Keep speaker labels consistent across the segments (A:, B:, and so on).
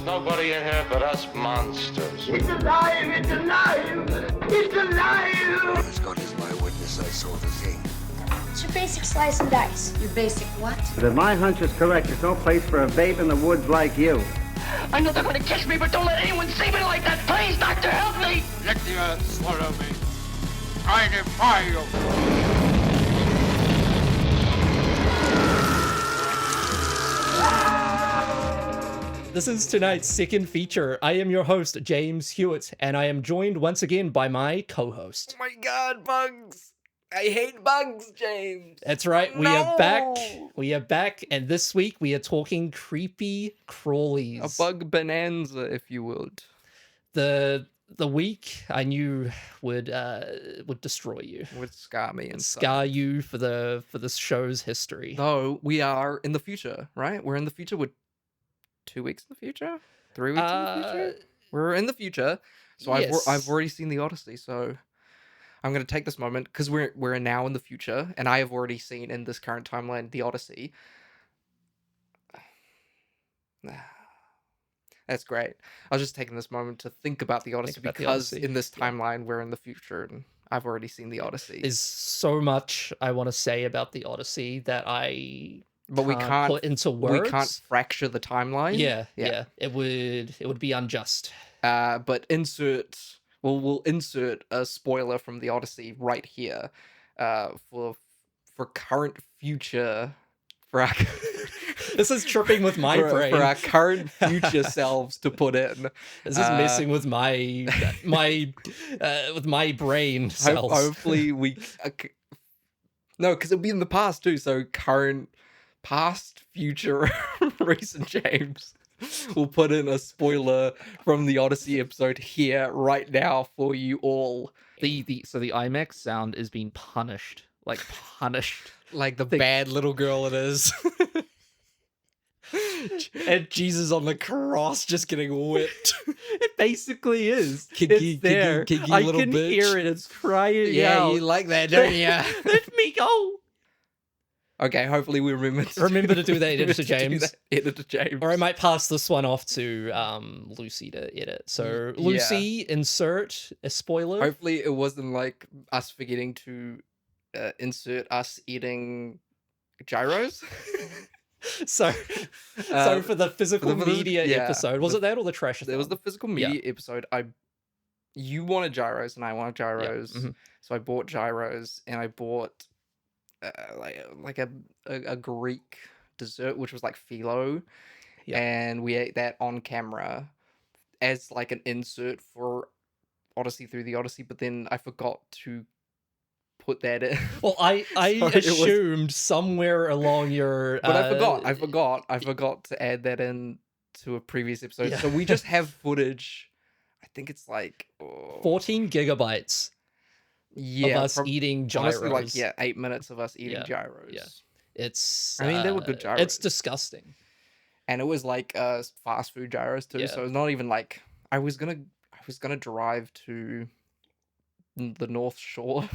A: nobody in here but us monsters.
B: It's alive! It's alive! It's alive!
C: As God is my witness, I saw the thing.
D: It's your basic slice and dice.
E: Your basic what?
F: But if my hunch is correct, there's no place for a babe in the woods like you.
B: I know they're gonna kiss me, but don't let anyone see me like that! Please, doctor, help me!
C: Let the earth swallow me. I defy you.
G: This is tonight's second feature. I am your host, James Hewitt, and I am joined once again by my co-host.
H: Oh my god, bugs! I hate bugs, James!
G: That's right, we are back. We are back, and this week we are talking Creepy Crawlies.
H: A bug bonanza, if you would.
G: The week I knew would destroy you.
H: Would scar me and
G: scar you for this show's history.
H: Though we are in the future, right? We're in the future with 2 weeks in the future? 3 weeks in the future? We're in the future. So
G: yes.
H: I've already seen the Odyssey, so I'm going to take this moment because we're now in the future, and I have already seen in this current timeline the Odyssey. That's great. I was just taking this moment to think about the Odyssey because in this timeline we're in the future, and I've already seen the Odyssey.
G: There's so much I want to say about the Odyssey that we can't put into words.
H: We can't fracture the timeline.
G: Yeah. It would be unjust.
H: But we'll insert a spoiler from the Odyssey right here, for current future for our
G: This is tripping with my brain.
H: For our current future selves to put in.
G: This is messing with my with my brain cells.
H: Hopefully we no, because it'll be in the past too. So current, past, future, Rhys and James will put in a spoiler from the Odyssey episode here right now for you all.
G: So the IMAX sound is being punished, like
H: the bad little girl it is.
G: And Jesus on the cross just getting whipped. It basically is.
H: Kinky,
G: it's there.
H: kinky
G: I
H: little
G: can
H: bitch.
G: hear it. It's crying out.
H: Yeah, you like that, don't you?
G: Let me go.
H: Okay, hopefully we remember
G: to do that edit to James.
H: Edit to James.
G: Or I might pass this one off to Lucy to edit. So Lucy, insert a spoiler.
H: Hopefully it wasn't like us forgetting to insert us eating gyros.
G: So for the physical media episode, was it that or the trash?
H: It was the physical media episode. You wanted gyros and I wanted gyros, so I bought gyros and I bought like a Greek dessert which was like phyllo, and we ate that on camera as like an insert for Odyssey Through the Odyssey. But then I forgot to put that in.
G: Well, I assumed somewhere along your
H: but I forgot to add that in to a previous episode. So we just have footage. I think it's like
G: 14 gigabytes of us eating gyros.
H: Honestly, like 8 minutes of us eating gyros.
G: Yeah. It's
H: I mean they were good gyros.
G: It's disgusting.
H: And it was like fast food gyros too. So it's not even like I was gonna drive to the North Shore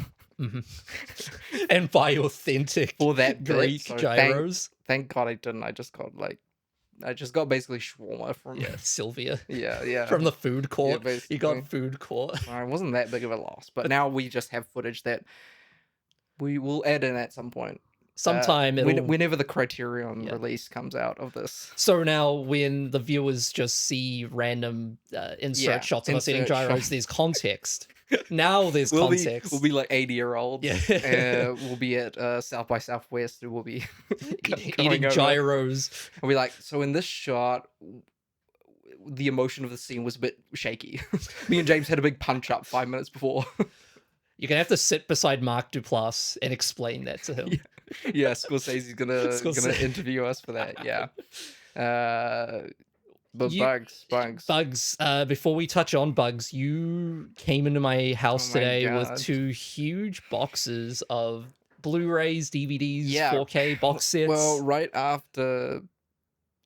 G: and buy authentic
H: for that
G: Greek gyros.
H: Thank God I didn't. I just got basically shawarma from
G: Sylvia.
H: Yeah.
G: From the food court.
H: Yeah,
G: you got food court.
H: It wasn't that big of a loss, but now we just have footage that we will add in at some point.
G: Sometime
H: whenever the Criterion release comes out of this.
G: So now when the viewers just see random insert shots of us eating gyros, there's context. Now there's context.
H: We'll be like 80-year-olds. Yeah. We'll be at South by Southwest. We'll be
G: eating gyros.
H: We'll be like, so in this shot, the emotion of the scene was a bit shaky. Me and James had a big punch up 5 minutes before.
G: You're going to have to sit beside Mark Duplass and explain that to him.
H: Yeah, Scorsese's gonna interview us for that. Yeah. But Bugs.
G: Before we touch on Bugs, you came into my house today with 2 huge boxes of Blu-rays, DVDs, 4K box sets.
H: Well, right after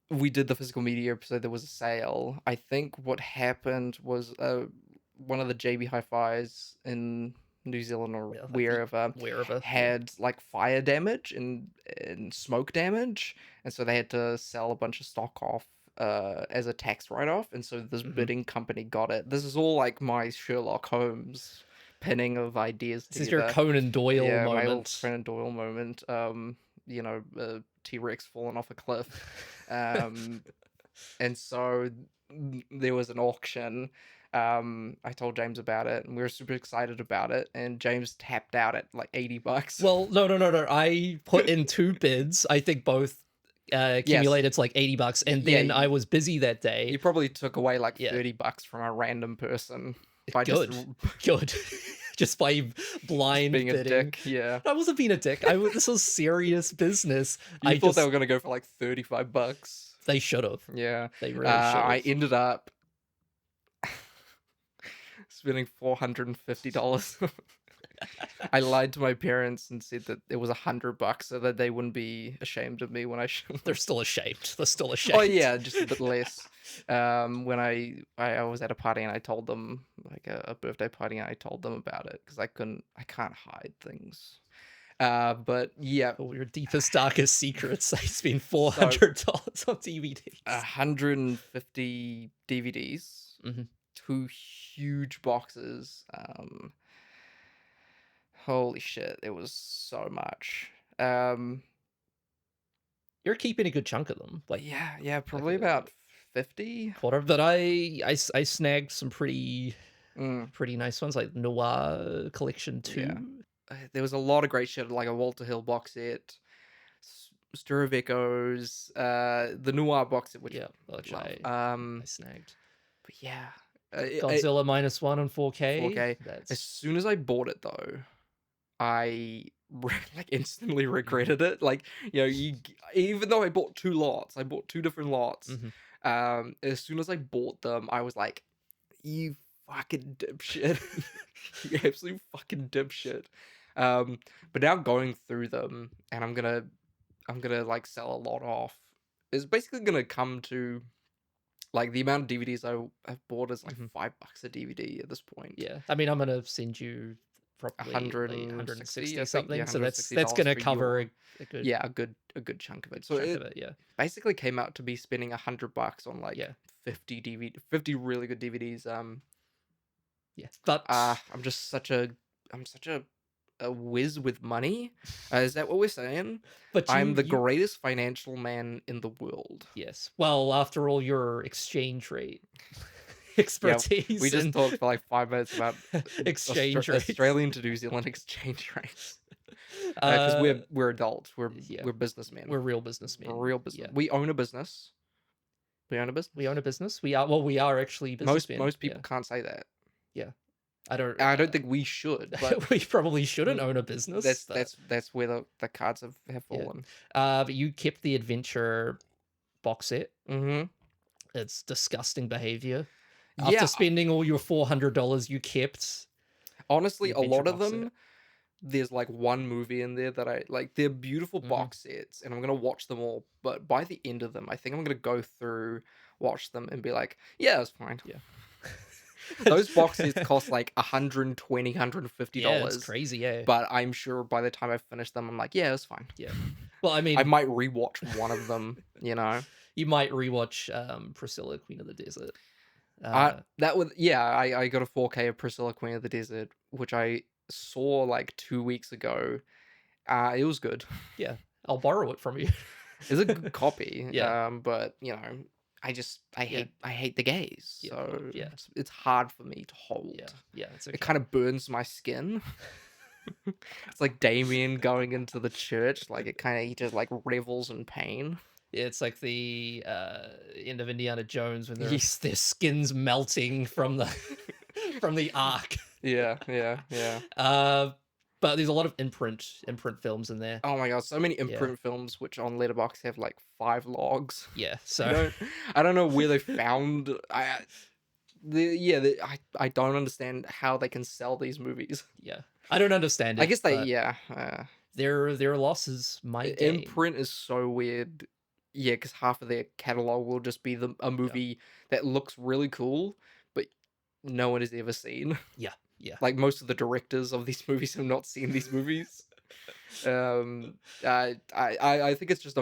H: we did the physical media episode, there was a sale. I think what happened was one of the JB Hi-Fis in New Zealand or wherever had like fire damage and smoke damage, and so they had to sell a bunch of stock off, as a tax write-off, and so this bidding company got it. This is all like my Sherlock Holmes pinning of ideas
G: This
H: together.
G: is your Conan Doyle
H: my little
G: moment.
H: Conan Doyle moment. T-Rex falling off a cliff. And so there was an auction. I told James about it, and we were super excited about it, and James tapped out at like $80.
G: Well, no. I put in 2 bids. I think both accumulated to like $80, and then I was busy that day.
H: You probably took away like $30 from a random person. By
G: Good. Just by blind
H: being
G: bidding.
H: a dick, yeah.
G: I wasn't being a dick. This was serious business.
H: I thought they were gonna go for like $35.
G: They should have.
H: Yeah,
G: they really should have.
H: I ended up spending $450. I lied to my parents and said that it was $100 so that they wouldn't be ashamed of me when I
G: They're still ashamed. They're still ashamed.
H: Oh yeah, just a bit less. When I was at a party and I told them, like a birthday party, and I told them about it because I can't hide things. But yeah,
G: all your deepest, darkest secrets. I spent $400 on DVDs.
H: 150 DVDs, 2 huge boxes. Holy shit, it was so much.
G: You're keeping a good chunk of them. Like
H: yeah, probably about 50.
G: Quarter, but I snagged some pretty nice ones, like Noir Collection 2.
H: Yeah. There was a lot of great shit, like a Walter Hill box set, Stir of Echoes, the Noir box set, which
G: I snagged.
H: But yeah,
G: Godzilla -1 on 4K.
H: 4K. As soon as I bought it, though, I like instantly regretted it. Like, even though I bought 2 lots, I bought 2 different lots. As soon as I bought them, I was like, "You fucking dipshit! You absolute fucking dipshit!" But now going through them, and I'm gonna like sell a lot off. It's basically gonna come to like the amount of DVDs I've bought is like $5 a DVD at this point.
G: Yeah, I mean, I'm gonna send you probably 160 something.
H: Yeah,
G: so that's gonna cover a good
H: a good chunk of it. So
G: it
H: basically came out to be spending $100 on like 50 really good DVDs.
G: But
H: I'm such a whiz with money. Is that what we're saying?
G: But
H: I'm the greatest financial man in the world.
G: Yes. Well, after all, your exchange rate expertise.
H: Yeah, we just talked for like 5 minutes about
G: exchange rates.
H: Australian to New Zealand exchange rates. Because we're adults. We're businessmen.
G: We're real businessmen.
H: We're real business. Yeah. We own a business. We own a business. We are actually businessmen. Most people can't say that.
G: Yeah. I don't
H: think we should. But
G: we probably shouldn't own a business.
H: That's where the cards have fallen.
G: But you kept the adventure box set.
H: Mm-hmm.
G: It's disgusting behavior. After spending all your $400, you kept.
H: Honestly, a lot of them. There's like one movie in there that I like. They're beautiful box sets, and I'm gonna watch them all. But by the end of them, I think I'm gonna go through, watch them, and be like, "Yeah, it's fine."
G: Yeah.
H: Those box sets cost like $120, $150.
G: Yeah, it's crazy, yeah.
H: But I'm sure by the time I finish them, I'm like, yeah, it's fine.
G: Yeah. Well, I mean,
H: I might rewatch one of them. You
G: might rewatch Priscilla, Queen of the Desert.
H: I got a 4K of Priscilla, Queen of the Desert, which I saw like 2 weeks ago. It was good.
G: Yeah, I'll borrow it from you.
H: It's a good copy.
G: Yeah.
H: But I hate the gaze, so
G: yeah.
H: It's hard for me to hold.
G: Yeah, it's okay.
H: It kind of burns my skin. It's like Damien going into the church, like he just like revels in pain.
G: Yeah, it's like the end of Indiana Jones when their skin's melting from the ark.
H: Yeah.
G: But there's a lot of imprint films in there.
H: Oh my god, so many imprint films, which on Letterboxd have like 5 logs.
G: Yeah, so
H: I don't know where they found. I don't understand how they can sell these movies.
G: Yeah, I don't understand it.
H: I guess
G: their loss is my game.
H: Imprint is so weird. Yeah, because half of their catalog will just be a movie that looks really cool, but no one has ever seen.
G: Yeah.
H: Like most of the directors of these movies have not seen these movies. I think it's just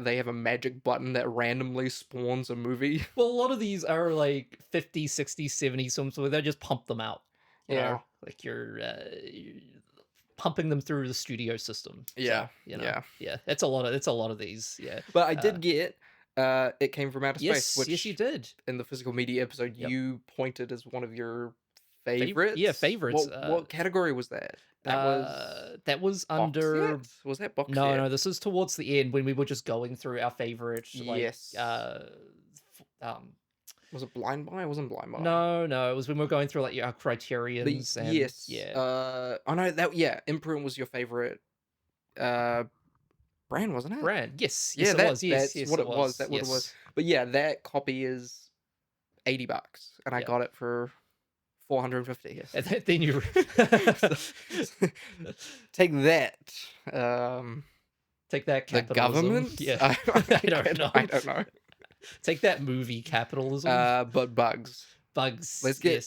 H: they have a magic button that randomly spawns a movie.
G: Well, a lot of these are like 50, 60, 70 films where they just pump them out. You know? Like you're pumping them through the studio system.
H: Yeah.
G: So, yeah. It's a lot of these. Yeah.
H: But I did get It Came From Outer Space, which
G: yes, you did.
H: in the physical media episode you pointed as one of your favorites.
G: Favorites.
H: What category was that?
G: That was under.
H: Set? Was that box
G: No,
H: set?
G: no. This is towards the end when we were just going through our favorite. Like,
H: yes. Was it Blind Buy? It wasn't Blind Buy.
G: No. It was when we were going through like our criterions.
H: Yes.
G: Yeah.
H: Oh no. Imprint was your favorite. Brand, wasn't it?
G: Brand. Yes.
H: Yeah,
G: Yes, it was. Yes.
H: That's what it was. That's what it was. But yeah, that copy is $80, and I got it for 450. Yes.
G: And then you
H: take that.
G: Take that.
H: The
G: Capitalism.
H: government?
G: Yeah. I don't know.
H: I don't know.
G: Take that, movie capitalism.
H: But bugs.
G: Bugs.
H: Let's get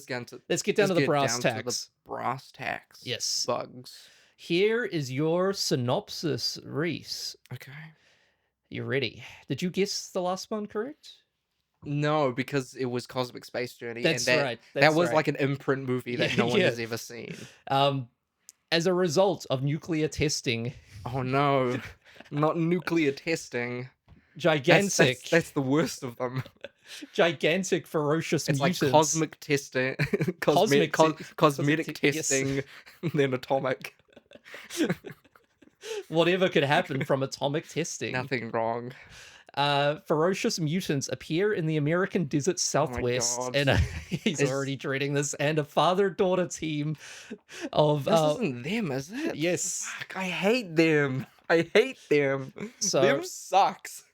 H: down to
G: the brass tacks.
H: Brass tacks.
G: Yes.
H: Bugs.
G: Here is your synopsis, Rhys.
H: Okay.
G: You ready? Did you guess the last one correct?
H: No, because it was Cosmic Space Journey.
G: That's
H: and
G: right.
H: That was like an imprint movie that no one has ever seen.
G: As a result of nuclear testing.
H: Oh no, not nuclear testing.
G: Gigantic.
H: That's the worst of them.
G: Gigantic, ferocious mutants.
H: It's like cosmic testing, cosmetic testing,
G: yes.
H: then atomic.
G: Whatever could happen from atomic testing.
H: Nothing wrong.
G: Ferocious mutants appear in the American desert southwest, and he's already dreading this. And a father-daughter team of
H: this isn't them, is it?
G: Yes.
H: Fuck, I hate them.
G: So
H: them sucks.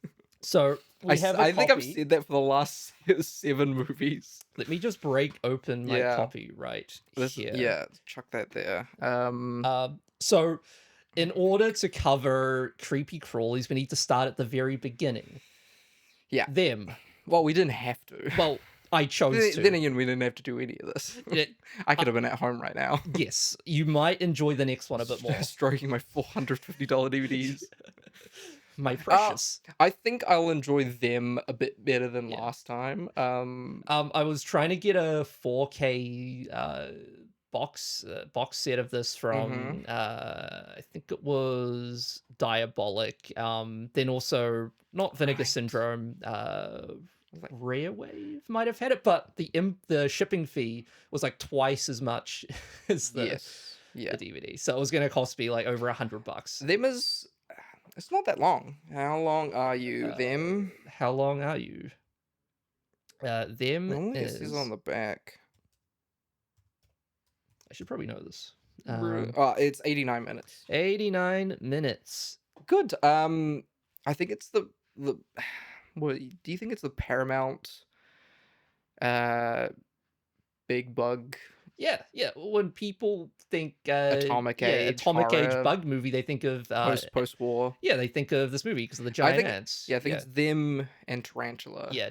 G: So I
H: think I've said that for the last 7 movies.
G: Let me just break open my copy right here.
H: Yeah, chuck that there.
G: So in order to cover Creepy Crawlies, we need to start at the very beginning.
H: Yeah.
G: Them.
H: Well, we didn't have to.
G: Well, I chose to.
H: Then again, we didn't have to do any of this. I could have been at home right now.
G: Yes, you might enjoy the next one a bit more.
H: Stroking my $450 DVDs.
G: My precious.
H: I think I'll enjoy them a bit better than last time.
G: I was trying to get a 4K box set of this from I think it was Diabolic. Then also not Vinegar Syndrome. Rare Wave might have had it, but the shipping fee was like twice as much as the DVD. So it was going to cost me like over $100.
H: Them is. It's not that long. How long are you? Them?
G: How long are you? Them
H: is on the back.
G: I should probably know this.
H: It's 89 minutes.
G: 89 minutes.
H: Good. I think it's the what do you think it's the Paramount big bug?
G: Yeah. When people think
H: atomic age
G: bug movie, they think of
H: post-war.
G: Yeah, they think of this movie because of the giant ants.
H: Yeah, I think it's them and Tarantula.
G: Yeah,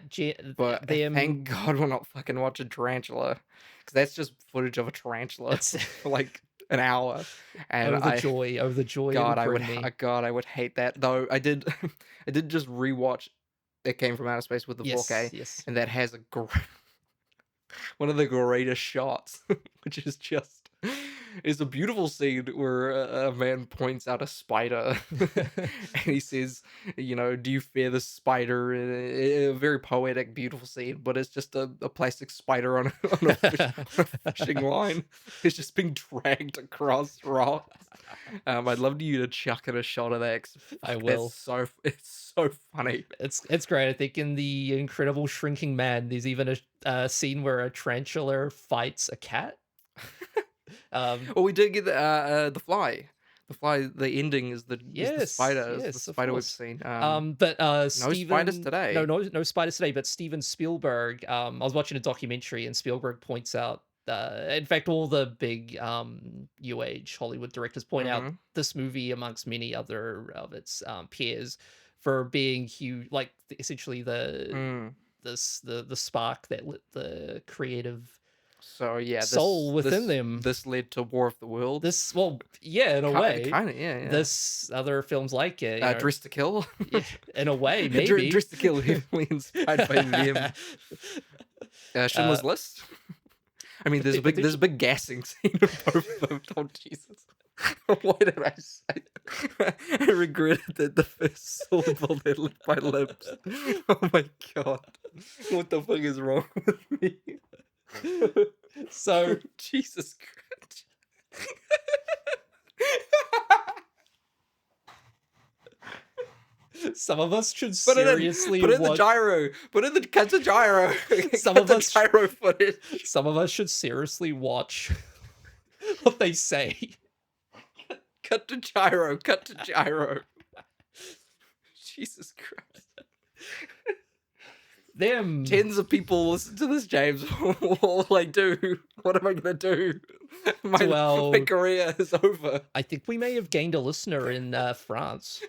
H: but thank God we're not fucking watching Tarantula, because that's just footage of a tarantula for like an hour. And
G: the joy.
H: God, I would hate that. Though I did just rewatch It Came From Outer Space with the 4K, and that has one of the greatest shots, which is just is a beautiful scene where a man points out a spider and he says, do you fear the spider? A very poetic, beautiful scene, but it's just a plastic spider on a fishing line. It's just being dragged across rocks. I'd love you to chuck in a shot of that.
G: I will.
H: It's so funny.
G: It's great. I think in The Incredible Shrinking Man, there's even a scene where a tarantula fights a cat.
H: Well, we did get the fly. The fly. The ending is the spider.
G: Yes,
H: the spider we've seen.
G: But
H: no spiders today.
G: No spiders today. But Steven Spielberg. I was watching a documentary, and Spielberg points out. In fact, all the big New Age Hollywood directors point out this movie, amongst many other of its peers, for being huge, like essentially the spark that lit the creative
H: So yeah,
G: soul within them.
H: This led to War of the Worlds.
G: In a way.
H: Kind of, yeah.
G: This other films like it.
H: Dress to Kill.
G: Yeah, in a way, maybe.
H: Dress to Kill, heavily inspired by them. Schindler's List. I mean, there's a big gassing scene in both of them. Oh Jesus! Why did I say? I regretted that the first syllable that left my lips. Oh my god! What the fuck is wrong with me?
G: So
H: Jesus Christ!
G: Some of us should
H: Put
G: seriously
H: in the gyro. Put in the cut to gyro.
G: Some of us
H: gyro footage.
G: Some of us should seriously watch what they say.
H: Cut to gyro. Cut to gyro. Jesus Christ.
G: Them
H: Tens of people listen to this, James. What will I do? What am I gonna do? My career is over.
G: I think we may have gained a listener in France.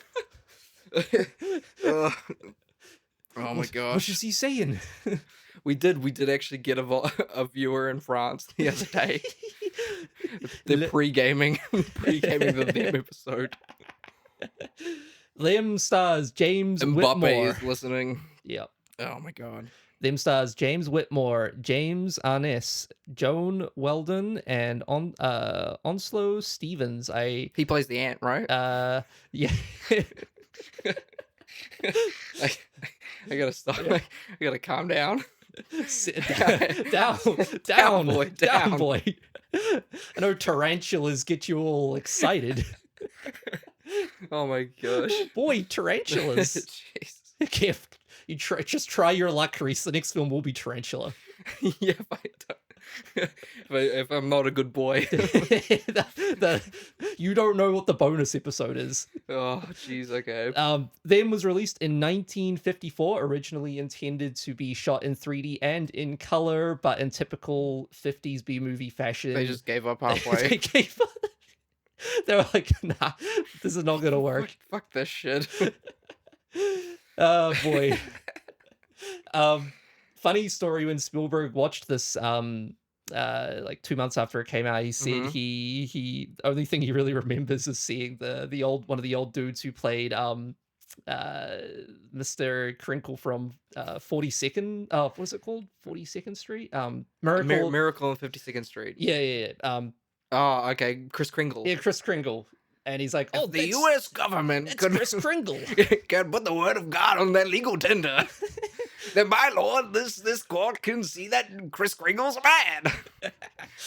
H: Oh my gosh.
G: What is he saying?
H: We did actually get a viewer in France the other day. They're pre-gaming the them episode.
G: Them stars James
H: Mbappe
G: Whitmore.
H: is listening.
G: Yep.
H: Oh my god.
G: Them stars James Whitmore, James Arness, Joan Weldon, and Onslow Stevens.
H: He plays the ant, right?
G: Yeah.
H: I gotta stop. I gotta calm down.
G: Down,
H: boy.
G: boy. I know tarantulas get you all excited.
H: Oh my gosh.
G: Boy, tarantulas.
H: Jeez.
G: Just try your luck, Rhys. The next film will be Tarantula.
H: Yeah, if I'm not a good boy.
G: You don't know what the bonus episode is.
H: Oh, jeez, okay.
G: Them was released in 1954, originally intended to be shot in 3D and in color, but in typical 50s B-movie fashion.
H: They just gave up halfway.
G: They were like, nah, this is not gonna work.
H: Fuck this shit.
G: Oh, boy. Funny story, when Spielberg watched this like 2 months after it came out, he said he only thing he really remembers is seeing one of the old dudes who played Mr. Crinkle from 42nd what was it called, 42nd Street, Miracle
H: on 52nd Street.
G: Yeah.
H: Oh, okay, Kris Kringle.
G: Yeah, Kris Kringle. And he's like,
H: the U.S. government
G: could Kris Kringle
H: can put the word of God on that legal tender. Then, my lord, this court can see that Kris Kringle's a man.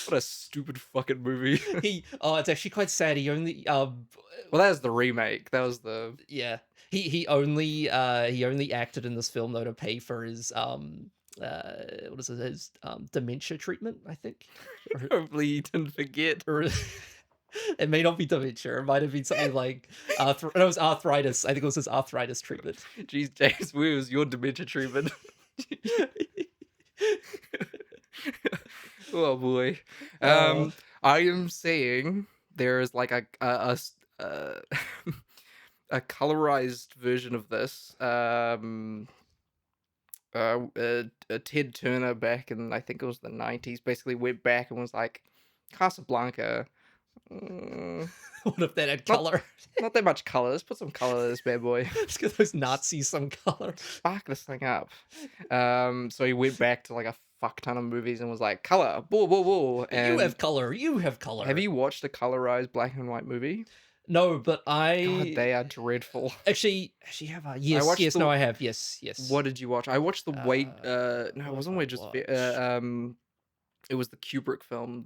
H: What a stupid fucking movie.
G: It's actually quite sad. He only
H: well, that was the remake. That was the
G: He only acted in this film though to pay for his what is it, his dementia treatment, I think.
H: Hopefully he didn't forget.
G: It may not be dementia. It might have been something like it was arthritis. I think it was his arthritis treatment.
H: Jeez, James, where was your dementia treatment? Oh boy. I am saying there is like a colorized version of this. Ted Turner back in, I think it was the 90s, basically went back and was like, Casablanca.
G: What if that had color?
H: Not that much color. Let's put some color to this bad boy.
G: Let's give those Nazis some color.
H: Spark this thing up. So he went back to like a fuck ton of movies and was like, color, whoa, whoa, whoa. And
G: you have color. You have color.
H: Have you watched a colorized black and white movie?
G: No, but God,
H: they are dreadful.
G: Actually have I? Yes, I have. Yes.
H: What did you watch? I watched the no, it wasn't Wages. It was the Kubrick film.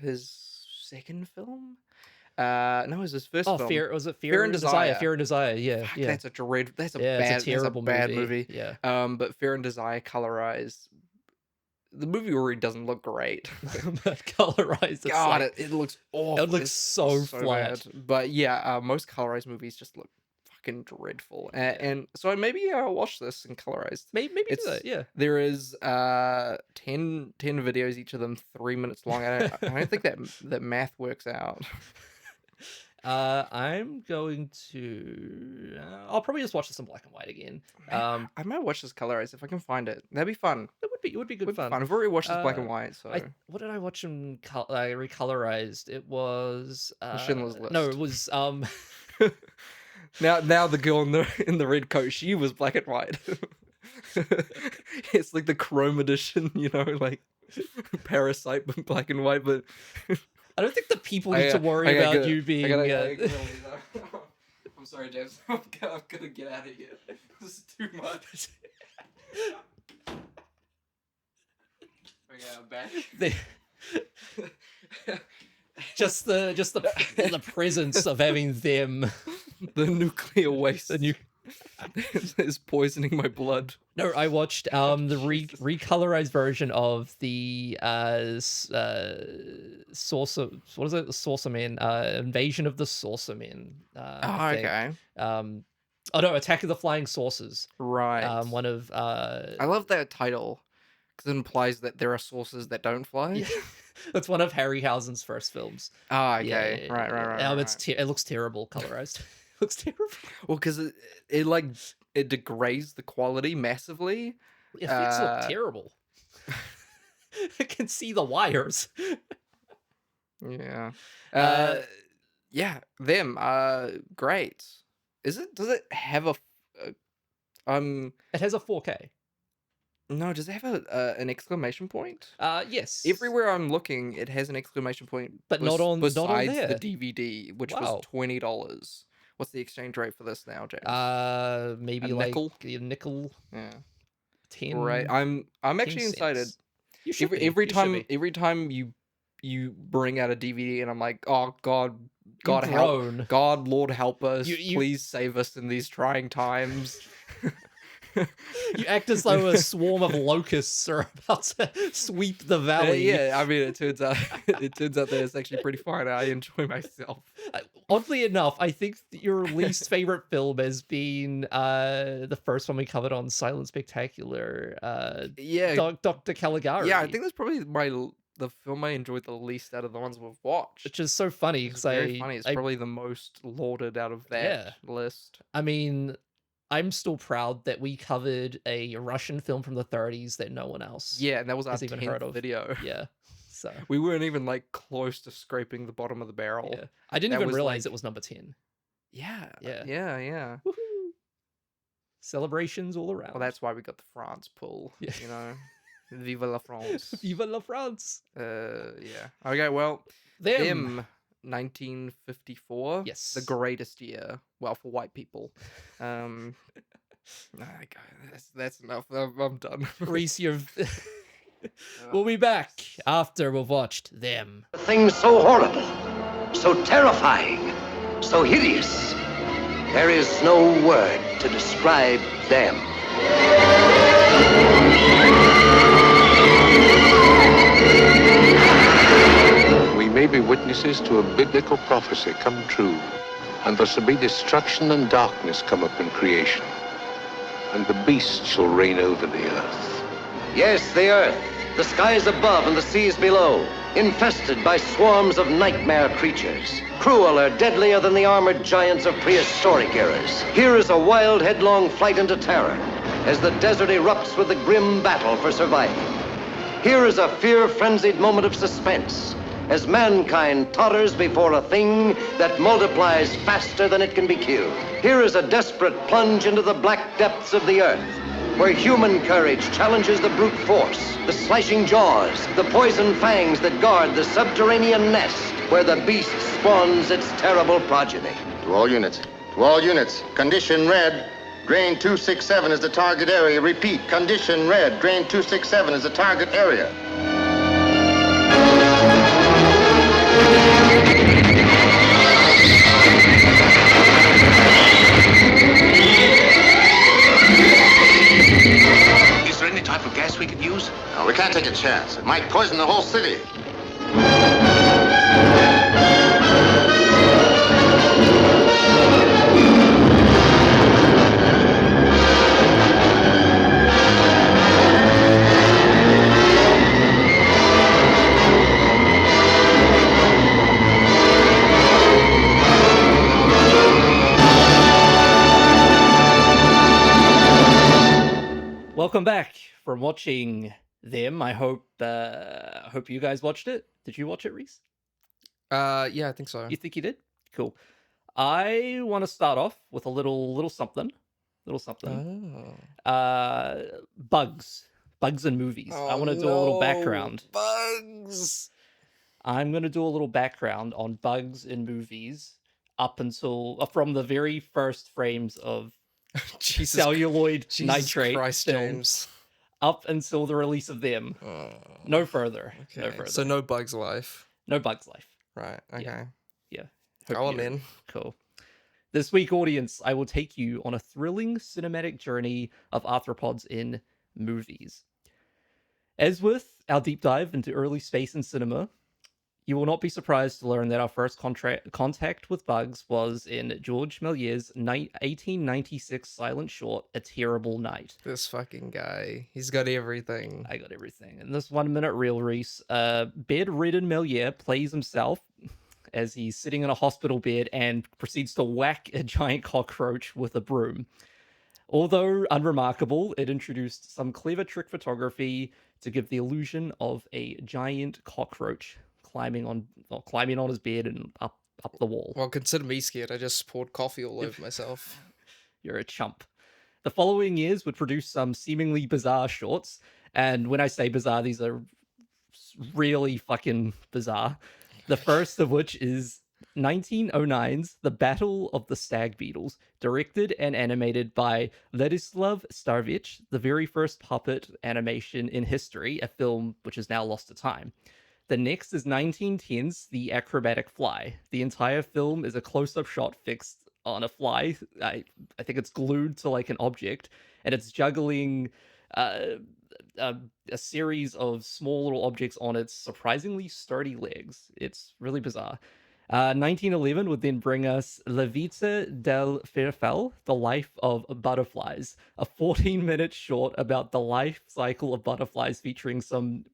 H: His second film. No, it was his first film.
G: Was it Fear and Desire? Fear and Desire. Yeah,
H: Fuck,
G: yeah.
H: That's a terrible movie.
G: Yeah.
H: But Fear and Desire colorized. The movie already doesn't look great.
G: But colorized,
H: God, it looks awful.
G: It looks so flat.
H: Bad. But yeah, most colorized movies just look fucking dreadful. And so maybe I'll watch this in colorized.
G: Maybe do that, yeah.
H: There is 10 videos, each of them 3 minutes long. I don't think that math works out.
G: I'm going to. I'll probably just watch this in black and white again.
H: I might watch this colorized if I can find it. That'd be fun.
G: It would be good
H: Would be
G: fun.
H: fun. I've already watched this black and white, so
G: What did I watch in recolorized? It was
H: Schindler's List.
G: No, it was
H: now the girl in the red coat, she was black and white. It's like the chrome edition, like Parasite, but black and white. But
G: I don't think the people need to worry about you being.
H: I'm sorry, James. I'm gonna get out of here. This is too much. Okay, I'm back.
G: Just the presence of having them.
H: The nuclear waste is poisoning my blood.
G: No, I watched the recolorized version of the Saucer. What is it? The Saucermen. Invasion of the Saucermen.
H: Okay.
G: Oh no, Attack of the Flying Saucers.
H: Right.
G: One of.
H: I love that title because it implies that there are saucers that don't fly.
G: Yeah. That's one of Harryhausen's first films.
H: Ah, okay.
G: Yeah.
H: Right. Right.
G: It looks terrible colorized. It looks terrible.
H: Well, because it degrades the quality massively.
G: The effects look terrible. I can see the wires.
H: Yeah. Yeah. Them. Great. Does it have a?
G: It has a 4K.
H: No, does it have an exclamation point?
G: Yes.
H: Everywhere I'm looking, it has an exclamation point,
G: but not on
H: besides
G: there.
H: the DVD, which was $20. What's the exchange rate for this now, James?
G: Maybe
H: a
G: like
H: nickel?
G: a nickel.
H: Yeah.
G: 10.
H: Right. I'm actually excited.
G: You should be.
H: Every
G: You should
H: time
G: be.
H: every time you bring out a DVD, and I'm like, oh God
G: You
H: help,
G: groan.
H: God, Lord help us,
G: You-
H: please save us in these trying times.
G: You act as though a swarm of locusts are about to sweep the valley.
H: Yeah, I mean, it turns out that it's actually pretty fun. I enjoy myself.
G: Oddly enough, I think your least favorite film has been the first one we covered on Silent Spectacular.
H: Yeah,
G: Dr. Caligari.
H: yeah, I think that's probably the film I enjoyed the least out of the ones we've watched.
G: Which is so funny
H: It's
G: because
H: very funny. It's probably the most lauded out of that list.
G: I mean, I'm still proud that we covered a Russian film from the 30s that no one else
H: Yeah, and that was our
G: has even heard
H: 10th
G: of.
H: video.
G: Yeah. So
H: We weren't even like close to scraping the bottom of the barrel.
G: yeah. I didn't
H: That
G: even
H: was,
G: realize
H: like-
G: it was number 10.
H: Yeah.
G: Yeah.
H: Yeah.
G: Woohoo. Celebrations all around.
H: Well, that's why we got the France pull.
G: Yeah.
H: You know, Viva la France.
G: Viva la France.
H: Yeah. Okay. Well,
G: Them.
H: 1954.
G: Yes.
H: The greatest year. Well, for white people. Okay, that's enough. I'm done.
G: Rhys, we'll be back after we've watched them.
B: Things so horrible, so terrifying, so hideous. There is no word to describe them.
A: We may be witnesses to a biblical prophecy come true, and there shall be destruction and darkness come up in creation, and the beast shall reign over the earth.
B: Yes, the earth, the skies above and the seas below, infested by swarms of nightmare creatures, crueler, deadlier than the armored giants of prehistoric eras. Here is a wild, headlong flight into terror, as the desert erupts with the grim battle for survival. Here is a fear-frenzied moment of suspense, as mankind totters before a thing that multiplies faster than it can be killed. Here is a desperate plunge into the black depths of the earth, where human courage challenges the brute force, the slashing jaws, the poison fangs that guard the subterranean nest, where the beast spawns its terrible progeny.
E: To all units, condition red. Drain 267 is the target area. Repeat, condition red. Drain 267 is the target area.
B: Is there any type of gas we could use?
E: No, we can't take a chance. It might poison the whole city.
G: welcome back from watching them. I hope you guys watched it. Did you watch it, Rhys?
H: Yeah, I think so.
G: You think you did? Cool. I want to start off with a little something. Bugs in movies. I want to do a little background.
H: Bugs.
G: I'm going to do a little background on bugs in movies up until from the very first frames of celluloid nitrate
H: Christ,
G: films
H: James.
G: up until the release of them. No further.
H: Okay.
G: No further.
H: So no Bugs Life.
G: No Bugs Life.
H: Right. Okay.
G: Yeah.
H: I'm in.
G: Cool. This week, audience, I will take you on a thrilling cinematic journey of arthropods in movies. As with our deep dive into early space and cinema, you will not be surprised to learn that our first contact with bugs was in George Méliès's 1896 silent short, A Terrible Night.
H: This fucking guy. He's got everything.
G: I got everything. In this 1 minute reel, Rhys, bedridden Méliès plays himself as he's sitting in a hospital bed and proceeds to whack a giant cockroach with a broom. Although unremarkable, it introduced some clever trick photography to give the illusion of a giant cockroach climbing on his bed and up the wall.
H: Well, consider me scared. I just poured coffee all over myself.
G: You're a chump. The following years would produce some seemingly bizarre shorts, and when I say bizarre, these are really fucking bizarre. The first of which is 1909's The Battle of the Stag Beetles, directed and animated by Ladislav Starevich, the very first puppet animation in history, a film which is now lost to time. The next is 1910's The Acrobatic Fly. The entire film is a close-up shot fixed on a fly. I think it's glued to like an object, and it's juggling a series of small little objects on its surprisingly sturdy legs. It's really bizarre. 1911 would then bring us La Vita del Firfel, The Life of Butterflies, a 14-minute short about the life cycle of butterflies featuring some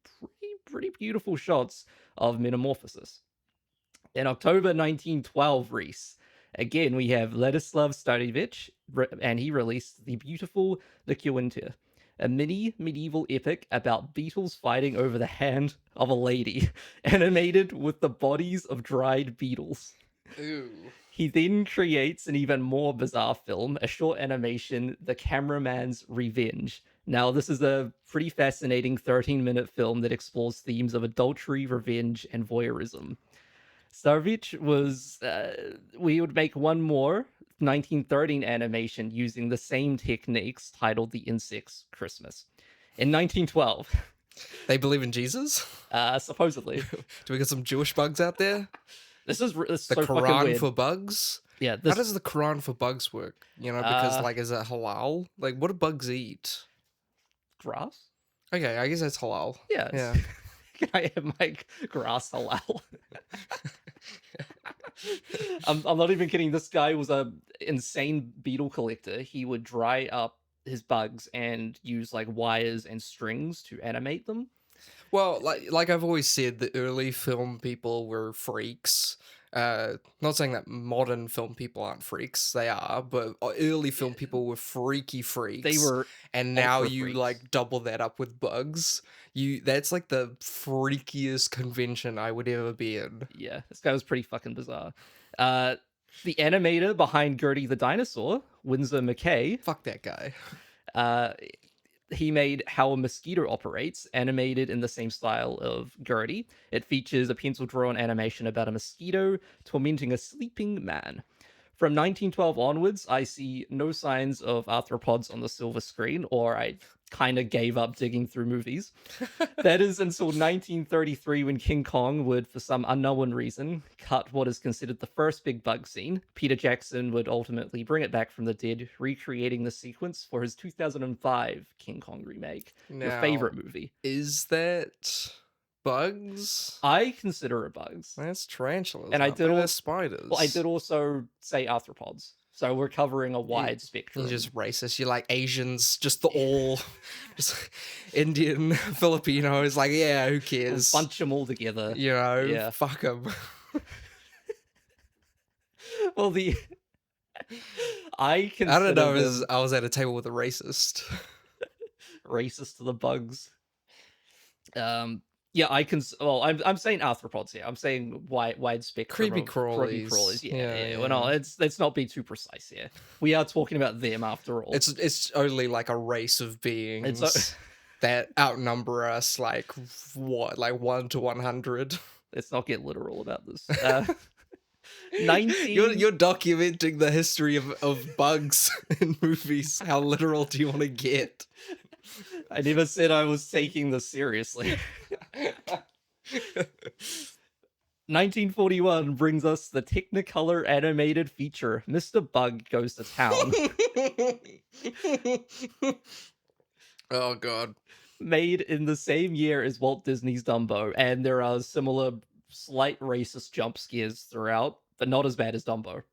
G: pretty beautiful shots of metamorphosis. In October 1912, Rhys, again, we have Ladislav Starevich, and he released The Beautiful Liquinter, a medieval epic about beetles fighting over the hand of a lady, animated with the bodies of dried beetles.
H: Ooh.
G: He then creates an even more bizarre film, a short animation, The Cameraman's Revenge. Now, this is a pretty fascinating 13-minute film that explores themes of adultery, revenge, and voyeurism. Starevich we would make one more 1913 animation using the same techniques titled The Insect's Christmas. In 1912...
H: They believe in Jesus?
G: Supposedly.
H: Do we get some Jewish bugs out there?
G: This is
H: the
G: so fucking
H: Quran
G: weird.
H: for bugs?
G: Yeah.
H: How does the Quran for bugs work? You know, because like, is it halal? Like, what do bugs eat?
G: Grass?
H: Okay, I guess that's halal.
G: Yeah.
H: Yeah.
G: Can I have my grass halal? I'm not even kidding. This guy was a insane beetle collector. He would dry up his bugs and use like wires and strings to animate them.
H: Well, like I've always said, the early film people were freaks. Not saying that modern film people aren't freaks, they are, but early film people were freaky freaks.
G: They were,
H: and now you
G: freaks.
H: Like double that up with bugs. That's like the freakiest convention I would ever be in.
G: Yeah, this guy was pretty fucking bizarre. The animator behind Gertie the Dinosaur, Winsor McKay.
H: Fuck that guy.
G: He made How a Mosquito Operates, animated in the same style of Gertie. It features a pencil-drawn animation about a mosquito tormenting a sleeping man. From 1912 onwards, I see no signs of arthropods on the silver screen, or I kind of gave up digging through movies. That is until 1933 when King Kong would, for some unknown reason, cut what is considered the first big bug scene. Peter Jackson would ultimately bring it back from the dead, recreating the sequence for his 2005 King Kong remake. Your favorite movie.
H: Is that bugs?
G: I consider it bugs.
H: That's tarantulas.
G: And I did all
H: spiders.
G: Well, I did also say arthropods. So we're covering a wide spectrum.
H: You're just racist. You're like Asians, just just Indian, Filipinos. Like, yeah, who cares?
G: We'll bunch them all together.
H: You know, fuck them.
G: Well, I
H: don't know. I was at a table with a racist.
G: racist to the bugs. Yeah, well, I'm saying arthropods here. I'm saying wide spectrum
H: Creepy
G: of creepy
H: crawlies.
G: crawlies. Yeah,
H: Yeah,
G: yeah. Well, no, let's not be too precise here. We are talking about them after all.
H: It's only like a race of beings that outnumber us like what, like 1 to 100.
G: Let's not get literal about this.
H: 19. You're documenting the history of bugs in movies. How literal do you want to get?
G: I never said I was taking this seriously. 1941 brings us the Technicolor animated feature, Mr. Bug Goes to Town.
H: Oh, God.
G: Made in the same year as Walt Disney's Dumbo, and there are similar slight racist jump scares throughout, but not as bad as Dumbo.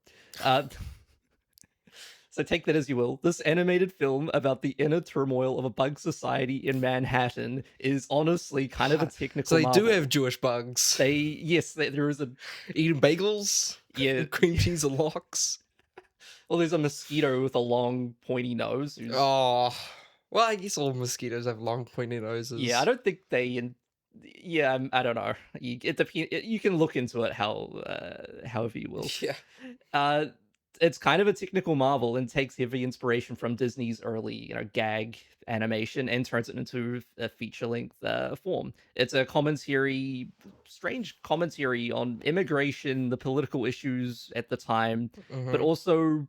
G: So take that as you will. This animated film about the inner turmoil of a bug society in Manhattan is honestly kind of a technical
H: So they
G: marvel.
H: do have Jewish bugs.
G: There is a...
H: Eating bagels?
G: Yeah.
H: Cream cheese and lox?
G: Well, there's a mosquito with a long, pointy nose.
H: Oh. Well, I guess all mosquitoes have long, pointy noses.
G: Yeah, I don't think they... Yeah, I don't know. You can look into it however you will.
H: Yeah.
G: It's kind of a technical marvel and takes heavy inspiration from Disney's early, gag animation and turns it into a feature-length form. It's a strange commentary on immigration, the political issues at the time, but also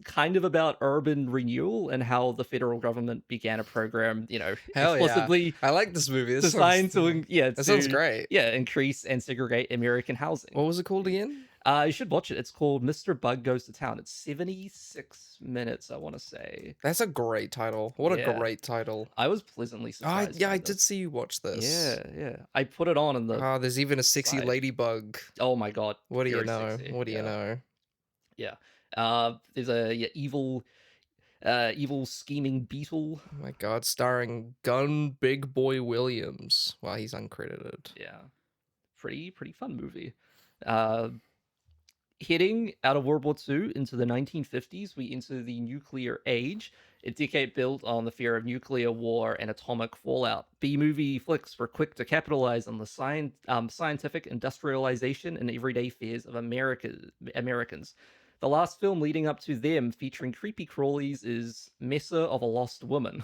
G: kind of about urban renewal and how the federal government began a program, explicitly.
H: Yeah. I like this movie. This
G: designed
H: sounds great.
G: Yeah, increase and segregate American housing.
H: What was it called again?
G: You should watch it. It's called Mr. Bug Goes to Town. It's 76 minutes, I want to say.
H: That's a great title. What a great title.
G: I was pleasantly surprised.
H: I did see you watch this.
G: Yeah. I put it on in the...
H: there's even a sexy ladybug.
G: Oh my god.
H: What do you know?
G: Sexy.
H: What do you know?
G: Yeah. There's a evil scheming beetle.
H: Oh my god, starring Gun Big Boy Williams. Wow, he's uncredited.
G: Yeah. Pretty fun movie. Heading out of World War II into the 1950s, we enter the nuclear age, a decade built on the fear of nuclear war and atomic fallout. B-movie flicks were quick to capitalize on the scientific industrialization and everyday fears of Americans. The last film leading up to them, featuring Creepy Crawlies, is Messer of a Lost Woman.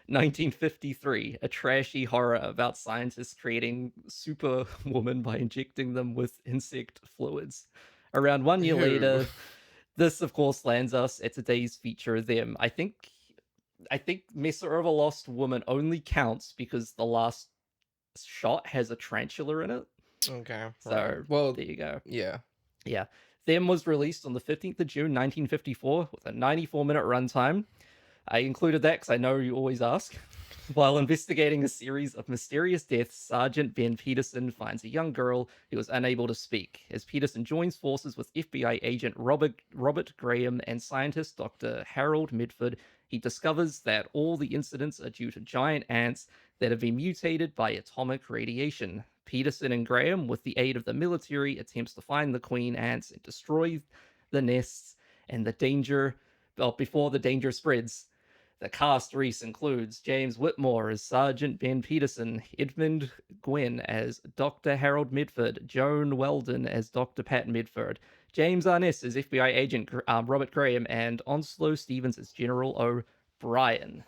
G: 1953, a trashy horror about scientists creating superwoman by injecting them with insect fluids. Around 1 year later, this of course lands us at today's feature, Them. I think Messer of a Lost Woman only counts because the last shot has a tarantula in it.
H: Okay.
G: So, well, there you go.
H: Yeah.
G: Yeah. Them was released on the 15th of June, 1954, with a 94-minute runtime. I included that because I know you always ask. While investigating a series of mysterious deaths, Sergeant Ben Peterson finds a young girl who is unable to speak. As Peterson joins forces with FBI agent Robert Graham and scientist Dr. Harold Medford, he discovers that all the incidents are due to giant ants that have been mutated by atomic radiation. Peterson and Graham, with the aid of the military, attempts to find the queen ants and destroy the nests before the danger spreads. The cast Rhys includes James Whitmore as Sergeant Ben Peterson, Edmund Gwenn as Dr. Harold Medford, Joan Weldon as Dr. Pat Medford, James Arness as FBI agent Robert Graham, and Onslow Stevens as General O'Brien.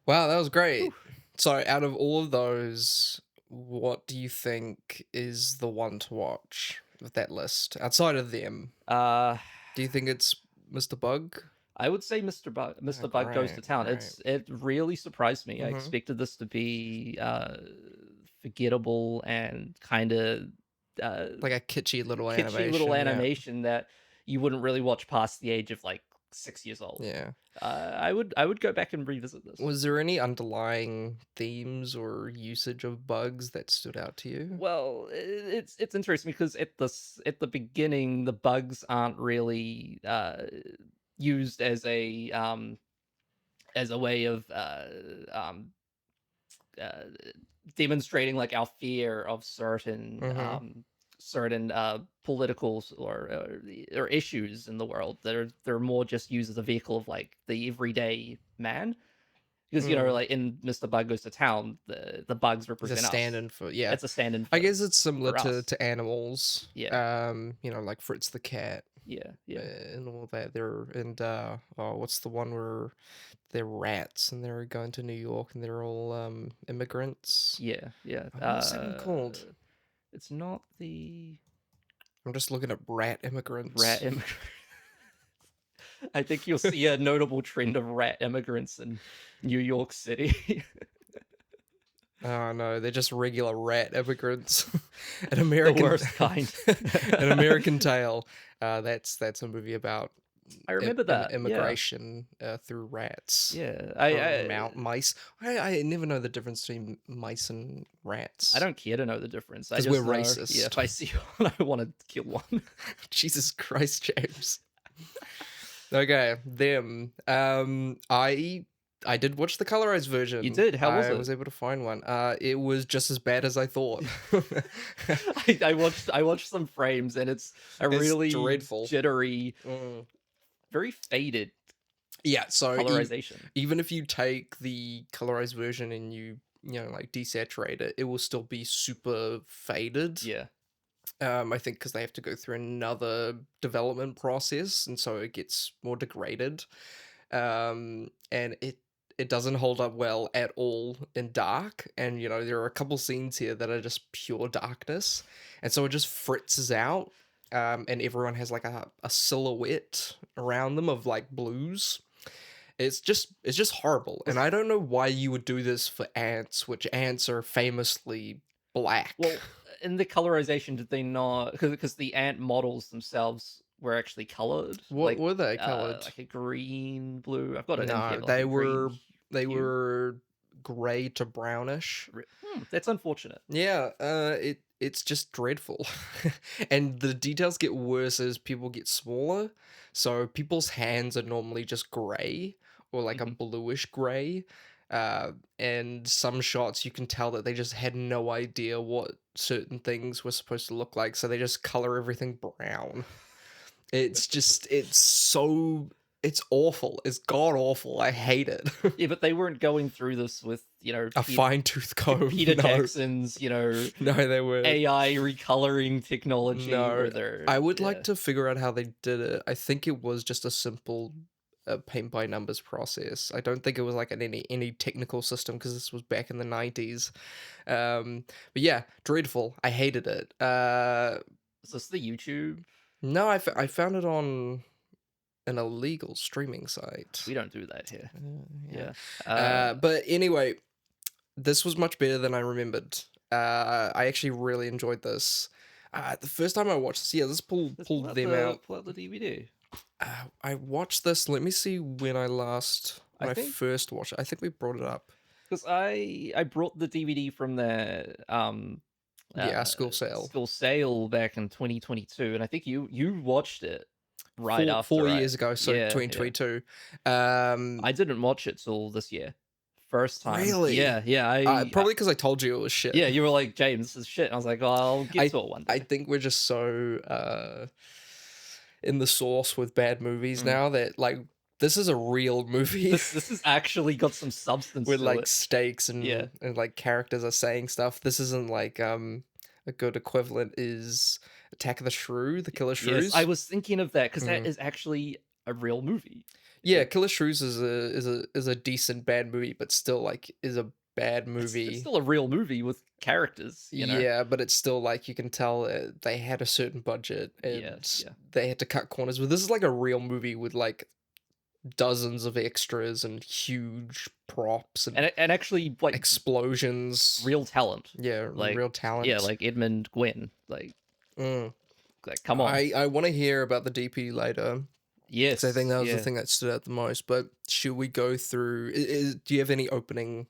H: Wow, that was great. Whew. So out of all of those, what do you think is the one to watch with that list outside of them? Do you think it's Mr. Bug?
G: I would say Mr. Bug Goes to Town.
H: Right.
G: It really surprised me. I expected this to be forgettable and kind of
H: like a kitschy little animation
G: that you wouldn't really watch past the age of like 6 years old.
H: Yeah.
G: I would go back and revisit this.
H: Was there any underlying themes or usage of bugs that stood out to you?
G: Well, it's interesting because at the beginning the bugs aren't really used as a way of demonstrating like our fear of certain political or issues in the world. They're more just used as a vehicle of like the everyday man. because like in Mr. Bug Goes to Town, the bugs represent us.
H: stand-in for
G: It's a stand-in.
H: I guess it's similar
G: for us.
H: to animals.
G: Yeah.
H: Like Fritz the cat.
G: Yeah.
H: And all that. What's the one where they're rats and they're going to New York and they're all immigrants?
G: Yeah.
H: What's that one called?
G: It's not the.
H: I'm just looking at rat immigrants.
G: I think you'll see a notable trend of rat immigrants in New York City.
H: Oh no, they're just regular rat immigrants. An American,
G: the worst kind.
H: An American Tale. That's a movie about.
G: I remember that
H: immigration through rats.
G: Yeah,
H: mice. I never know the difference between mice and rats.
G: I don't care to know the difference. Because
H: we're racist.
G: Yeah, if I see one, I want to kill one.
H: Jesus Christ, James. Okay, them. I did watch the colorized version.
G: You did? How was it?
H: I was able to find one. It was just as bad as I thought.
G: I watched some frames and it's really
H: dreadful,
G: jittery, very faded.
H: Yeah, so
G: colorization.
H: Even if you take the colorized version and you like desaturate it, it will still be super faded.
G: Yeah.
H: I think because they have to go through another development process, and so it gets more degraded. And it doesn't hold up well at all in dark, and there are a couple scenes here that are just pure darkness, and so it just fritzes out, and everyone has like a silhouette around them of like blues. It's just horrible, and I don't know why you would do this for ants, which ants are famously black.
G: Well, in the colorization, did they not? Because the ant models themselves were actually colored.
H: What were they colored?
G: Like a green, blue. I've got it.
H: No,
G: in here,
H: they were were gray to brownish.
G: That's unfortunate.
H: Yeah, it's just dreadful, and the details get worse as people get smaller. So people's hands are normally just gray or like a bluish gray. And some shots you can tell that they just had no idea what certain things were supposed to look like, so they just color everything brown. It's awful. It's god awful. I hate it.
G: Yeah, but they weren't going through this with
H: a fine-tooth comb.
G: Peter Jackson's,
H: no, they were
G: AI recoloring technology.
H: No, I would like to figure out how they did it. I think it was just a simple paint by numbers process. I don't think it was like any technical system, because this was back in the 90s. But yeah, dreadful. I hated it.
G: Is this the YouTube?
H: No, I found it on an illegal streaming site.
G: We don't do that here.
H: But anyway, this was much better than I remembered. I actually really enjoyed this. The first time I watched this, let's pull them out.
G: Pull out the DVD.
H: I watched this. Let me see when I first watched it. I think we brought it up.
G: Because I brought the DVD from the
H: school sale.
G: School sale back in 2022, and I think you watched it right after
H: 4 years ago, so 2022.
G: I didn't watch it till this year. First time.
H: Really?
G: Yeah.
H: Probably because I told you it was shit.
G: Yeah, you were like, James, this is shit. And I was like, I'll get to it one day.
H: I think we're just so in the sauce with bad movies now that like this is a real movie.
G: This has actually got some substance
H: with
G: to
H: like
G: it.
H: stakes and like characters are saying stuff. This isn't like a good equivalent is Attack of the Shrew, the Killer Shrews.
G: Yes, I was thinking of that because that is actually a real movie.
H: Yeah, Killer Shrews is a decent bad movie, but still like is a bad movie.
G: It's still a real movie with characters,
H: Yeah, but it's still like you can tell they had a certain budget and they had to cut corners. But this is like a real movie with like dozens of extras and huge props and
G: actually like
H: explosions,
G: real talent.
H: Yeah, like real talent.
G: Yeah, like Edmund Gwenn. Like come on.
H: I want to hear about the DP later.
G: Yes,
H: I think that was the thing that stood out the most. But should we go through? Do you have any opening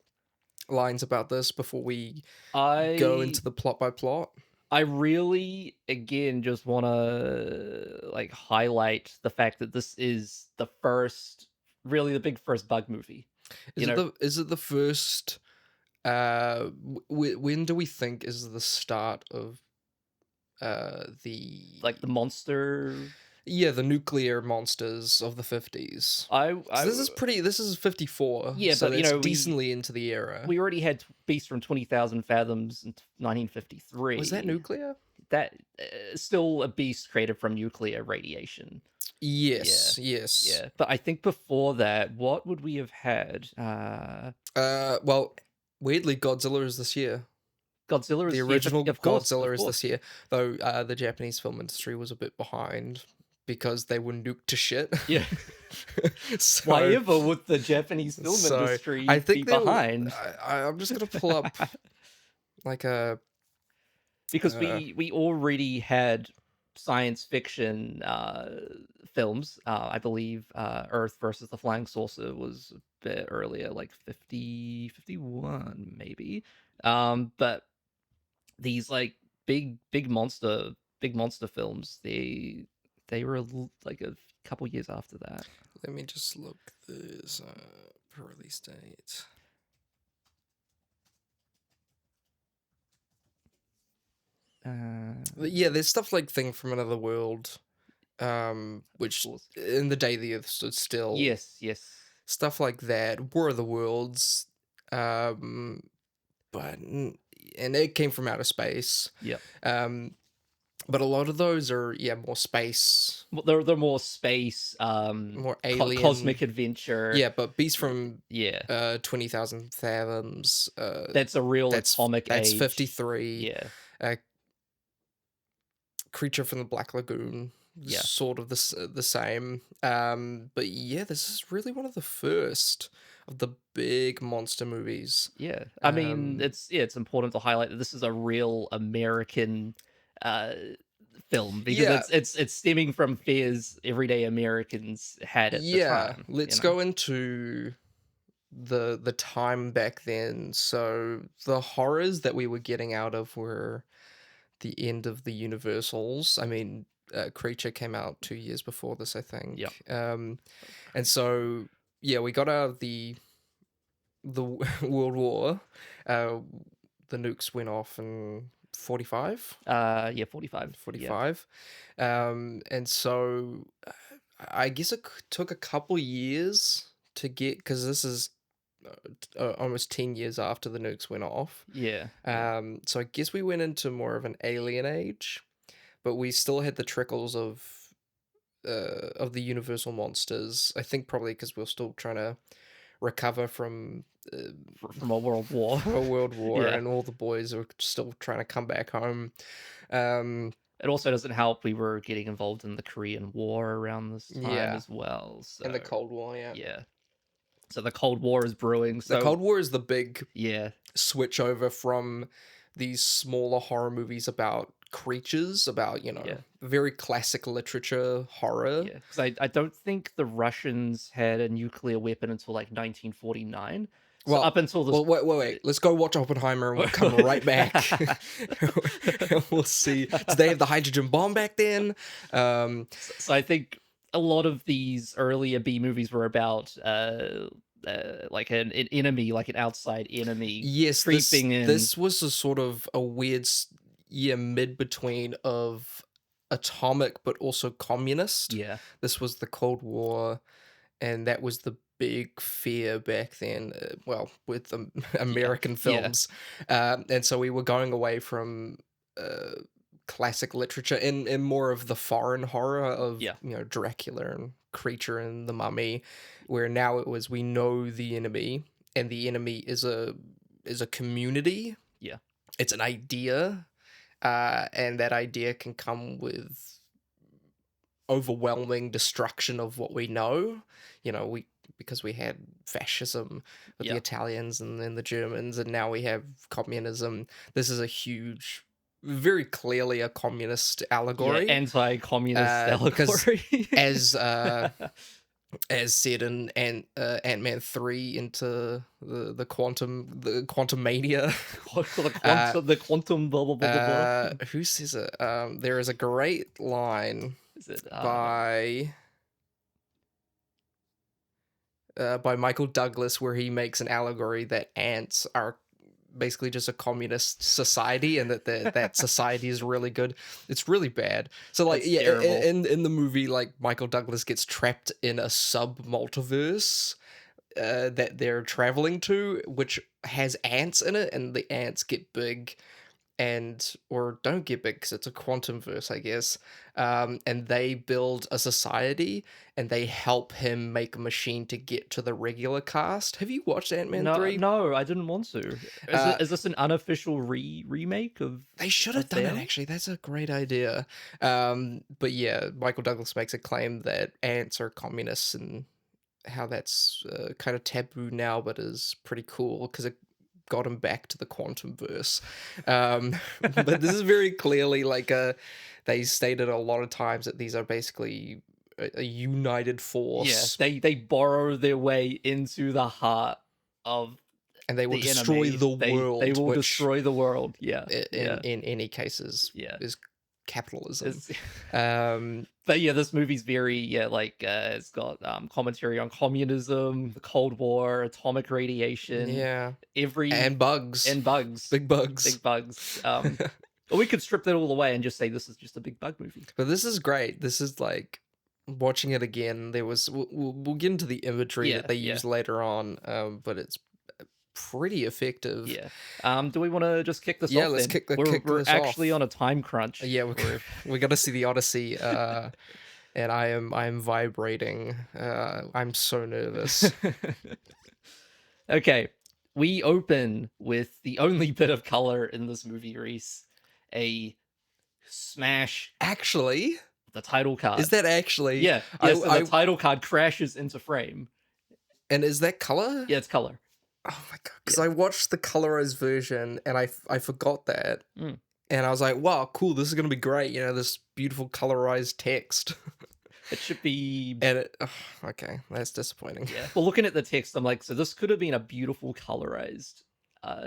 H: lines about this before we go into the plot by plot?
G: I really, again, just want to like highlight the fact that this is the big first Bug movie.
H: Is it the first? When do we think is the start of the
G: monster?
H: Yeah, the nuclear monsters of the 50s. This is 54.
G: Yeah,
H: so
G: but,
H: it's
G: we
H: decently into the era.
G: we already had Beast from 20,000 Fathoms in 1953.
H: Was that nuclear?
G: That still a beast created from nuclear radiation.
H: Yes,
G: Yeah.
H: yes.
G: Yeah, but I think before that, what would we have had?
H: Well, weirdly, Godzilla is this year.
G: Godzilla is
H: The original
G: of course,
H: Godzilla
G: of
H: is
G: course.
H: this year, though the Japanese film industry was a bit behind because they were nuked to shit.
G: Yeah.
H: So,
G: Why ever would the Japanese film industry
H: I think
G: be behind?
H: I'm just gonna pull up like a
G: Because we already had science fiction films. I believe Earth versus the Flying Saucer was a bit earlier, like 51 maybe. But these like big monster films, they were like a couple years after that.
H: Let me just look this release date. Yeah, there's stuff like Thing from Another World, which in the day the Earth stood still.
G: Yes.
H: Stuff like that. War of the Worlds, but and it came from outer space.
G: Yeah.
H: But a lot of those are more space.
G: Well, they're more space,
H: more alien,
G: cosmic adventure.
H: Yeah, but Beast from
G: 20,000
H: Fathoms.
G: That's a real atomic
H: That's
G: age.
H: 53.
G: Yeah.
H: Creature from the Black Lagoon.
G: Yeah.
H: Sort of the same. But yeah, this is really one of the first of the big monster movies.
G: Yeah. I mean, it's important to highlight that this is a real American film because it's stemming from fears everyday Americans had at the time.
H: Let's go into the time back then. So the horrors that we were getting out of were the end of the Universals. I mean, Creature came out 2 years before this, I think.
G: Yeah.
H: And so we got out of the World War. The nukes went off in 45.
G: 45.
H: 45. And so I guess it took a couple years to get, because this is almost 10 years after the nukes went off.
G: Yeah.
H: So I guess we went into more of an alien age, but we still had the trickles of the Universal monsters. I think probably because we were still trying to recover from
G: a world war.
H: And all the boys are still trying to come back home.
G: It also doesn't help we were getting involved in the Korean War around this time as well. So,
H: and the Cold War,
G: Yeah. So the Cold War is brewing. So
H: the Cold War is the big
G: switch
H: over from these smaller horror movies about creatures, about, very classic literature horror.
G: Yeah, because I don't think the Russians had a nuclear weapon until like 1949. So up until this...
H: Well, wait. Let's go watch Oppenheimer and we'll come right back. We'll see. Did they have the hydrogen bomb back then?
G: So I think a lot of these earlier B movies were about like an enemy, like an outside enemy.
H: Yes,
G: creeping in.
H: This was a sort of a weird mid between of atomic but also communist.
G: Yeah.
H: This was the Cold War, and that was the big fear back then, with American films. And so we were going away from classic literature and more of the foreign horror of Dracula and Creature and the Mummy, where now it was, we know the enemy, and the enemy is a community.
G: Yeah.
H: It's an idea, and that idea can come with overwhelming destruction of what we know. Because we had fascism with the Italians and then the Germans, and now we have communism. This is a huge, very clearly a communist allegory.
G: Anti-communist allegory.
H: as said in Ant-Man 3 into the quantum mania.
G: the quantum blah blah blah blah.
H: Who says it? There is a great line by Michael Douglas where he makes an allegory that ants are basically just a communist society, and that society is really good. It's really bad. So like,
G: That's
H: yeah,
G: terrible.
H: in the movie, like Michael Douglas gets trapped in a sub multiverse that they're traveling to, which has ants in it, and the ants get big or don't get big because it's a quantum verse, I guess. And they build a society, and they help him make a machine to get to the regular cast. Have you watched Ant-Man
G: No,
H: 3?
G: no, I didn't want to. Is this an unofficial remake of?
H: They should have done it,
G: them?
H: actually. That's a great idea. But yeah, Michael Douglas makes a claim that ants are communists, and how that's kind of taboo now, but is pretty cool because it got him back to the quantum verse. But this is very clearly like they stated a lot of times that these are basically a united force.
G: Yeah, they borrow their way into the heart of
H: and they will
G: the
H: destroy
G: enemy.
H: the world.
G: They will
H: which
G: destroy the world. Yeah,
H: in any cases,
G: yeah,
H: is capitalism.
G: It's, but yeah, this movie's very it's got commentary on communism, the Cold War, atomic radiation, and
H: bugs, big bugs.
G: Or we could strip that all away and just say this is just a big bug movie.
H: But this is great. This is like watching it again. There was we'll get into the imagery that they use later on, but it's pretty effective.
G: Yeah. Do we want to just kick this off?
H: Yeah, let's kick
G: we're
H: this
G: actually
H: off.
G: on a time crunch.
H: Yeah, we got to see the Odyssey, and I am vibrating. I'm so nervous.
G: Okay, we open with the only bit of color in this movie, Rhys. A smash.
H: Actually,
G: the title card.
H: Is that actually?
G: Yeah. Yes, the title card crashes into frame.
H: And is that color?
G: Yeah, it's color.
H: Oh my god! Because I watched the colorized version and I forgot that, and I was like, "Wow, cool! This is gonna be great." You know, this beautiful colorized text.
G: It should be.
H: And okay, that's disappointing.
G: Yeah. Well, looking at the text, I'm like, so this could have been a beautiful colorized.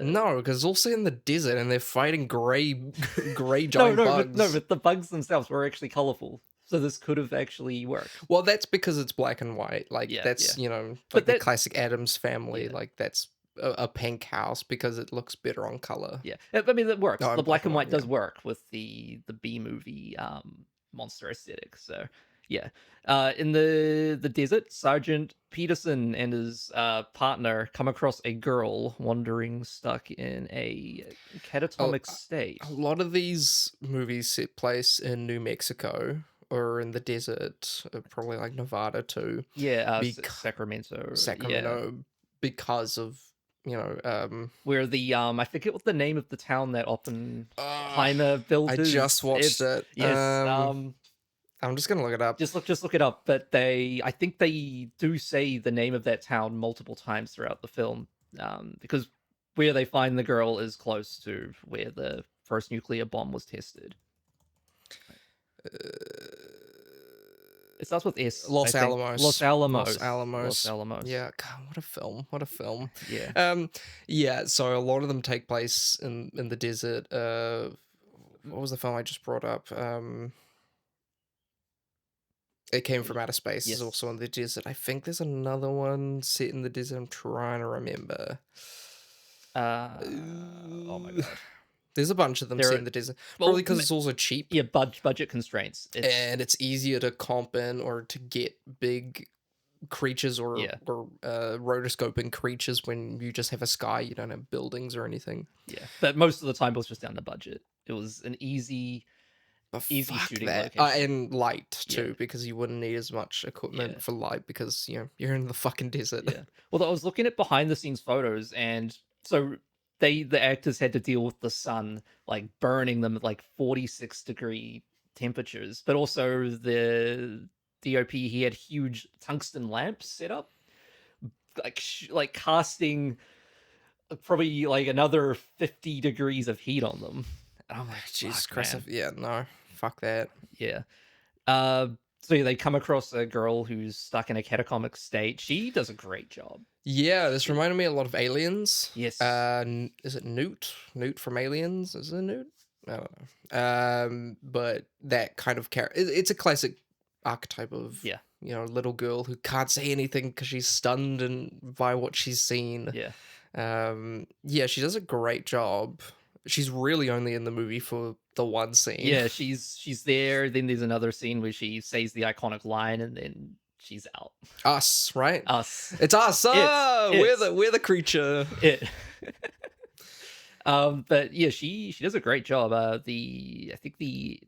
H: No, because it's also in the desert and they're fighting gray giant bugs.
G: But the bugs themselves were actually colorful. So this could have actually worked.
H: Well, that's because it's black and white. Like that's you know, like the classic Addams Family. Yeah. Like that's a pink house because it looks better on color.
G: Yeah, I mean that works. The black and white does work with the B movie monster aesthetic. So yeah, in the desert, Sergeant Peterson and his partner come across a girl wandering, stuck in a catatonic state.
H: A lot of these movies set place in New Mexico. Or in the desert, probably like Nevada too.
G: Yeah, Sacramento.
H: Sacramento, because of
G: where the I forget what the name of the town that Oppenheimer built.
H: I just watched it.
G: Yes.
H: I'm just gonna look it up.
G: Just look it up. But I think they do say the name of that town multiple times throughout the film, because where they find the girl is close to where the first nuclear bomb was tested. It starts with S.
H: Los Alamos.
G: Los Alamos.
H: Los Alamos.
G: Los Alamos.
H: Yeah, God, what a film. What a film.
G: Yeah.
H: Yeah, so a lot of them take place in the desert. What was the film I just brought up? It Came from Outer Space. Yes. Is also in the desert. I think there's another one set in the desert. I'm trying to remember.
G: Oh my god.
H: There's a bunch of them set in the desert. Probably because it's also cheap.
G: Yeah, budget constraints.
H: And it's easier to comp in or to get big creatures or rotoscoping creatures when you just have a sky. You don't have buildings or anything.
G: Yeah, but most of the time it was just down to budget. It was an easy shooting location.
H: And light too, because you wouldn't need as much equipment for light because you're in the fucking desert.
G: Yeah. Well, I was looking at behind the scenes photos, and so the actors had to deal with the sun like burning them at like 46-degree temperatures, but also the DOP, he had huge tungsten lamps set up, like casting probably like another 50 degrees of heat on them. And I'm like, Jesus Christ.
H: Yeah, no, fuck that.
G: Yeah. So they come across a girl who's stuck in a catatonic state. She does a great job.
H: Yeah, this reminded me a lot of Aliens.
G: Yes.
H: Is it Newt? Newt from Aliens? Is it Newt? I don't know. But that kind of character. It's a classic archetype of little girl who can't say anything because she's stunned by what she's seen.
G: Yeah.
H: Yeah, she does a great job. She's really only in the movie for the one scene.
G: Yeah, she's there. Then there's another scene where she says the iconic line, and then she's out.
H: Us, right?
G: Us.
H: It's us. We're the creature.
G: It. But yeah, she does a great job. I think the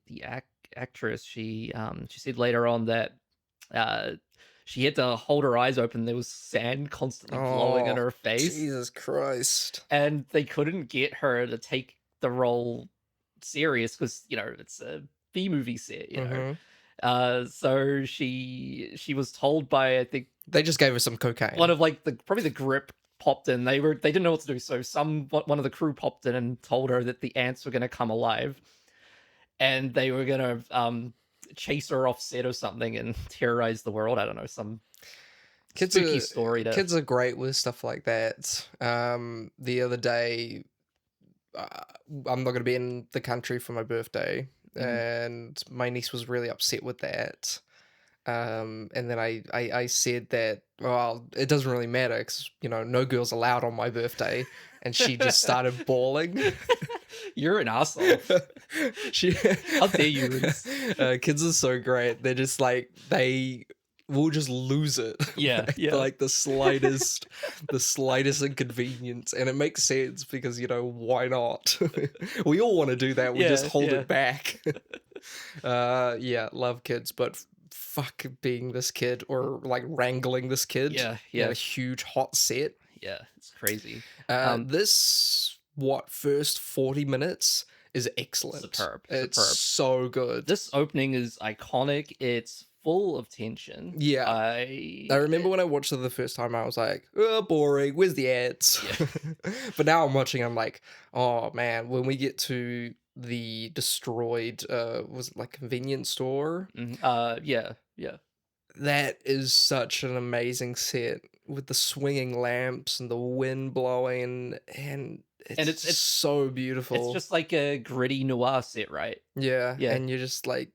G: actress, she said later on that she had to hold her eyes open. There was sand constantly blowing in her face.
H: Jesus Christ.
G: And they couldn't get her to take the role serious because, it's a B-movie set, so she was told by, I think,
H: they just gave her some cocaine.
G: One of probably the grip popped in. They didn't know what to do, so one of the crew popped in and told her that the ants were going to come alive, and they were going to chase her off set or something and terrorize the world. I don't know, some spooky story.
H: Kids are great with stuff like that. The other day, I'm not going to be in the country for my birthday, and my niece was really upset with that. And then I said that, well, it doesn't really matter because, no girls allowed on my birthday. And she just started bawling.
G: You're an asshole. How dare you, Rhys?
H: Kids are so great. They're just like, they will just lose it.
G: Yeah.
H: Like the slightest inconvenience. And it makes sense because, why not? We all want to do that. We just hold it back. Love kids, but fuck being this kid or like wrangling this kid.
G: Yeah.
H: In a huge hot set.
G: Yeah, it's crazy.
H: This first 40 minutes is excellent.
G: Superb.
H: It's so good.
G: This opening is iconic. It's full of tension.
H: Yeah. I remember when I watched it the first time, I was like, oh, boring. Where's the ants? Yeah. But now I'm watching, I'm like, oh man, when we get to the destroyed, was it like convenience store?
G: Yeah.
H: That is such an amazing set with the swinging lamps and the wind blowing, and it's so beautiful.
G: It's just like a gritty noir set, right?
H: Yeah. And you're just like,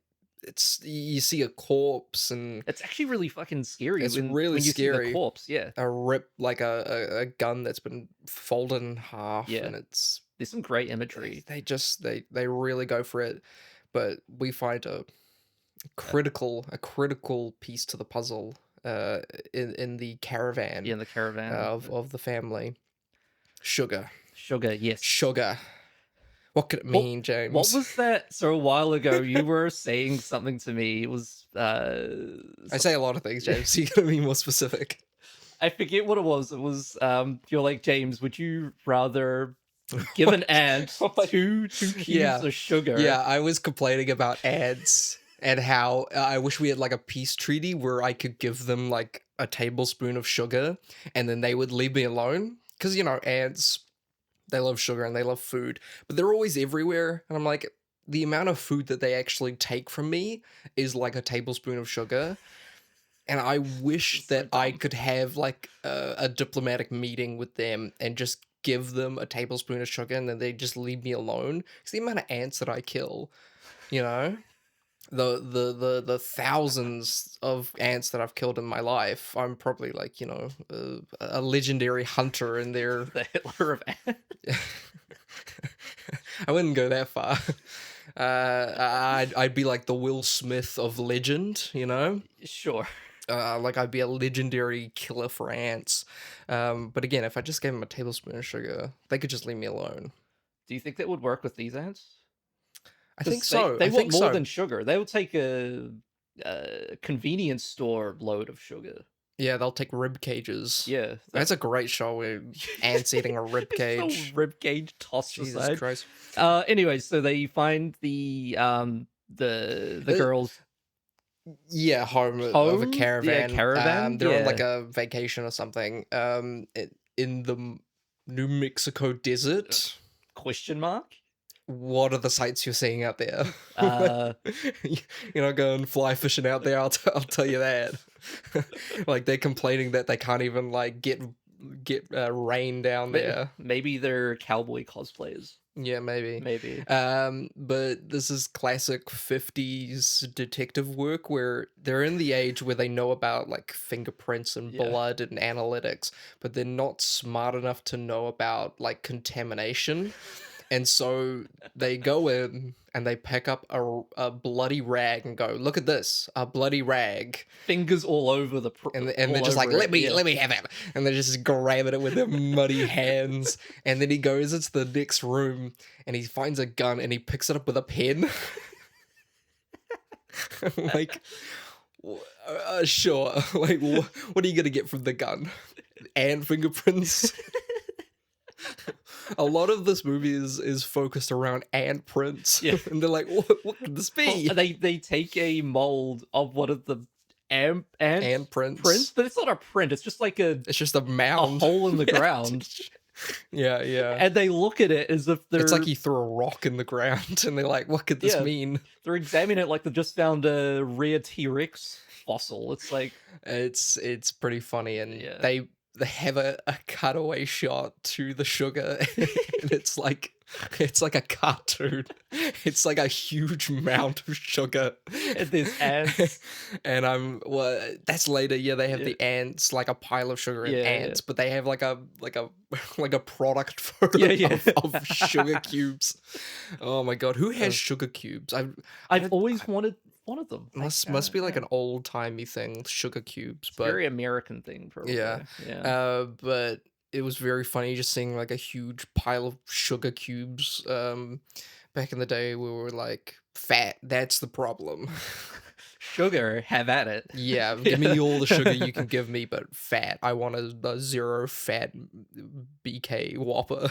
H: you see a corpse, and
G: it's actually really fucking scary.
H: It's
G: when
H: really
G: you
H: scary.
G: See the corpse, yeah.
H: Like a gun that's been folded in half, and
G: there's some great imagery.
H: They really go for it, but we find a critical piece to the puzzle in the caravan.
G: Yeah, in the caravan
H: of the family. Sugar,
G: yes.
H: Sugar. What could it mean, James?
G: What was that? So a while ago, you were saying something to me. It was
H: I say a lot of things, James. You gotta be more specific.
G: I forget what it was. It was you're like, James, would you rather give an ant two cubes of sugar?
H: Yeah, I was complaining about ants and how I wish we had like a peace treaty where I could give them like a tablespoon of sugar and then they would leave me alone. Because, ants, they love sugar and they love food, but they're always everywhere. And I'm like, the amount of food that they actually take from me is like a tablespoon of sugar. And I wish that I could have like a diplomatic meeting with them and just give them a tablespoon of sugar and then they just leave me alone. Because the amount of ants that I kill, the thousands of ants that I've killed in my life, I'm probably like, a legendary hunter in there.
G: The Hitler of ants.
H: I wouldn't go that far. I'd be like the Will Smith of legend,
G: Sure.
H: Like I'd be a legendary killer for ants. But again, if I just gave them a tablespoon of sugar, they could just leave me alone.
G: Do you think that would work with these ants?
H: I think so.
G: They want more than sugar. They will take a convenience store load of sugar.
H: Yeah, they'll take rib cages.
G: Yeah,
H: that's a great show where ants eating a rib cage.
G: Rib cage tossed
H: Jesus
G: aside.
H: Christ.
G: Anyway, so they find the girls.
H: Yeah, home of a caravan.
G: Yeah, caravan.
H: They're on like a vacation or something. In the New Mexico desert.
G: Question mark?
H: What are the sights you're seeing out there? You're not going fly fishing out there, I'll tell you that. Like, they're complaining that they can't even, like, get, get rain down there.
G: Maybe they're cowboy cosplayers.
H: Yeah, maybe.
G: Maybe.
H: But this is classic 50s detective work where they're in the age where they know about like fingerprints and blood and analytics, but they're not smart enough to know about like contamination. And so they go in and they pick up a bloody rag and go, look at this, a bloody rag.
G: Fingers all over the...
H: And they're just like, let me have it. And they're just grabbing it with their muddy hands. And then he goes into the next room and he finds a gun and he picks it up with a pen. Like, sure. Like, what are you going to get from the gun? And fingerprints? A lot of this movie is focused around ant prints. Yeah. And they're like, what could this be?
G: Well, they take a mold of one of the ant
H: prints.
G: But it's not a print, it's just like
H: it's just a mound.
G: A hole in the ground.
H: Yeah.
G: And they look at it as if they're...
H: It's like you threw a rock in the ground and they're like, what could this mean?
G: They're examining it like they just found a rare T-Rex fossil. It's like...
H: It's pretty funny, and they have a cutaway shot to the sugar, and it's like a cartoon. It's like a huge mound of sugar.
G: And there's ants.
H: And that's later. Yeah, they have the ants, like a pile of sugar and ants, but they have like a product photo of sugar cubes. Oh my god, who has sugar cubes?
G: I've always wanted one of them.
H: Must be like an old timey thing, sugar cubes.
G: But very American thing, probably.
H: Yeah. But it was very funny just seeing like a huge pile of sugar cubes. Back in the day, we were like, fat. That's the problem.
G: Sugar, have at it.
H: Yeah, give me all the sugar you can give me, but fat. I want a zero fat BK Whopper.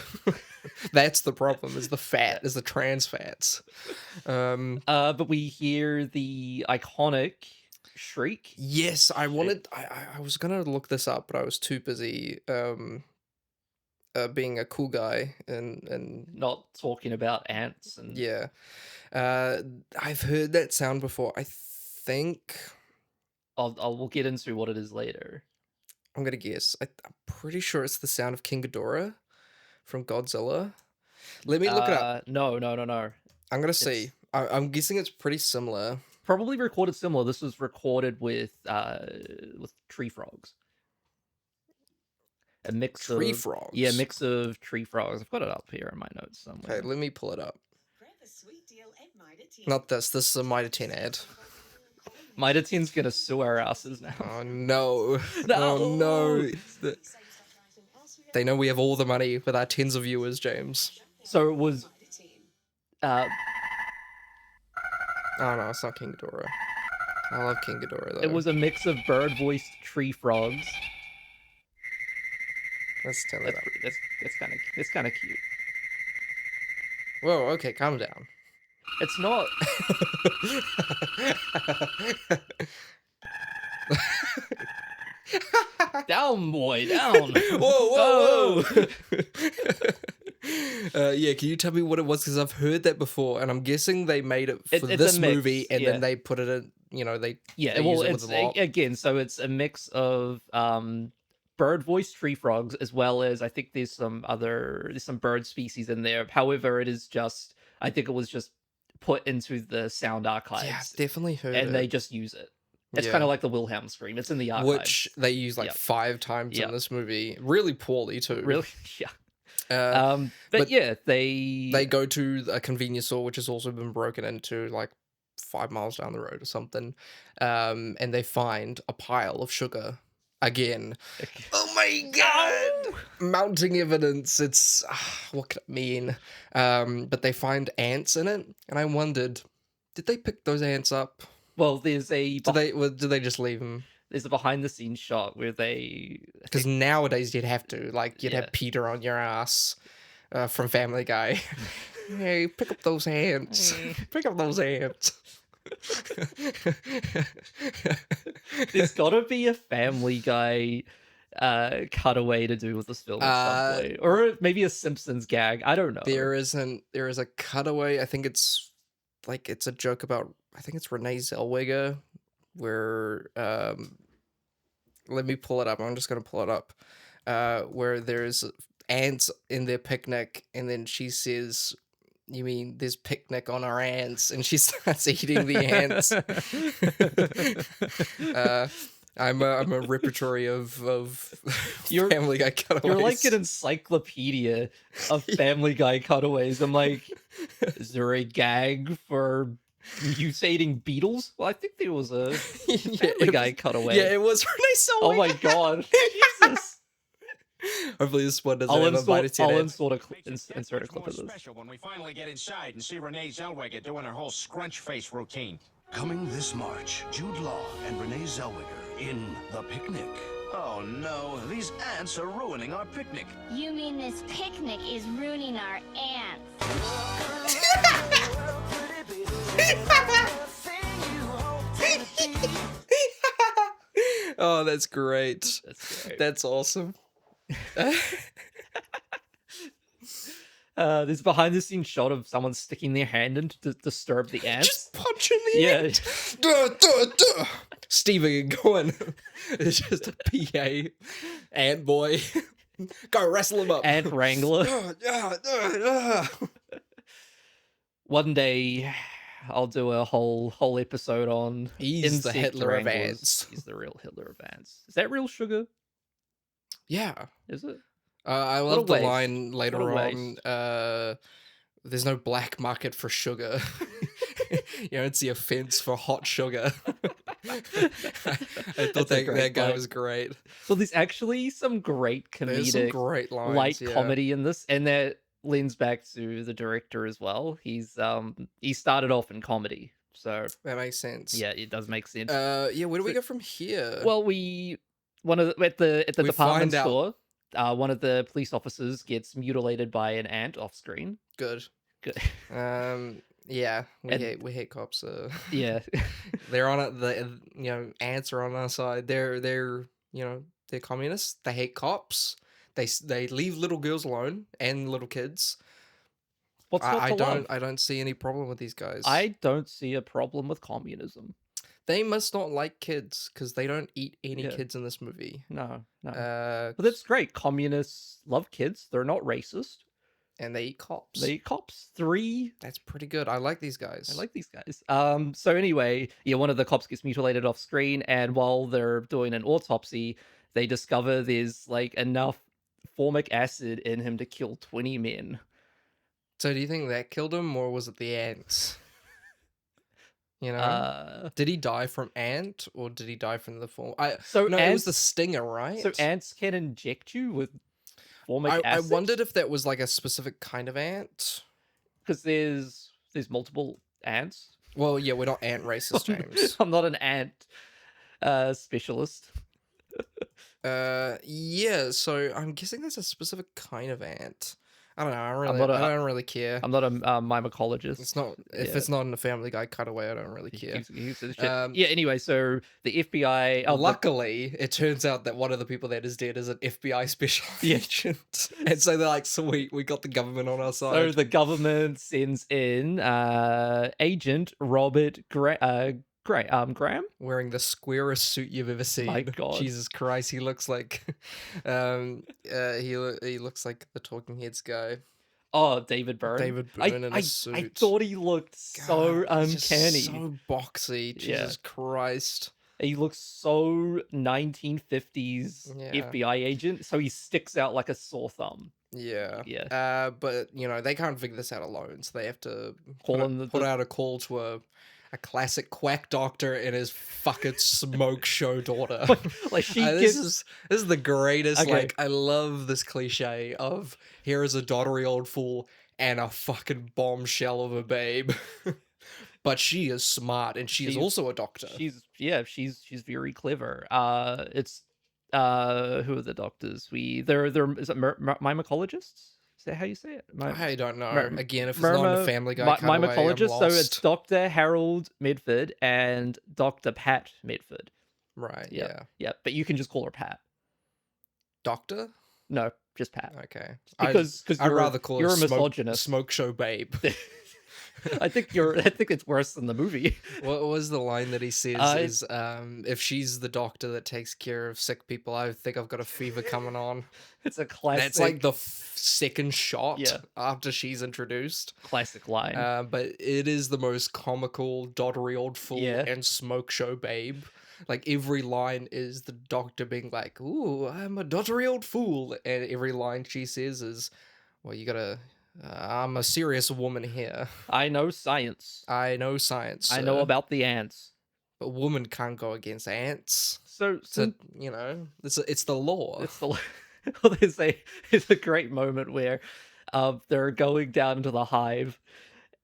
H: That's the problem, is the fat, is the trans fats.
G: But we hear the iconic shriek.
H: Yes, I was gonna look this up, but I was too busy being a cool guy and
G: not talking about ants and
H: I've heard that sound before. I think
G: we'll get into what it is later.
H: I'm gonna guess. I'm pretty sure it's the sound of King Ghidorah from Godzilla. Let me look it up.
G: No.
H: I'm gonna see. I'm guessing it's pretty similar.
G: Probably recorded similar. This was recorded with tree frogs. A mix
H: tree
G: of
H: frogs.
G: Yeah, mix of tree frogs. I've got it up here in my notes somewhere.
H: Okay, let me pull it up. Not this. This is a Mitre 10 ad.
G: Mitre 10's gonna sue our asses now.
H: Oh no!
G: No!
H: Oh no! They know we have all the money with our tens of viewers, James.
G: So it was.
H: Oh no, it's not King Ghidorah. I love King Ghidorah though.
G: It was a mix of bird-voiced tree frogs.
H: Let's turn that up.
G: It's kind of cute.
H: Whoa, okay, calm down.
G: It's not. Down, boy, down.
H: Whoa. Yeah, can you tell me what it was? Because I've heard that before, and I'm guessing they made it for this movie, and then they put it in. They use it with a lot.
G: Again, so it's a mix of bird voice tree frogs, as well as I think there's some bird species in there. However, it is just, I think it was just put into the sound archives.
H: Yeah, I've definitely heard
G: and
H: it.
G: they just use it. It's kind of like the Wilhelm scream. It's in the archives.
H: Which they use like 5 times in this movie. Really poorly too.
G: Really? Yeah. But yeah, they
H: go to a convenience store, which has also been broken into like 5 miles down the road or something. And they find a pile of sugar. Again. Oh my god! Mounting evidence. It's what could it mean? But they find ants in it, and I wondered, did they pick those ants up?
G: Well, there's a.
H: Do they just leave them?
G: There's a behind-the-scenes shot where they.
H: Because nowadays you'd have to, like, you'd have Peter on your ass from Family Guy. Hey, pick up those ants. Pick up those ants.
G: There's gotta be a Family Guy cutaway to do with this film at some point. Or maybe a Simpsons gag. I don't know.
H: There is a cutaway. I think it's a joke about, I think it's Renee Zellweger, where let me pull it up. I'm just gonna pull it up. where there's ants in their picnic, and then she says, "You mean there's picnic on our ants?" And she starts eating the ants. I'm a repertory of Family Guy cutaways.
G: You're like an encyclopedia of Family Guy cutaways. I'm like, is there a gag for mutating beetles? Well, I think there was a Family Guy cutaway.
H: Yeah, it was Renee Zellweger.
G: Oh my god, Jesus!
H: Hopefully this one doesn't have a Mighty
G: I'll
H: Ted.
G: insert a clip of this.
C: Special when we finally get inside and see Renee Zellweger doing her whole scrunch face routine.
I: Coming this March, Jude Law and Renee Zellweger in The Picnic. Oh no, these ants are ruining our picnic.
J: You mean this picnic is ruining our ants?
H: Oh, that's great.
G: That's great.
H: That's awesome.
G: There's a behind-the-scenes shot of someone sticking their hand in to disturb the ants.
H: Just punching the ant. Duh, duh, duh. Steven going. It's just a PA ant boy. Go wrestle him up.
G: Ant wrangler. One day, I'll do a whole episode on
H: He's the
G: insect
H: Hitler of
G: wranglers.
H: ants.
G: He's the real Hitler of ants. Is that real sugar?
H: Yeah.
G: Is it?
H: I
G: What a
H: love the
G: waste.
H: line later
G: What a
H: on. There's no black market for sugar. You don't see a fence for hot sugar. I thought
G: That's a
H: that
G: great
H: guy
G: line.
H: was great.
G: So there's actually some great
H: There's some
G: comedic,
H: great lines.
G: light
H: yeah.
G: comedy in this, and that lends back to the director as well. He started off in comedy, so
H: That makes sense.
G: yeah, it does make sense.
H: Yeah. Where do we go from here?
G: Well, at the
H: We
G: department
H: find out-
G: store, one of the police officers gets mutilated by an ant off screen.
H: Good.
G: Good.
H: Yeah. We
G: And-
H: hate cops.
G: Yeah.
H: They're on it. The ants are on our side. They're they're communists. They hate cops. They leave little girls alone and little kids.
G: What's not
H: I
G: to
H: don't
G: love?
H: I don't see any problem with these guys.
G: I don't see a problem with communism.
H: They must not like kids because they don't eat any
G: Yeah.
H: kids in this movie.
G: No.
H: But
G: But that's great. Communists love kids. They're not racist.
H: and they eat cops.
G: They cops. 3.
H: That's pretty good. I like these guys.
G: I like these guys. So anyway, yeah, one of the cops gets mutilated off screen, and while they're doing an autopsy, they discover there's like enough formic acid in him to kill 20 men.
H: So do you think that killed him, or was it the ants? Did he die from ant, or did he die from the form? It was
G: ants-
H: the stinger, right?
G: So ants can inject you with formic
H: I
G: acid.
H: wondered if that was like a specific kind of ant.
G: Because there's multiple ants.
H: Well, yeah, we're not ant racist, James.
G: I'm not an ant specialist.
H: Yeah, so I'm guessing there's a specific kind of ant. I don't know. I don't really care.
G: I'm not a mycologist.
H: It's not if
G: Yeah.
H: it's not in the Family Guy cutaway. I don't really care.
G: He's a shit. Yeah. Anyway, so the FBI.
H: Luckily, it turns out that one of the people that is dead is an FBI special
G: Yeah.
H: agent, and so they're like, "Sweet, we got the government on our
G: So
H: side."
G: the government sends in Agent Robert Graham.
H: Wearing the squarest suit you've ever seen.
G: My God.
H: Jesus Christ, he looks like, he looks like the Talking Heads guy.
G: Oh, David Byrne.
H: David Byrne in a
G: I
H: suit.
G: thought he looked so
H: God, he's just
G: uncanny.
H: so boxy.
G: Yeah.
H: Jesus Christ.
G: He looks so 1950s
H: Yeah.
G: FBI agent, so he sticks out like a sore thumb.
H: Yeah.
G: Yeah.
H: But they can't figure this out alone, so they have to
G: Call
H: put,
G: in the-
H: put out a call to a classic quack doctor and his fucking smoke show daughter.
G: Like she
H: this
G: gets
H: is the greatest.
G: Okay.
H: Like, I love this cliche of here is a doddery old fool and a fucking bombshell of a babe. But she is smart, and she is also a doctor.
G: she's very clever. It's who are the doctors? They're is it mymicologists? Is that how you say it?
H: I don't know. Again, if it's not in the Family Guy cutaway, I'm
G: mycologist. So it's
H: lost.
G: Dr. Harold Medford and Dr. Pat Medford.
H: Right.
G: Yeah.
H: Yeah.
G: But you can just call her Pat.
H: Doctor.
G: No, just Pat.
H: Okay.
G: Because
H: I'd
G: you're
H: rather call
G: you're
H: her
G: a misogynist.
H: smoke show babe.
G: I think it's worse than the movie.
H: What was the line that he says? If she's the doctor that takes care of sick people, I think I've got a fever coming on.
G: It's a classic.
H: That's like the second shot
G: Yeah.
H: after she's introduced.
G: Classic line.
H: But it is the most comical, doddery old fool and smoke show babe. Like every line is the doctor being like, "Ooh, I'm a doddery old fool," and every line she says is, "Well, you gotta." I'm a serious woman here.
G: I know science.
H: I know science.
G: I know about the ants.
H: But woman can't go against ants.
G: So
H: you know, it's the law.
G: It's the well, there's a great moment where they're going down into the hive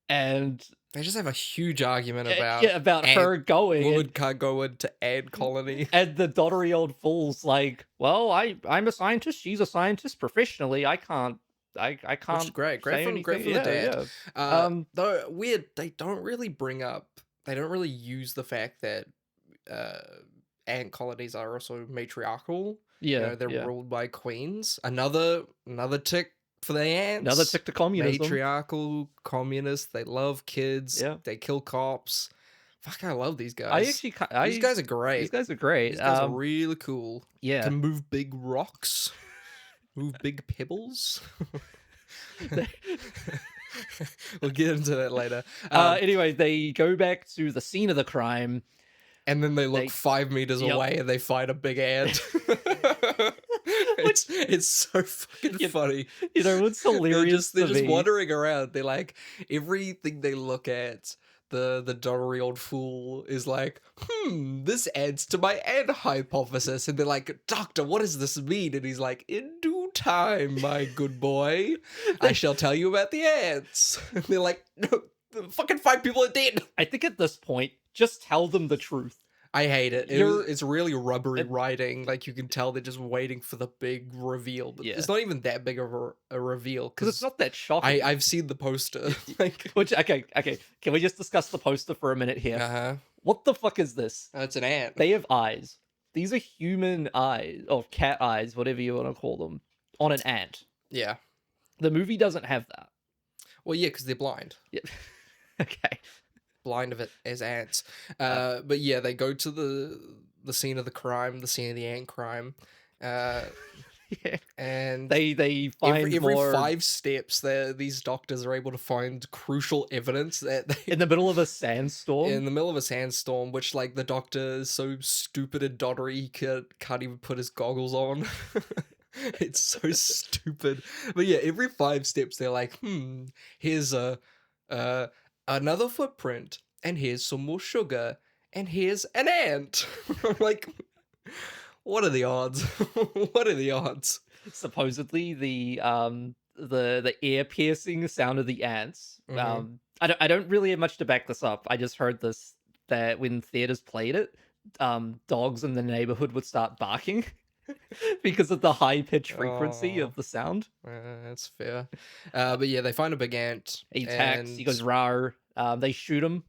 G: and
H: they just have a huge argument about
G: her going.
H: Woman can't go into ant colony.
G: And the doddery old fool's like, well, I'm a scientist, she's a scientist professionally. I can't
H: Which is great from the dad.
G: Yeah.
H: Though weird, they don't really use the fact that ant colonies are also matriarchal.
G: Yeah,
H: you know, they're ruled by queens. Another tick for the ants.
G: Another tick to communism.
H: Matriarchal communists. They love kids.
G: Yeah.
H: They kill cops. Fuck, I love these guys. These guys are great.
G: These guys are great.
H: These guys are really cool.
G: Yeah.
H: Can move big rocks. Move big pebbles. We'll get into that later.
G: Anyway, they go back to the scene of the crime.
H: And then they look 5 meters away and they find a big ant. It's so fucking funny.
G: You know what's hilarious?
H: They're just wandering around. They're like, everything they look at, the doddery old fool is like, this adds to my ant hypothesis. And they're like, doctor, what does this mean? And he's like, in due time, my good boy, I shall tell you about the ants. And they're like, no, fucking 5 people are dead.
G: I think at this point, just tell them the truth.
H: I hate it. It's really rubbery writing. Like, you can tell they're just waiting for the big reveal. But it's not even that big of a reveal.
G: Because it's not that shocking.
H: I've seen the poster.
G: Okay. Can we just discuss the poster for a minute here?
H: Uh-huh.
G: What the fuck is this?
H: It's an ant.
G: They have eyes. These are human eyes, or cat eyes, whatever you want to call them, on an ant.
H: Yeah.
G: The movie doesn't have that.
H: Well, yeah, because they're blind.
G: Yeah. Okay.
H: Blind of it as ants. But yeah, they go to the scene of the crime, the scene of the ant crime. And
G: they find
H: every
G: more...
H: 5 steps these doctors are able to find crucial evidence that
G: in the middle of a sandstorm.
H: In the middle of a sandstorm, which like the doctor is so stupid and doddery he can't even put his goggles on. It's so stupid. But yeah, every 5 steps they're like, here's another footprint, and here's some more sugar, and here's an ant. I'm like, what are the odds? What are the odds?
G: Supposedly the ear piercing sound of the ants. I don't really have much to back this up. I just heard this, that when theaters played it, dogs in the neighborhood would start barking. Because of the high-pitched frequency of the sound.
H: That's fair. But yeah, they find a big ant.
G: He attacks, he goes rawr. They shoot him.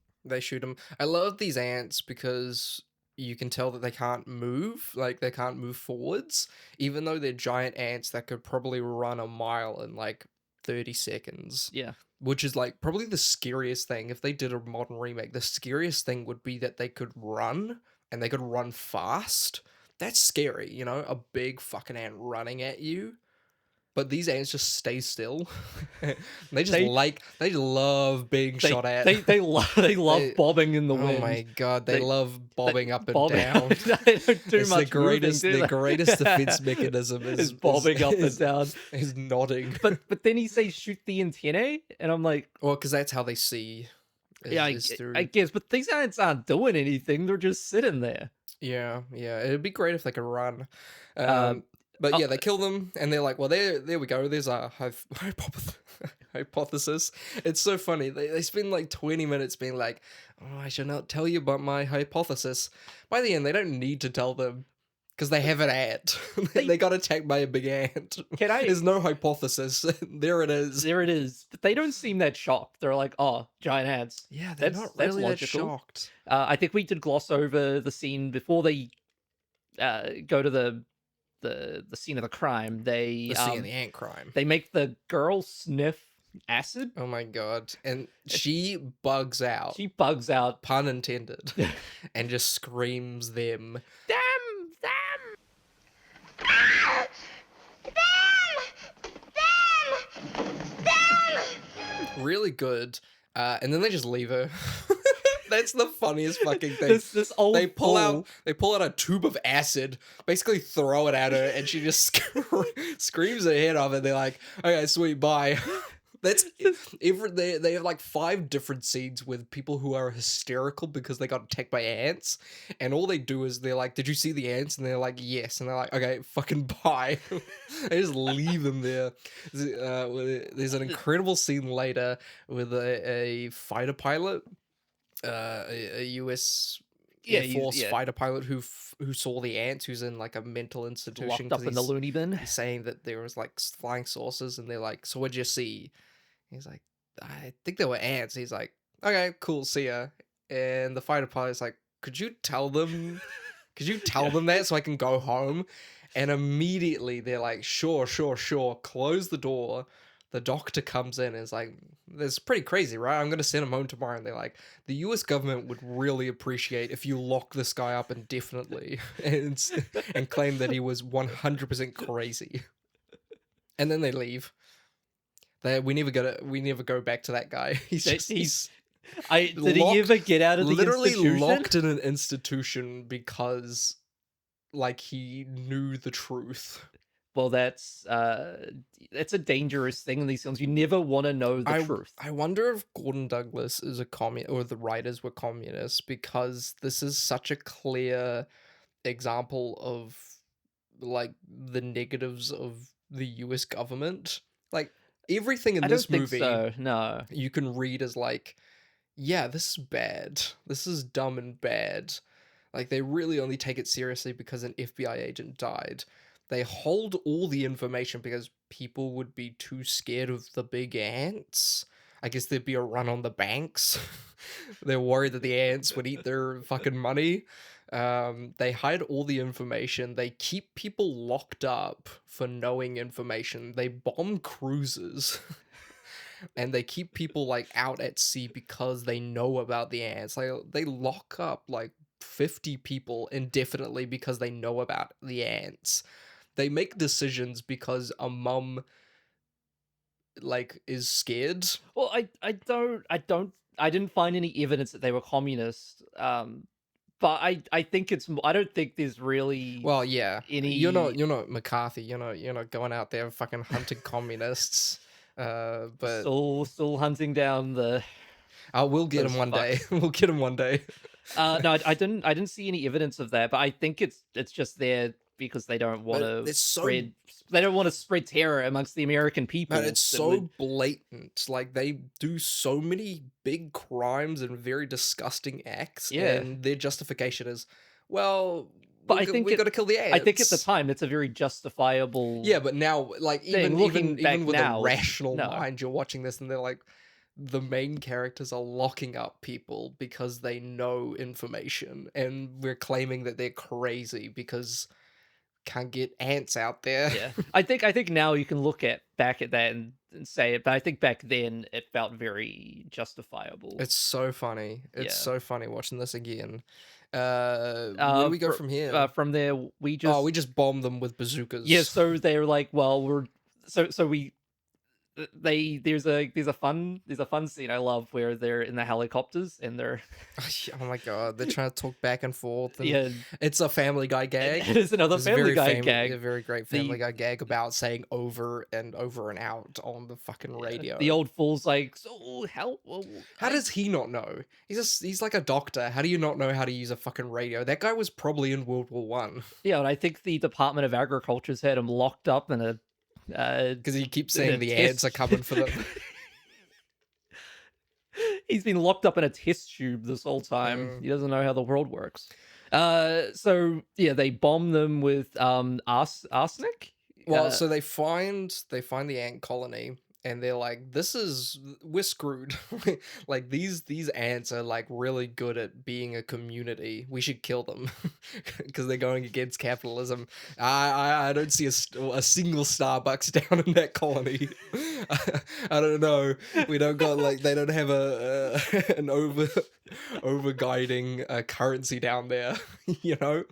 H: I love these ants because you can tell that they can't move. Like, they can't move forwards. Even though they're giant ants that could probably run a mile in, like, 30 seconds.
G: Yeah.
H: Which is, like, probably the scariest thing. If they did a modern remake, the scariest thing would be that they could run, and they could run fast. That's scary, you know, a big fucking ant running at you. But these ants just stay still. They love being shot at.
G: They love bobbing in the wind.
H: Oh my god, they love bobbing up and down.
G: They don't do much.
H: The greatest defense mechanism is
G: bobbing up and down.
H: Is nodding.
G: But then he says shoot the antennae, and I'm like,
H: well, because that's how they see.
G: I guess. But these ants aren't doing anything. They're just sitting there.
H: Yeah. It'd be great if they could run. But yeah, they kill them, and they're like, well, there we go. There's our hypothesis. It's so funny. They spend like 20 minutes being like, oh, I should not tell you about my hypothesis. By the end, they don't need to tell them, because they have an ant. They got attacked by a big ant. There's no hypothesis. There it is.
G: But they don't seem that shocked. They're like, oh, giant ants.
H: Yeah, they're not really that shocked.
G: I think we did gloss over the scene before they go to the scene of the crime. The
H: scene of the ant crime.
G: They make the girl sniff acid.
H: Oh my god. And she bugs out.
G: She bugs out.
H: Pun intended. And just screams them. Really good. And then they just leave her. That's the funniest fucking thing.
G: This old
H: they pull
G: fool.
H: out a tube of acid, basically throw it at her, and she just screams her head off, and they're like, okay, sweet, bye. That's they have like 5 different scenes with people who are hysterical because they got attacked by ants, and all they do is they're like, did you see the ants? And they're like, yes. And they're like, okay, fucking bye. They just leave them there. There's an incredible scene later with a fighter pilot, a US Air Force fighter pilot who saw the ants, who's in like a mental institution,
G: locked up in the loony bin.
H: He's saying that there was like flying saucers, and they're like, so what'd you see? He's like, I think there were ants. He's like, okay, cool, see ya. And the fighter pilot's like, could you tell them that so I can go home? And immediately they're like, sure, close the door. The doctor comes in and is like, that's pretty crazy, right? I'm going to send him home tomorrow. And they're like, the US government would really appreciate if you lock this guy up indefinitely and claim that he was 100% crazy. And then they leave. We never go back to that guy. Did
G: he ever get out of the
H: literally
G: institution?
H: Locked in an institution because like he knew the truth.
G: Well, that's a dangerous thing in these films. You never want to know the truth.
H: I wonder if Gordon Douglas is a communist, or the writers were communists, because this is such a clear example of like the negatives of the US government. Like everything in this movie,
G: no,
H: you can read as like, yeah, this is bad. This is dumb and bad. Like they really only take it seriously because an FBI agent died. They hold all the information because people would be too scared of the big ants. I guess there'd be a run on the banks. They're worried that the ants would eat their fucking money. They hide all the information. They keep people locked up for knowing information. They bomb cruises. And they keep people like out at sea because they know about the ants. Like they lock up like 50 people indefinitely because they know about the ants. They make decisions because a mum like is scared.
G: Well, I didn't find any evidence that they were communists. But I think I don't think there's really any.
H: You're not McCarthy. You're not going out there fucking hunting communists. But
G: still hunting down the.
H: We'll get him one day. We'll get him one day.
G: No, I didn't see any evidence of that, but I think it's just there because they don't want to spread. They don't want to spread terror amongst the American people.
H: But it's so blatant. Like they do so many big crimes and very disgusting acts, and their justification is, well,
G: but I think
H: we got to kill the ants.
G: I think at the time it's a very justifiable.
H: Yeah, but now, like even with
G: now,
H: a rational mind, you're watching this and they're like, the main characters are locking up people because they know information, and we're claiming that they're crazy because can't get ants out there.
G: Yeah, I think now you can look back at that and say it, but I think back then it felt very justifiable.
H: It's so funny. It's so funny watching this again. Where do we go from here?
G: From there, we just
H: bomb them with bazookas.
G: Yeah, so they're like, well, there's a fun scene I love where they're in the helicopters and they're
H: oh my god, they're trying to talk back and forth, and it's a Family Guy gag.
G: It is another Family Guy gag.
H: A very great Family Guy gag about saying over and over and out on the fucking radio.
G: The old fool's like, so how
H: does he not know? He's like a doctor. How do you not know how to use a fucking radio? That guy was probably in World War One.
G: Yeah, and I think the Department of Agriculture's had him locked up in a
H: because he keeps saying the ants are coming for them.
G: He's been locked up in a test tube this whole time. He doesn't know how the world works. So yeah, they bomb them with arsenic.
H: Well, so they find the ant colony, and they're like, we're screwed. Like these ants are like really good at being a community. We should kill them because they're going against capitalism. I don't see a single Starbucks down in that colony. I don't know. We don't got like they don't have an over guiding currency down there. You know,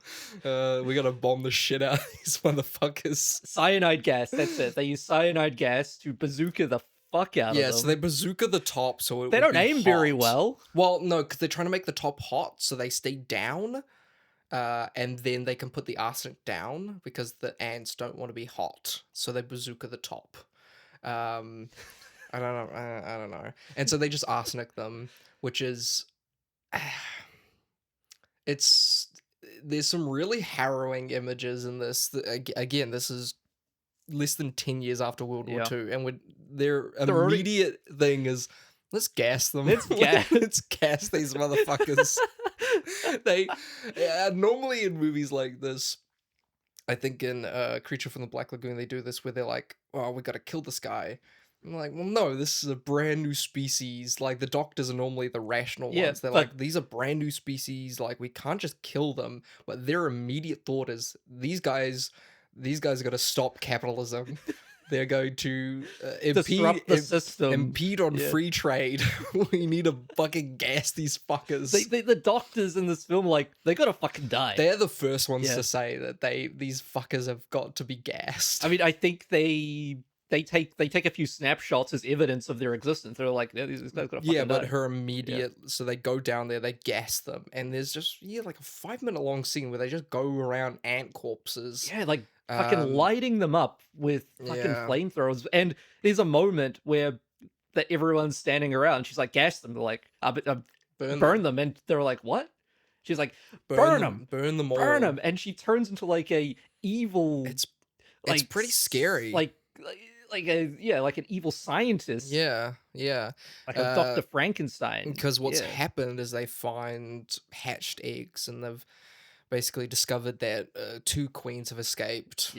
H: we gotta bomb the shit out of these motherfuckers.
G: Cyanide gas. That's it. They use cyanide gas to bazooka the fuck out of them.
H: Yeah, so they bazooka the top, so
G: they don't aim very well.
H: Well, no, because they're trying to make the top hot, so they stay down. And then they can put the arsenic down because the ants don't want to be hot, so they bazooka the top. I don't know. And so they just arsenic them, which is, there's some really harrowing images in this. Again, this is less than 10 years after World War II, and their immediate thing is, let's gas them. Let's gas these motherfuckers. They normally in movies like this, I think in Creature from the Black Lagoon, they do this where they're like, "Oh, we got to kill this guy." I'm like, well, no, this is a brand new species. Like the doctors are normally the rational ones. They're like, these are brand new species. Like we can't just kill them. But their immediate thought is, these guys are going to stop capitalism. They're going to
G: disrupt the system.
H: Impede on free trade. We need to fucking gas these fuckers.
G: The doctors in this film, like, they gotta fucking die.
H: They're the first ones to say that these fuckers have got to be gassed.
G: I mean, I think they take a few snapshots as evidence of their existence. They're like, these guys gotta fucking die.
H: But her immediate, so they go down there, they gas them, and there's just like a 5-minute long scene where they just go around ant corpses.
G: Yeah, like fucking lighting them up with fucking flamethrowers. And there's a moment where that everyone's standing around. She's like, gas them. They're like, burn them. And they're like, what? She's like, burn them.
H: Burn them all.
G: Burn them. And she turns into like a evil.
H: It's pretty scary.
G: Like an evil scientist.
H: Yeah.
G: Like a Dr. Frankenstein.
H: Because what's happened is they find hatched eggs, and they've basically discovered that 2 queens have escaped.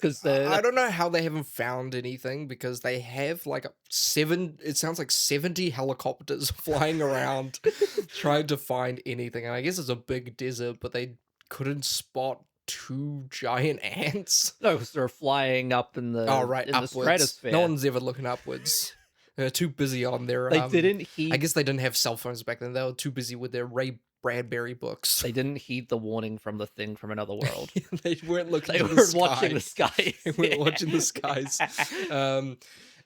H: Because I don't know how they haven't found anything, because they have like it sounds like 70 helicopters flying around trying to find anything. And I guess it's a big desert, but they couldn't spot 2 giant ants.
G: No, because they're flying up in the the stratosphere.
H: No one's ever looking upwards. They're too busy on their.
G: They didn't heed.
H: I guess they didn't have cell phones back then. They were too busy with their Ray Bradbury books.
G: They didn't heed the warning from the thing from another world.
H: They weren't looking.
G: They weren't watching the skies.
H: They weren't watching the skies.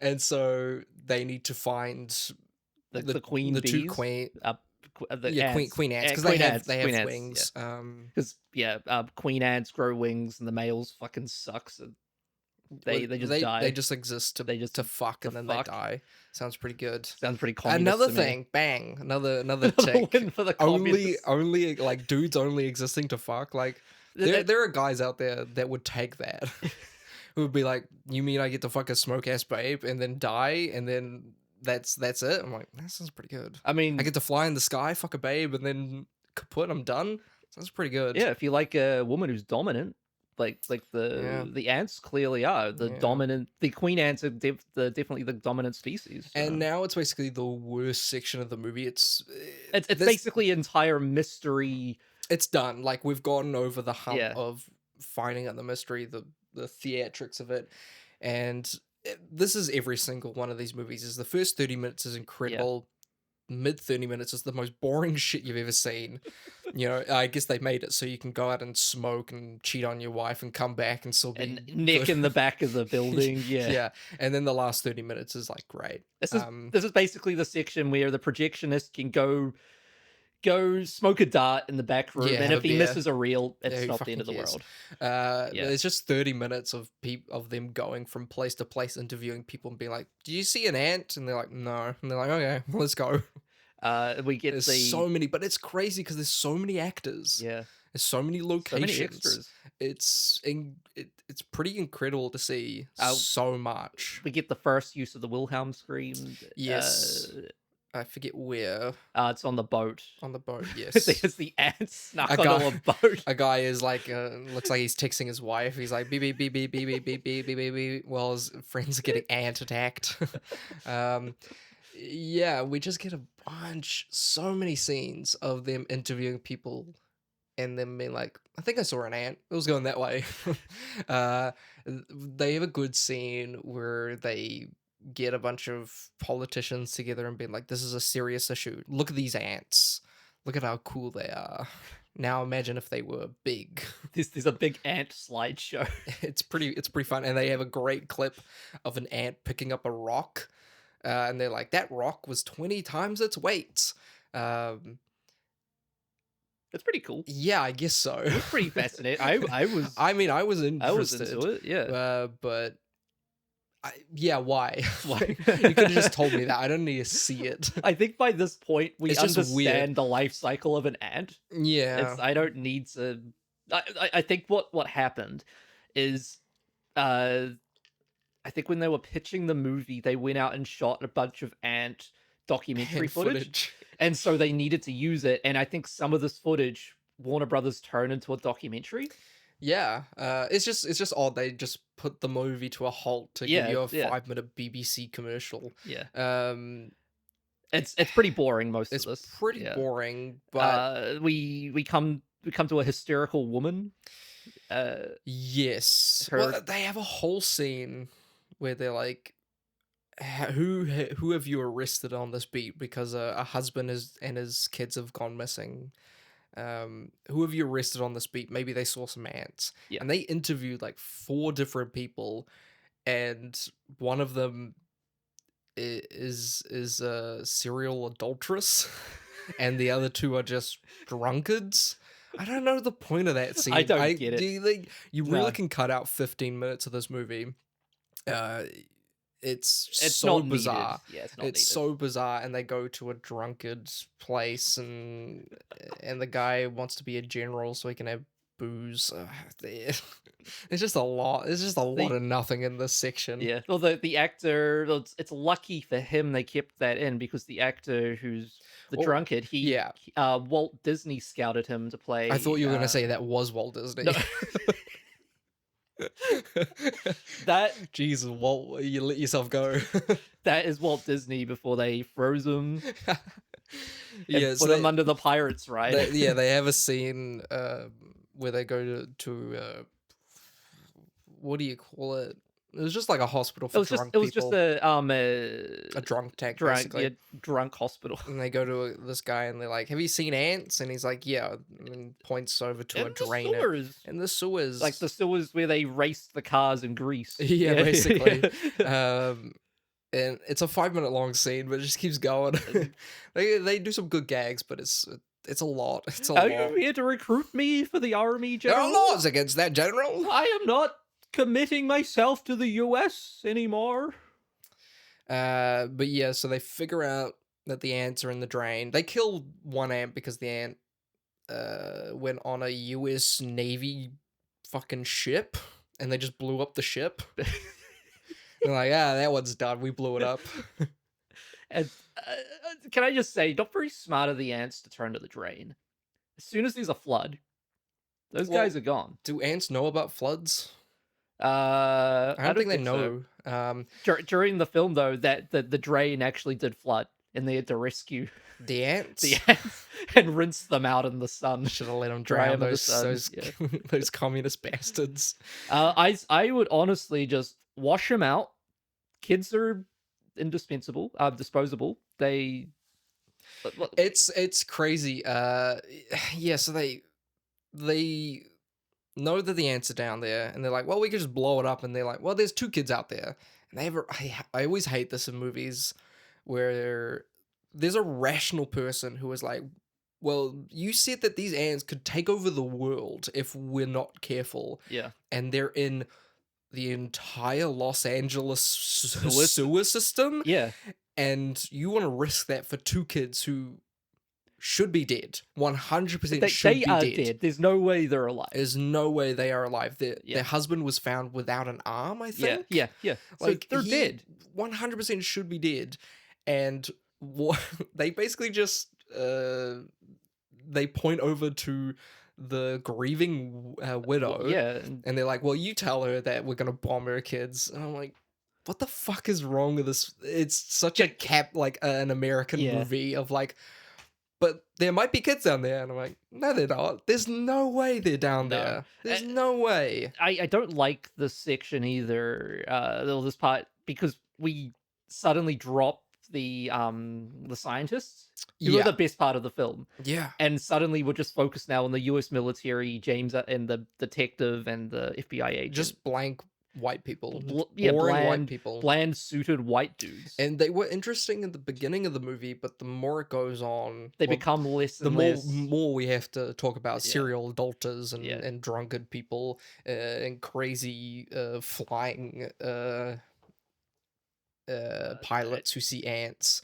H: And so they need to find
G: the queen
H: the
G: bees?
H: 2 queen. Queen ants, because they have wings.
G: Because queen ants grow wings, and the males fucking suck. So they just die.
H: They just exist to fuck, and then they die. Sounds pretty good.
G: Sounds pretty communist.
H: Another
G: to
H: thing,
G: me.
H: bang, another tick.
G: Win for the
H: only like dudes only existing to fuck. Like there are guys out there that would take that. Who would be like, you mean I get to fuck a smoke ass babe and then die, and then that's it? I'm like, that sounds pretty good.
G: I mean,
H: I get to fly in the sky, fuck a babe, and then kaput, I'm done. Sounds pretty good.
G: Yeah, if you like a woman who's dominant, like the ants clearly are the dominant. The queen ants are definitely the dominant species. So.
H: And now it's basically the worst section of the movie. It's
G: basically entire mystery.
H: It's done. Like, we've gotten over the hump of finding out the mystery, the theatrics of it, and this is every single one of these movies. Is the first 30 minutes is incredible. Mid 30 minutes is the most boring shit you've ever seen. You know, I guess they made it so you can go out and smoke and cheat on your wife and come back and still be
G: and neck in the back of the building.
H: Yeah. And then the last 30 minutes is like great.
G: This is basically the section where the projectionist can go smoke a dart in the back room, and if he misses a reel, it's not the end of the world.
H: It's just 30 minutes of them going from place to place, interviewing people and being like, "Do you see an ant?" And they're like, "No." And they're like, "Okay, well, let's go."
G: There's
H: so many, but it's crazy because there's so many actors.
G: Yeah,
H: there's so many locations.
G: So many extras.
H: It's pretty incredible to see so much.
G: We get the first use of the Wilhelm scream.
H: Yes. I forget where.
G: It's on the boat.
H: On the boat, yes.
G: There's the ants snuck onto a boat.
H: A guy is like, looks like he's texting his wife. He's like, beep, beep, beep, beep, beep, beep, beep, beep, beep, beep, beep, while his friends are getting ant attacked. We just get so many scenes of them interviewing people and then being like, I think I saw an ant. It was going that way. They have a good scene where they get a bunch of politicians together and being like, this is a serious issue. Look at these ants. Look at how cool they are. Now imagine if they were big.
G: There's a big ant slideshow.
H: It's pretty fun. And they have a great clip of an ant picking up a rock. And they're like, that rock was 20 times its weight.
G: That's pretty cool.
H: Yeah, I guess so.
G: It was pretty fascinating. I was
H: interested.
G: I was into it, yeah.
H: But why? Why? You could have just told me that. I don't need to see it.
G: I think by this point we
H: It's just
G: understand
H: weird.
G: the life cycle of an ant.
H: Yeah.
G: I don't need to. I think what happened is, I think when they were pitching the movie, they went out and shot a bunch of ant documentary footage, and so they needed to use it. And I think some of this footage Warner Brothers turned into a documentary.
H: Yeah, it's just odd they just put the movie to a halt to give you a 5-minute BBC commercial.
G: Yeah. It's pretty boring most of this.
H: It's pretty boring, but
G: we come to a hysterical woman.
H: Yes. Well, they have a whole scene where they're like, who have you arrested on this beat because a husband and his kids have gone missing? Who have you arrested on this beat? Maybe they saw some ants.
G: Yeah.
H: And they interviewed like 4 different people, and one of them is a serial adulteress, and the other 2 are just drunkards. I don't know the point of that scene.
G: I don't get it.
H: You really can cut out 15 minutes of this movie. It's so bizarre.
G: Yeah, it's not needed.
H: So bizarre, and they go to a drunkard's place, and the guy wants to be a general so he can have booze. It's just a lot. There's just a lot of nothing in this section.
G: Yeah. Well, the actor, it's lucky for him they kept that in, because the actor who's the drunkard, Walt Disney scouted him to play.
H: I thought you were going to say that was Walt Disney.
G: No. That
H: Jesus, Walt, you let yourself go.
G: That is Walt Disney before they froze him.
H: Yeah,
G: put him under the pirates, right?
H: They have a scene where they go to what do you call it? It was just like a hospital for drunk people.
G: It was just
H: a drunk tank, basically.
G: A drunk hospital.
H: And they go to this guy and they're like, "Have you seen ants?" And he's like, "Yeah," and points over to a drainer. In the sewers.
G: Like the sewers where they raced the cars in Greece.
H: Yeah, basically. And it's a 5-minute long scene, but it just keeps going. They do some good gags, but it's a lot. It's a lot.
G: Are you here to recruit me for the army, General?
H: There are laws against that, General.
G: I am not committing myself to the US anymore.
H: But yeah, so they figure out that the ants are in the drain. They kill one ant because the ant went on a US Navy fucking ship, and they just blew up the ship. They're like, that one's done. We blew it up.
G: And can I just say, not very smart of the ants to turn to the drain. As soon as there's a flood, those guys are gone.
H: Do ants know about floods?
G: I
H: don't think they know.
G: So. During the film, though, that the drain actually did flood, and they had to rescue
H: the ants,
G: and rinse them out in the sun.
H: Should have let them drown those communist bastards.
G: I would honestly just wash them out. Kids are indispensable, disposable.
H: It's crazy. So they know that the ants are down there, and they're like, well, we could just blow it up. And they're like, well, there's 2 kids out there. And I always hate this in movies where there's a rational person who is like, well, you said that these ants could take over the world if we're not careful.
G: Yeah.
H: And they're in the entire Los Angeles sewer system.
G: Yeah.
H: And you want to risk that for 2 kids who should be dead. 100% should be dead.
G: They are dead. There's no way they're alive.
H: There's no way they are alive. Their husband was found without an arm, I think.
G: Yeah. Like, so they're dead.
H: 100% should be dead. And they basically just they point over to the grieving widow.
G: Yeah.
H: And they're like, well, you tell her that we're going to bomb her kids. And I'm like, what the fuck is wrong with this? It's such a an American movie of like, but there might be kids down there. And I'm like, no, they're not. There's no way they're down there. There's no way.
G: I don't like this section either, or this part, because we suddenly drop the scientists, who are the best part of the film.
H: Yeah.
G: And suddenly we're just focused now on the US military, James and the detective and the FBI agent.
H: Just blank white people.
G: Boring
H: Boring white people.
G: Bland suited white dudes.
H: And they were interesting in the beginning of the movie, but the more it goes on,
G: they become less and
H: the more we have to talk about serial adulterers and,
G: Yeah.
H: and drunkard people and crazy flying pilots who see ants.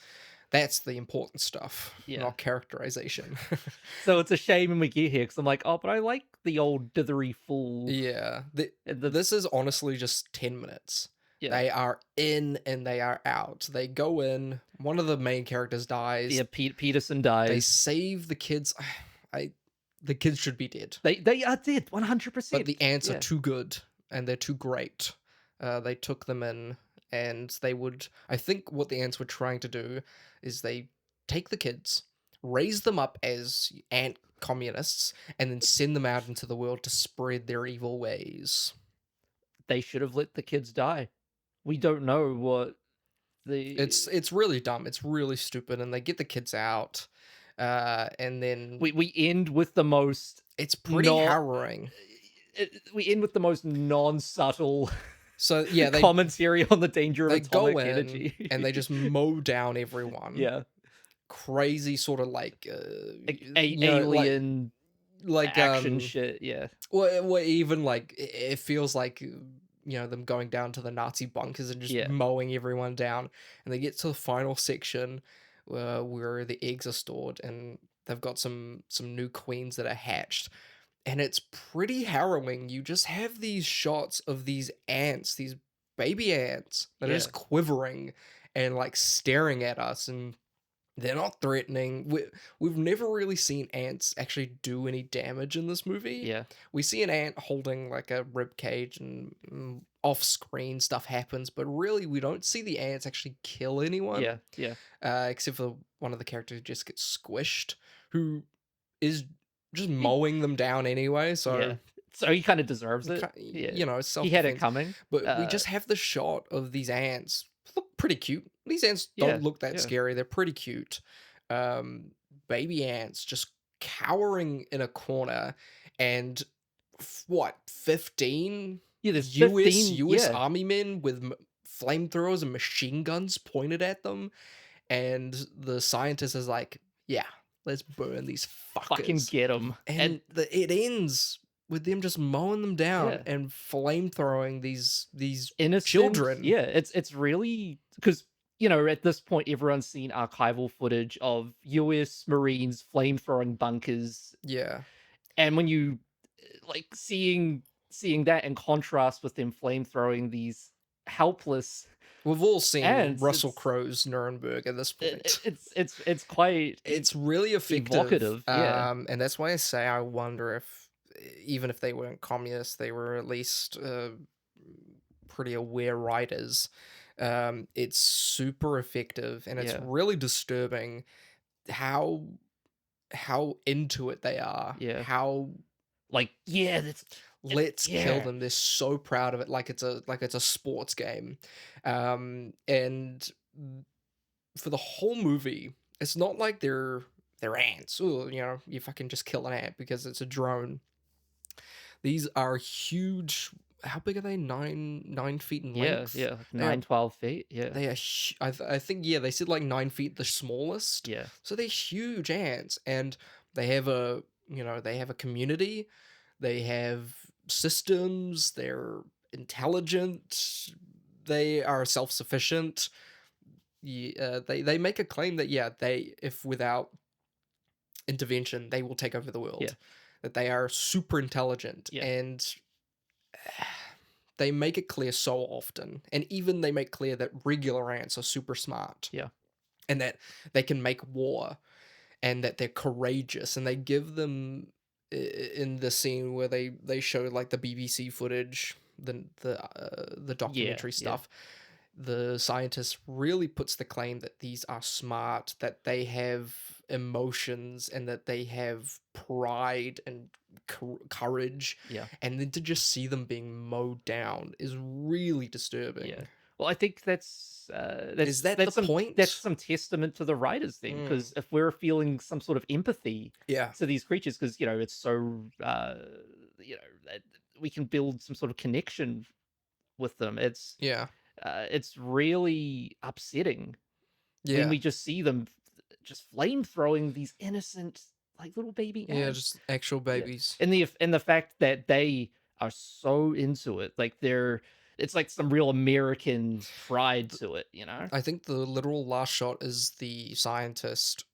H: That's the important stuff, not characterization.
G: So it's a shame when we get here, because I'm like, oh, but I like the old dithery fool.
H: Yeah. This is honestly just 10 minutes.
G: Yeah.
H: They are in and they are out. They go in, one of the main characters dies.
G: Yeah, Peterson dies.
H: They save the kids. The kids should be dead.
G: They are dead, 100%.
H: But the ants are too good, and they're too great. They took them in, and they would... I think what the ants were trying to do is they take the kids, raise them up as ant communists, and then send them out into the world to spread their evil ways.
G: They should have let the kids die. We don't know what the...
H: It's really dumb. It's really stupid, and they get the kids out, and then...
G: We end with the most...
H: It's pretty harrowing.
G: We end with the most non-subtle...
H: So yeah,
G: commentary on the danger of atomic
H: energy, and they just mow down everyone.
G: Yeah,
H: crazy sort of like
G: alien
H: like
G: action shit. Yeah,
H: well, even like it feels like them going down to the Nazi bunkers and just mowing everyone down, and they get to the final section where the eggs are stored, and they've got some new queens that are hatched. And it's pretty harrowing. You just have these shots of these ants, these baby ants, that are just quivering and like staring at us, and they're not threatening. We've never really seen ants actually do any damage in this movie.
G: Yeah.
H: We see an ant holding like a rib cage, and off-screen stuff happens, but really we don't see the ants actually kill anyone.
G: Yeah.
H: Except for one of the characters who just gets squished, who is just mowing them down anyway, so
G: he kind of deserves it.
H: It's self-defense.
G: He had it coming.
H: But we just have the shot of these ants. Look pretty cute. These ants don't look that scary. They're pretty cute. Baby ants just cowering in a corner, and 15
G: there's
H: US army men with flamethrowers and machine guns pointed at them, and the scientist is like, let's burn these fuckers.
G: Fucking get them.
H: And it ends with them just mowing them down and flamethrowing these innocent children.
G: Yeah, it's really... Because, at this point, everyone's seen archival footage of US Marines flamethrowing bunkers.
H: Yeah.
G: And when you... seeing that in contrast with them flamethrowing these helpless...
H: We've all seen Russell Crowe's Nuremberg at this point.
G: It's quite...
H: It's really effective.
G: Evocative,
H: and that's why I say I wonder if, even if they weren't communists, they were at least pretty aware writers. It's super effective, and it's really disturbing how into it they are.
G: Yeah.
H: How... Let's kill them. They're so proud of it, like it's a sports game. And for the whole movie, it's not like they're ants. Ooh, you fucking just kill an ant because it's a drone. These are huge. How big are they? 9 feet in length.
G: Yeah, 12 feet. Yeah,
H: they are. I think they said like 9 feet, the smallest.
G: Yeah.
H: So they're huge ants, and they have a community. They have systems. They're intelligent. They are self-sufficient. They make a claim that if without intervention, they will take over the world.
G: Yeah.
H: That they are super intelligent, and they make it clear so often. And even they make clear that regular ants are super smart.
G: Yeah.
H: And that they can make war, and that they're courageous, and they give them... in the scene where they show like the BBC footage, the documentary stuff, the scientist really puts the claim that these are smart, that they have emotions and that they have pride and courage.
G: Yeah.
H: And then to just see them being mowed down is really disturbing.
G: Yeah. Well, I think that's
H: Is that the
G: some,
H: point?
G: That's some testament to the writers thing, because if we're feeling some sort of empathy to these creatures, because it's so that we can build some sort of connection with them. It's really upsetting when we just see them just flame throwing these innocent like little baby ants.
H: Just actual babies.
G: And the fact that they are so into it, like it's like some real American pride to it,
H: I think the literal last shot is the scientist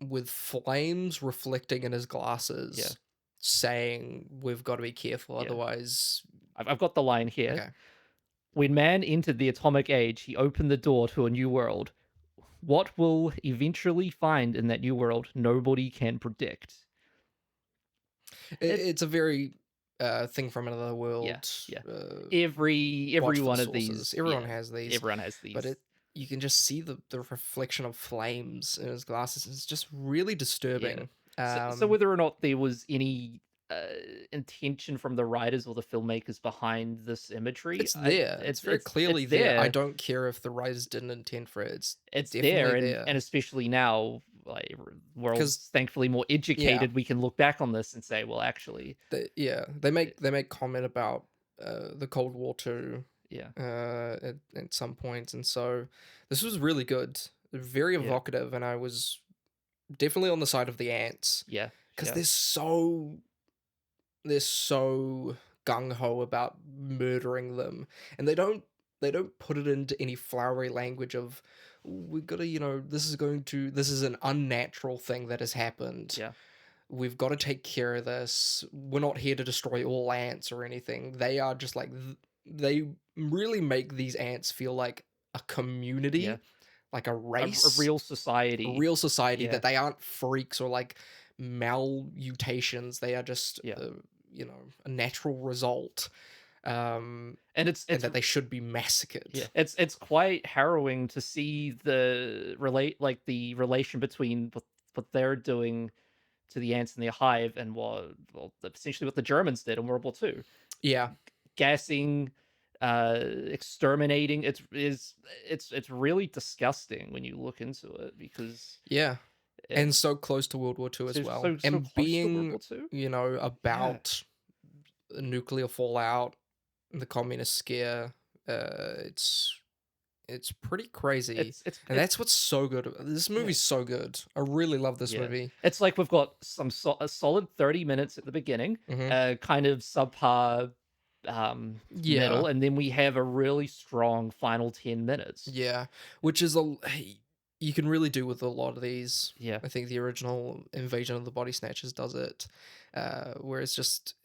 H: with flames reflecting in his glasses, saying, "We've got to be careful, otherwise."
G: I've got the line here.
H: Okay.
G: When man entered the atomic age, he opened the door to a new world. What we'll eventually find in that new world, nobody can predict.
H: It's a very thing from another world.
G: Yeah. Every one of
H: sources.
G: these.
H: Everyone has these.
G: Everyone has these.
H: But you can just see the reflection of flames in his glasses. It's just really disturbing.
G: So whether or not there was any intention from the writers or the filmmakers behind this imagery,
H: it's there. It's very clearly there. I don't care if the writers didn't intend for it. It's
G: there,
H: there.
G: And especially now, like we're all thankfully more educated. We can look back on this and say, well, actually,
H: they make comment about the Cold War too. At some points, and so this was really good, very evocative, and I was definitely on the side of the ants. Because they're so gung-ho about murdering them, and they don't put it into any flowery language of we've got to, this is an unnatural thing that has happened. We've got to take care of this. We're not here to destroy all ants or anything. They are just like they really make these ants feel like a community, like a race,
G: a real society,
H: that they aren't freaks or like malmutations. They are just a natural result, and that they should be massacred.
G: It's quite harrowing to see the relation between what they're doing to the ants in their hive and essentially what the Germans did in World War II. Gassing, exterminating. It's really disgusting when you look into it, because
H: and so close to World War II as well, and being about nuclear fallout, the communist scare. It's pretty crazy, and that's what's so good. This movie's so good. I really love this movie.
G: It's like we've got a solid 30 minutes at the beginning, kind of subpar middle, and then we have a really strong final 10 minutes.
H: Which is you can really do with a lot of these. I think the original Invasion of the Body Snatchers does it, where it's just,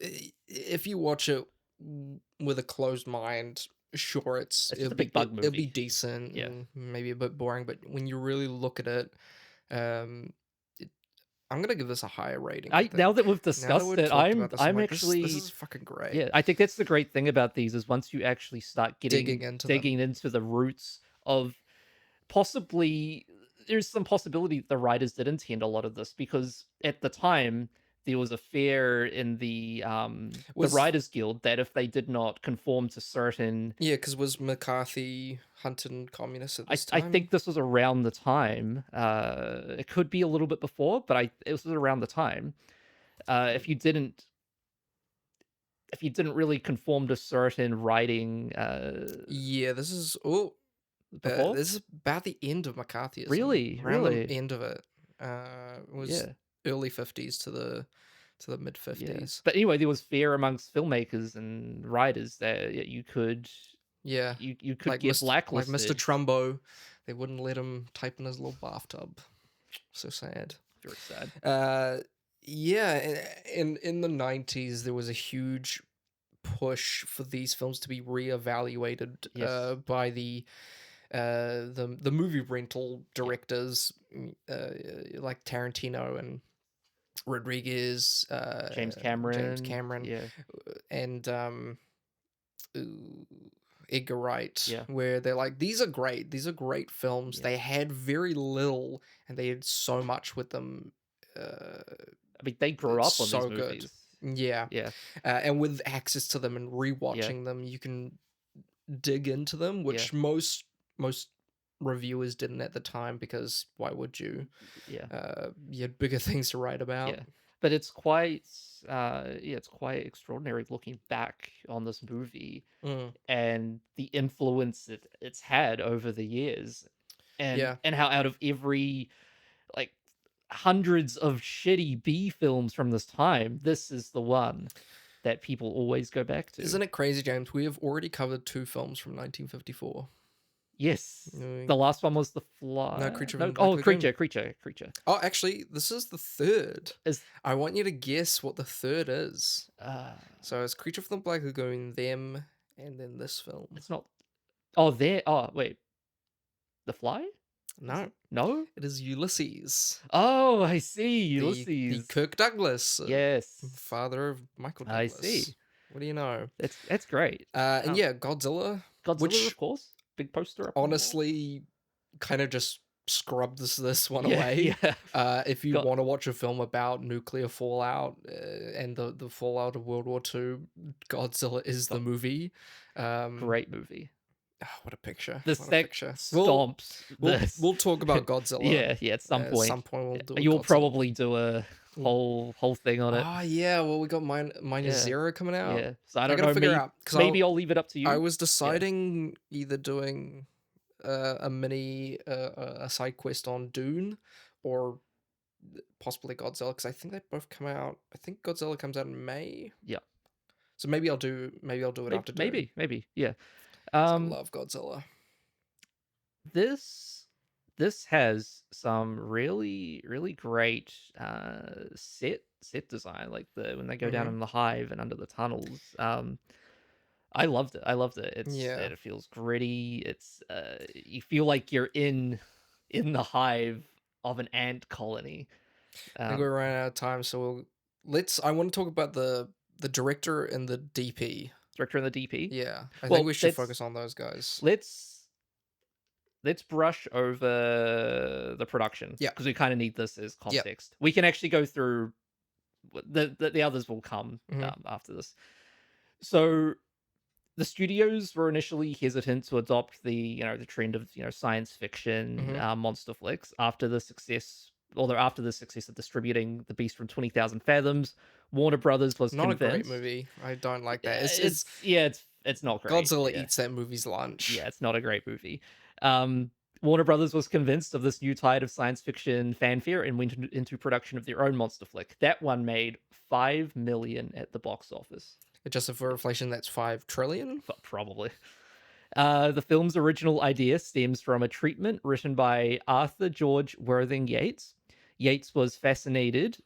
H: if you watch it with a closed mind, sure, it'll
G: a big bug movie.
H: It'll be decent, and maybe a bit boring, but when you really look at it, I'm gonna give this a higher rating.
G: Now that we've discussed it, I'm actually
H: this is fucking great.
G: I think that's the great thing about these, is once you actually start digging into the roots of, possibly there's some possibility that the writers did intend a lot of this, because at the time there was a fear in the Writers Guild that if they did not conform to certain...
H: because was McCarthy hunting communists at this time?
G: I think this was around the time. It could be a little bit before, but it was around the time. If you didn't really conform to certain writing...
H: this is... this is about the end of McCarthyism.
G: Really?
H: The end of it. It was early 50s to the mid 50s.
G: But anyway, there was fear amongst filmmakers and writers that you could you could get blacklisted.
H: Like Mr. Trumbo, they wouldn't let him type in his little bathtub. So sad.
G: Very sad.
H: In the 90s there was a huge push for these films to be reevaluated by the movie rental directors, like Tarantino and Rodriguez,
G: James Cameron,
H: and Edgar Wright,
G: Yeah.
H: where they're like, these are great films. They had very little, and they had so much with them.
G: I mean, they grew up on
H: So
G: these
H: good.
G: movies.
H: Yeah.
G: Yeah.
H: And with access to them and rewatching them, you can dig into them, which most reviewers didn't at the time, because why would you?
G: Yeah.
H: You had bigger things to write about.
G: Yeah. But it's quite it's quite extraordinary looking back on this movie and the influence it's had over the years, and how out of every like hundreds of shitty B films from this time, this is the one that people always go back to.
H: Isn't it crazy, James? We have already covered 2 films from 1954.
G: Yes. The last one was The Fly.
H: No, Creature.
G: Creature.
H: Oh, actually, this is the third. I want you to guess what the third is. So it's Creature from the Black Lagoon, them, and then this film.
G: It's not. Oh, there. Oh, wait. The Fly?
H: No. It is Ulysses.
G: Oh, I see. Ulysses.
H: The Kirk Douglas.
G: Yes.
H: Father of Michael Douglas.
G: I see.
H: What do you know?
G: That's great.
H: And Godzilla.
G: Godzilla, of course. Big poster up.
H: Honestly, kind of just scrub this one away. If you want to watch a film about nuclear fallout and the fallout of World War II, Godzilla is the movie.
G: Great movie.
H: Oh, what a picture!
G: This
H: what a
G: thing
H: picture.
G: stomps.
H: We'll talk about Godzilla.
G: At some point.
H: At some point we'll do.
G: You'll
H: Godzilla.
G: probably do a whole thing on it.
H: Oh yeah, well we got minus zero coming out.
G: Yeah, so I don't know.
H: Figure out,
G: maybe I'll leave it up to you.
H: I was deciding either doing a mini a side quest on Dune or possibly Godzilla, because I think they both come out. I think Godzilla comes out in May.
G: Yeah.
H: So maybe I'll do it after Dune.
G: Maybe yeah.
H: I love Godzilla.
G: This has some really great set design, like when they go down in the hive and under the tunnels. I loved it. It feels gritty. It's you feel like you're in the hive of an ant colony.
H: I think we're running out of time, so I want to talk about the director and the DP.
G: Director and the DP.
H: Yeah, I think we should focus on those guys.
G: Let's brush over the production.
H: Yeah,
G: because we kind of need this as context. Yep. We can actually go through the others will come after this. So the studios were initially hesitant to adopt the trend of science fiction monster flicks after the success of distributing The Beast from 20,000 Fathoms. Warner Brothers was
H: not
G: convinced.
H: A great movie. I don't like that.
G: It's not great.
H: Godzilla eats that movie's lunch.
G: Yeah, it's not a great movie. Warner Brothers was convinced of this new tide of science fiction fanfare and went into production of their own monster flick. That one made $5 million at the box office.
H: Adjusted for inflation, that's $5 trillion?
G: Probably. The film's original idea stems from a treatment written by Arthur George Worthing Yates. Yates was fascinated...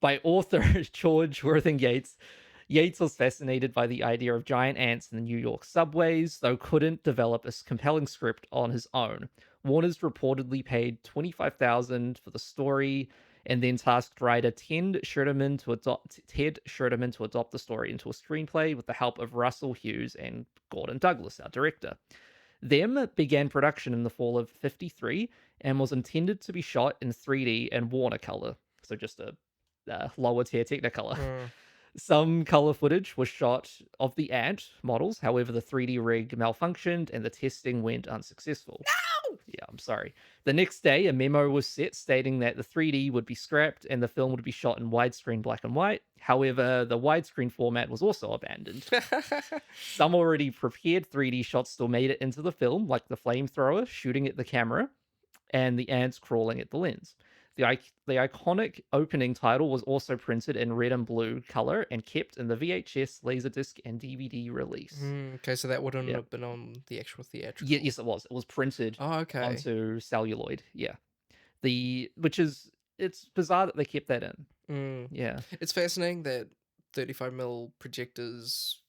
G: by author George Worthing Yates. Yates was fascinated by the idea of giant ants in the New York subways, though couldn't develop a compelling script on his own. Warner's reportedly paid $25,000 for the story, and then tasked writer Ted Sherman to adopt the story into a screenplay with the help of Russell Hughes and Gordon Douglas, our director. Them began production in the fall of '53 and was intended to be shot in 3D and Watercolor, so just a lower tier Technicolor. Some color footage was shot of the ant models, however the 3D rig malfunctioned and the testing went unsuccessful. No! Yeah, I'm sorry. The next day, a memo was set stating that the 3D would be scrapped and the film would be shot in widescreen black and white. However, the widescreen format was also abandoned. Some already prepared 3D shots still made it into the film, like the flamethrower shooting at the camera and the ants crawling at the lens. The iconic opening title was also printed in red and blue color and kept in the VHS, Laserdisc, and DVD release.
H: Okay, so that wouldn't have been on the actual theatrical.
G: Yeah, yes, it was. It was printed onto celluloid. Yeah, it's bizarre that they kept that in. Yeah,
H: it's fascinating that 35mm projectors,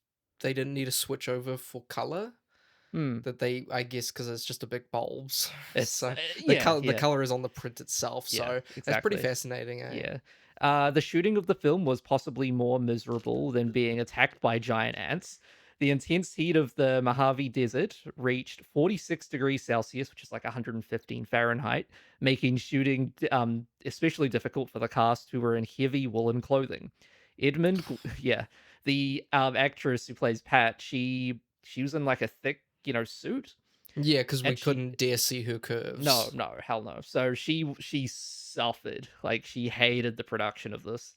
H: they didn't need to switch over for color. That they, I guess, because it's just a big bulbs. So the color is on the print itself. So that's pretty fascinating. The
G: shooting of the film was possibly more miserable than being attacked by giant ants. The intense heat of the Mojave Desert reached 46 degrees Celsius, which is like 115 Fahrenheit, making shooting especially difficult for the cast who were in heavy woolen clothing. Yeah, the actress who plays Pat, she was in like a thick, suit.
H: Yeah, because we
G: And she-
H: couldn't dare see her curves.
G: No, hell no. So she suffered. Like, she hated the production of this.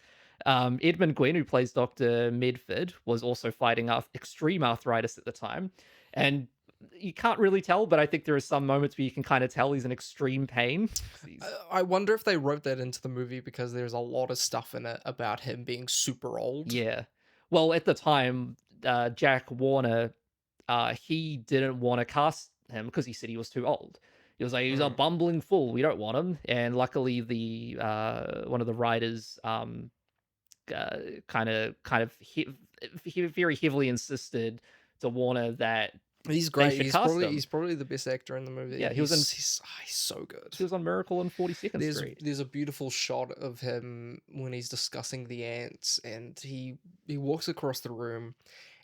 G: Edmund Gwenn, who plays Dr. Medford, was also fighting extreme arthritis at the time. And you can't really tell, but I think there are some moments where you can kind of tell he's in extreme pain.
H: I wonder if they wrote that into the movie because there's a lot of stuff in it about him being super old.
G: Yeah. Well, at the time, Jack Warner, he didn't want to cast him because he said he was too old. He was like, he's a bumbling fool. We don't want him. And luckily, the one of the writers kind of very heavily insisted to Warner that
H: he's great.
G: He's
H: He's probably the best actor in the movie.
G: Yeah,
H: he's so good.
G: He was on Miracle on 42nd Street.
H: There's a beautiful shot of him when he's discussing the ants, and he walks across the room,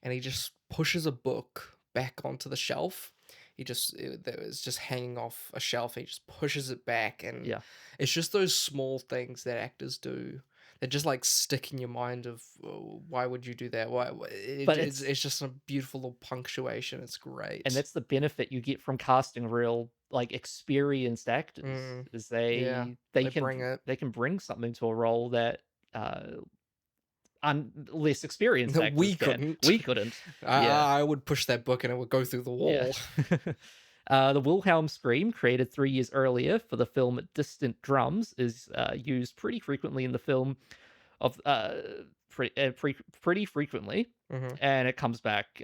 H: and he just pushes a book back onto the shelf. That was just hanging off a shelf. He just pushes it back, and it's just those small things that actors do that just like stick in your mind of, oh, why would you do that? It's just a beautiful little punctuation. It's great,
G: and that's the benefit you get from casting real like experienced actors. Is they can bring something to a role that less experienced actors
H: we
G: couldn't.
H: I would push that book and it would go through the wall.
G: The Wilhelm scream, created 3 years earlier for the film Distant Drums, is used pretty frequently in the film pretty frequently, and it comes back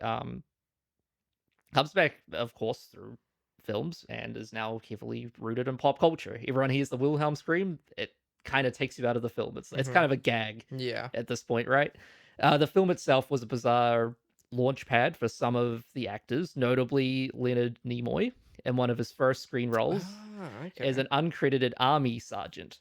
G: of course through films and is now heavily rooted in pop culture. Everyone hears the Wilhelm scream, it kind of takes you out of the film. It's kind of a gag at this point, right? The film itself was a bizarre launch pad for some of the actors, notably Leonard Nimoy in one of his first screen roles as an uncredited army sergeant.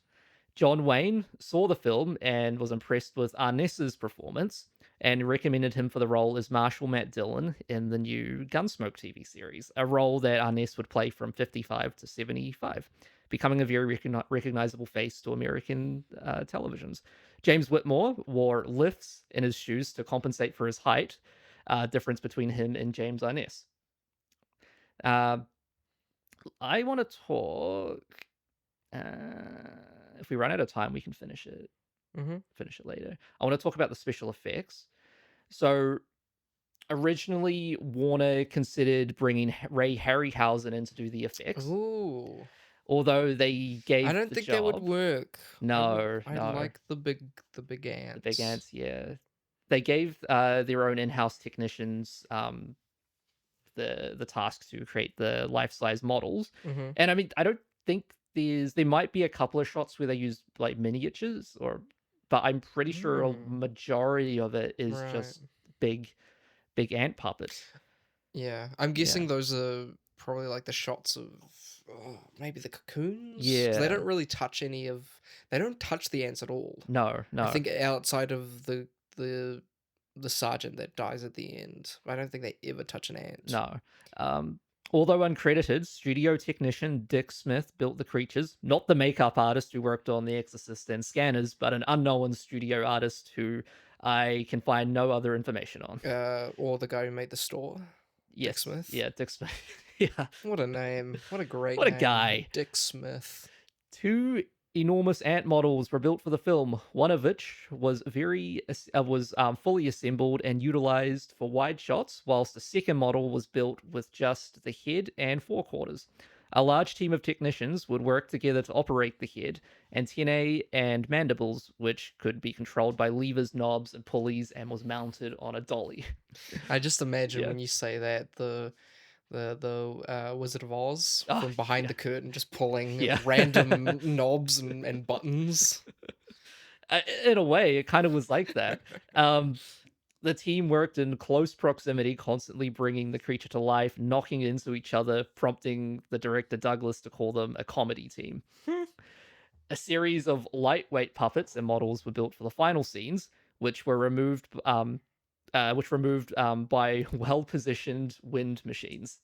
G: John Wayne saw the film and was impressed with Arness's performance and recommended him for the role as Marshal Matt Dillon in the new Gunsmoke TV series, a role that Arness would play from 55 to 75, becoming a very recognizable face to American televisions. James Whitmore wore lifts in his shoes to compensate for his height, difference between him and James Arness. I want to talk. If we run out of time, we can finish it. Finish it later. I want to talk about the special effects. So, originally, Warner considered bringing Ray Harryhausen in to do the effects.
H: Ooh.
G: Although they gave,
H: I don't think that would work.
G: No,
H: I like the big ants.
G: The big ants, yeah. They gave their own in-house technicians the task to create the life-size models. And I mean, I don't think there might be a couple of shots where they use like miniatures, but I'm pretty sure a majority of it is just big ant puppets.
H: Yeah, I'm guessing those are probably like the shots of maybe the cocoons.
G: Yeah,
H: 'cause they don't really touch they don't touch the ants at all.
G: No.
H: I think outside of the sergeant that dies at the end, I don't think they ever touch an ant.
G: No. Although uncredited, studio technician Dick Smith built the creatures, not the makeup artist who worked on The Exorcist and Scanners, but an unknown studio artist who I can find no other information on.
H: Or the guy who made the store.
G: Yes.
H: Dick Smith.
G: Yeah, Dick Smith. Yeah.
H: What a name. What a great
G: What
H: name.
G: a guy.
H: Dick Smith.
G: 2 enormous ant models were built for the film, one of which was fully assembled and utilized for wide shots, whilst the second model was built with just the head and forequarters. A large team of technicians would work together to operate the head, antennae, and mandibles, which could be controlled by levers, knobs, and pulleys, and was mounted on a dolly.
H: I just imagine when you say that, the Wizard of Oz from behind the curtain just pulling random knobs and buttons.
G: In a way, it kind of was like that. The team worked in close proximity, constantly bringing the creature to life, knocking into each other, prompting the director Douglas to call them a comedy team. A series of lightweight puppets and models were built for the final scenes, which were removed which were moved by well-positioned wind machines.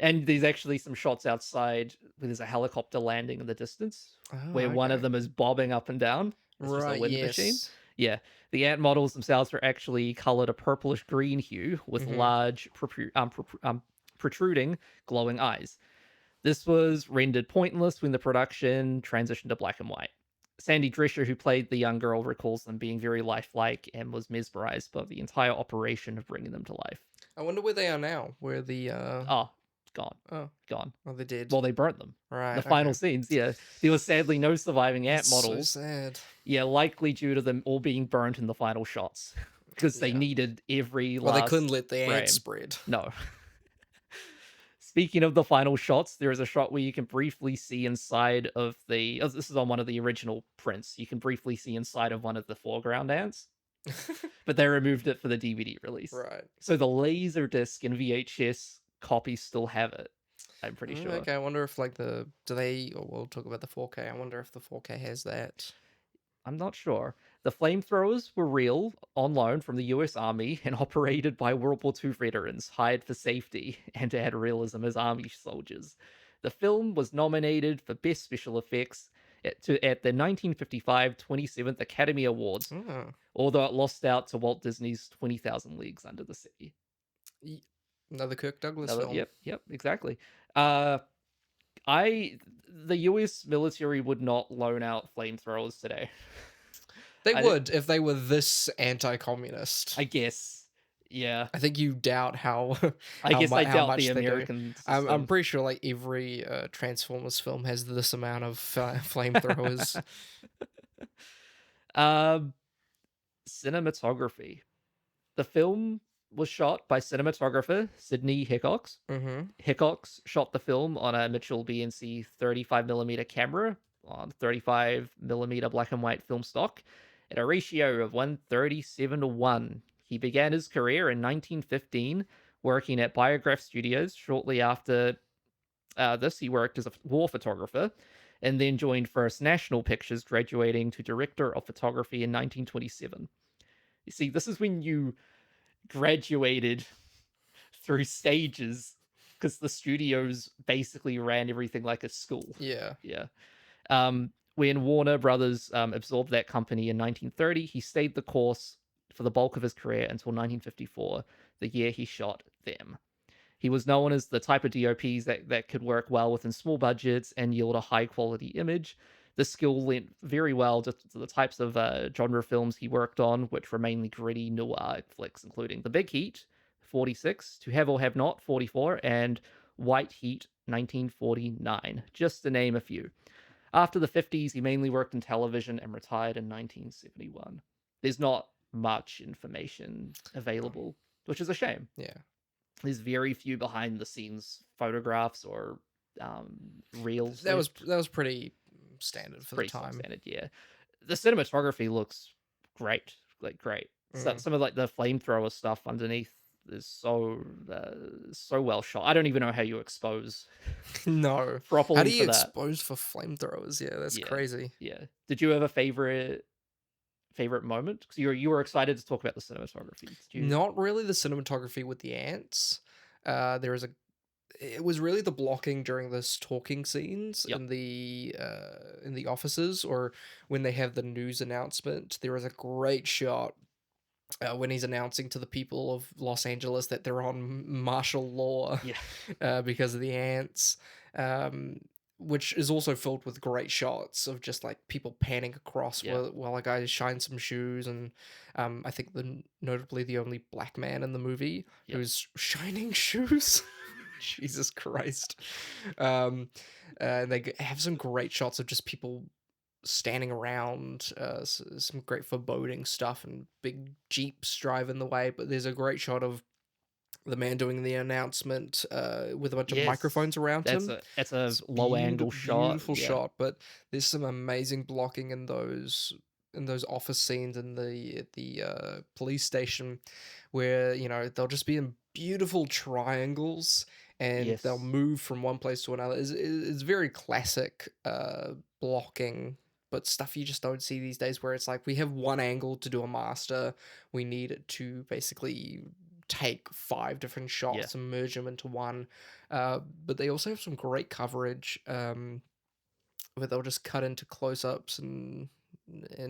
G: And there's actually some shots outside where there's a helicopter landing in the distance, where one of them is bobbing up and down. It's just a
H: Right,
G: wind machine.
H: yes.
G: Yeah, the ant models themselves are actually colored a purplish green hue with large protruding glowing eyes. This was rendered pointless when the production transitioned to black and white. Sandy Drescher, who played the young girl, recalls them being very lifelike and was mesmerized by the entire operation of bringing them to life.
H: I wonder where they are now. Where the
G: Oh, gone.
H: Oh.
G: Gone.
H: Oh, they did.
G: Well, they burnt them.
H: Right.
G: The final scenes, yeah. There was sadly no surviving ant
H: That's
G: models.
H: so sad.
G: Yeah, likely due to them all being burnt in the final shots. Because they needed every last
H: Well, they couldn't let the
G: frame.
H: ants spread.
G: No. Speaking of the final shots, there is a shot where you can briefly see inside of the... Oh, this is on one of the original prints. You can briefly see inside of one of the foreground ants. But they removed it for the DVD release.
H: Right.
G: So the Laserdisc and VHS copies still have it. I'm pretty sure.
H: Okay, I wonder if like do they... Or we'll talk about the 4K. I wonder if the 4K has that.
G: I'm not sure. The flamethrowers were real, on loan from the US Army, and operated by World War II veterans, hired for safety and to add realism as army soldiers. The film was nominated for Best Special Effects at the 1955 27th Academy Awards, although it lost out to Walt Disney's 20,000 Leagues Under the Sea.
H: Another Kirk Douglas film.
G: Yep, exactly. The US military would not loan out flamethrowers today.
H: They would if they were this anti-communist.
G: I guess. Yeah.
H: I think you doubt how.
G: I guess I doubt
H: much
G: the
H: they do.
G: American
H: I'm pretty sure like every Transformers film has this amount of flamethrowers.
G: Cinematography. The film was shot by cinematographer Sidney Hickox. Hickox shot the film on a Mitchell BNC 35mm camera on 35mm black and white film stock at a ratio of 1:37:1. He began his career in 1915 working at Biograph Studios. Shortly after this, he worked as a war photographer and then joined First National Pictures, graduating to director of photography in 1927. You see, this is when you graduated through stages because the studios basically ran everything like a school.
H: Yeah.
G: When Warner Brothers absorbed that company in 1930, he stayed the course for the bulk of his career until 1954, the year he shot Them. He was known as the type of DOPs that could work well within small budgets and yield a high-quality image. This skill lent very well to the types of genre films he worked on, which were mainly gritty noir flicks, including The Big Heat, 46, To Have or Have Not, 44, and White Heat, 1949, just to name a few. After the 50s, he mainly worked in television and retired in 1971. There's not much information available, which is a shame.
H: Yeah.
G: There's very few behind-the-scenes photographs or reels.
H: That was pretty standard for the time.
G: Standard, yeah. The cinematography looks great, great. So, some of like the flamethrower stuff underneath is so well shot. I don't even know how you expose.
H: No.
G: Properly.
H: How do you
G: for that.
H: expose for flamethrowers? Yeah, that's crazy.
G: Yeah. Did you have a favorite moment? Because you were excited to talk about the cinematography.
H: Not really the cinematography with the ants. It was really the blocking during those talking scenes in the offices, or when they have the news announcement. There was a great shot when he's announcing to the people of Los Angeles that they're on martial law because of the ants, which is also filled with great shots of just like people panning across while a guy shines some shoes, and I think notably the only black man in the movie who's shining shoes. Jesus Christ. And they have some great shots of just people standing around, some great foreboding stuff, and big jeeps driving the way. But there's a great shot of the man doing the announcement with a bunch of microphones around him.
G: That's a low angle shot.
H: Beautiful shot, but there's some amazing blocking in those office scenes in the police station, where they'll just be in beautiful triangles and they'll move from one place to another. It's very classic blocking but stuff you just don't see these days, where it's like, we have one angle to do a master, we need it to basically take 5 different shots and merge them into one. But they also have some great coverage, where they'll just cut into close-ups and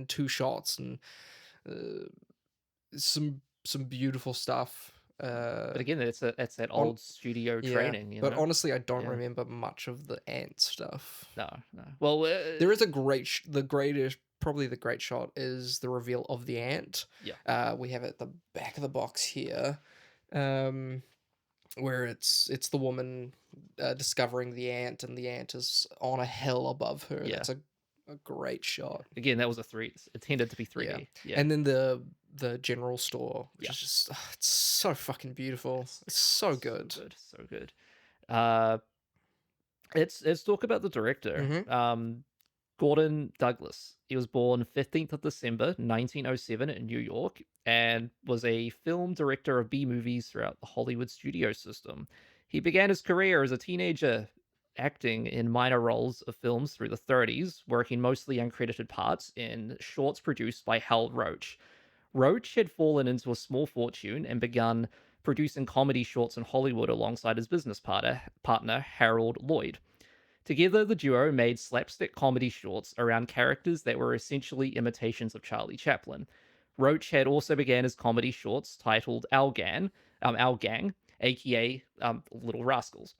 H: 2 shots, and some beautiful stuff.
G: But again, it's that old studio training. You
H: but
G: know?
H: honestly, I don't remember much of the ant stuff.
G: No. Well,
H: there is a great, probably the great shot is the reveal of the ant.
G: Yeah.
H: We have it at the back of the box here, where it's the woman discovering the ant, and the ant is on a hill above her.
G: Yeah.
H: That's a great shot.
G: Again, that was it tended to be 3D. Yeah.
H: And then the general store, which is just, it's so fucking beautiful. It's so good.
G: So good. Let's talk about the director. Gordon Douglas. He was born 15th of December 1907 in New York, and was a film director of B movies throughout the Hollywood studio system. He began his career as a teenager, acting in minor roles of films through the 30s, working mostly uncredited parts in shorts produced by Hal Roach. Roach had fallen into a small fortune and begun producing comedy shorts in Hollywood alongside his business partner Harold Lloyd. Together, the duo made slapstick comedy shorts around characters that were essentially imitations of Charlie Chaplin. Roach had also began his comedy shorts titled Our Gang, aka Little Rascals,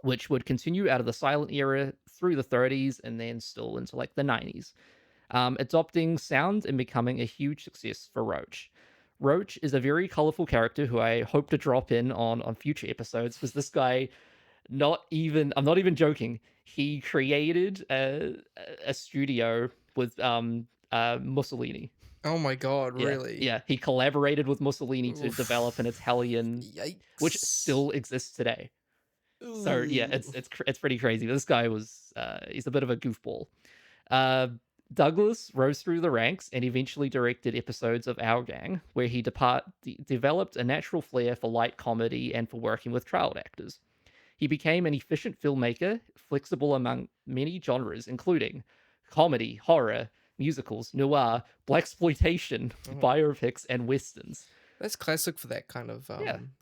G: which would continue out of the silent era through the 30s and then still into like the 90s, adopting sound and becoming a huge success for Roach. Roach is a very colorful character who I hope to drop in on future episodes, because this guy, I'm not even joking, he created a studio with Mussolini.
H: Oh my god, really?
G: Yeah, he collaborated with Mussolini to develop an Italian, which still exists today. So yeah, it's pretty crazy. This guy was he's a bit of a goofball. Douglas rose through the ranks and eventually directed episodes of Our Gang, where he developed a natural flair for light comedy and for working with child actors. He became an efficient filmmaker, flexible among many genres, including comedy, horror, musicals, noir, blaxploitation, biopics, and westerns.
H: That's classic for that kind of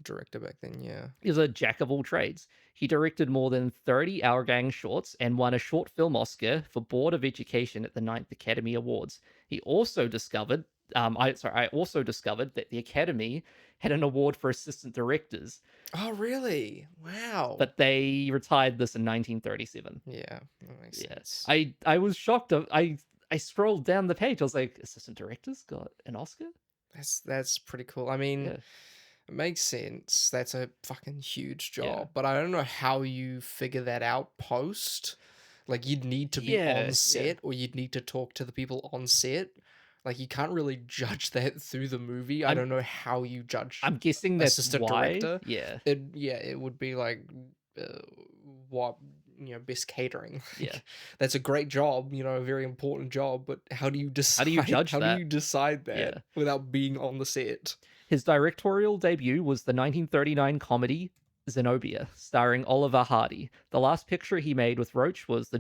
H: director back then, yeah.
G: He was a jack of all trades. He directed more than 30 Our Gang shorts and won a short film Oscar for Board of Education at the 9th Academy Awards. He also discovered, I also discovered that the Academy had an award for assistant directors.
H: Oh, really? Wow.
G: But they retired this in 1937.
H: Yeah, that makes sense.
G: I was shocked. I scrolled down the page. I was like, assistant directors got an Oscar?
H: That's pretty cool. I mean, it makes sense. That's a fucking huge job. But I don't know how you figure that out post. Like, you'd need to be on set, or you'd need to talk to the people on set. Like, you can't really judge that through the movie. I don't know how you judge.
G: I'm guessing that's
H: assistant
G: why.
H: director.
G: Yeah.
H: It would be like best catering.
G: Yeah.
H: That's a great job, a very important job, but how do you decide?
G: How do you judge
H: How
G: that?
H: do you decide that without being on the set?
G: His directorial debut was the 1939 comedy Zenobia, starring Oliver Hardy. The last picture he made with Roach was The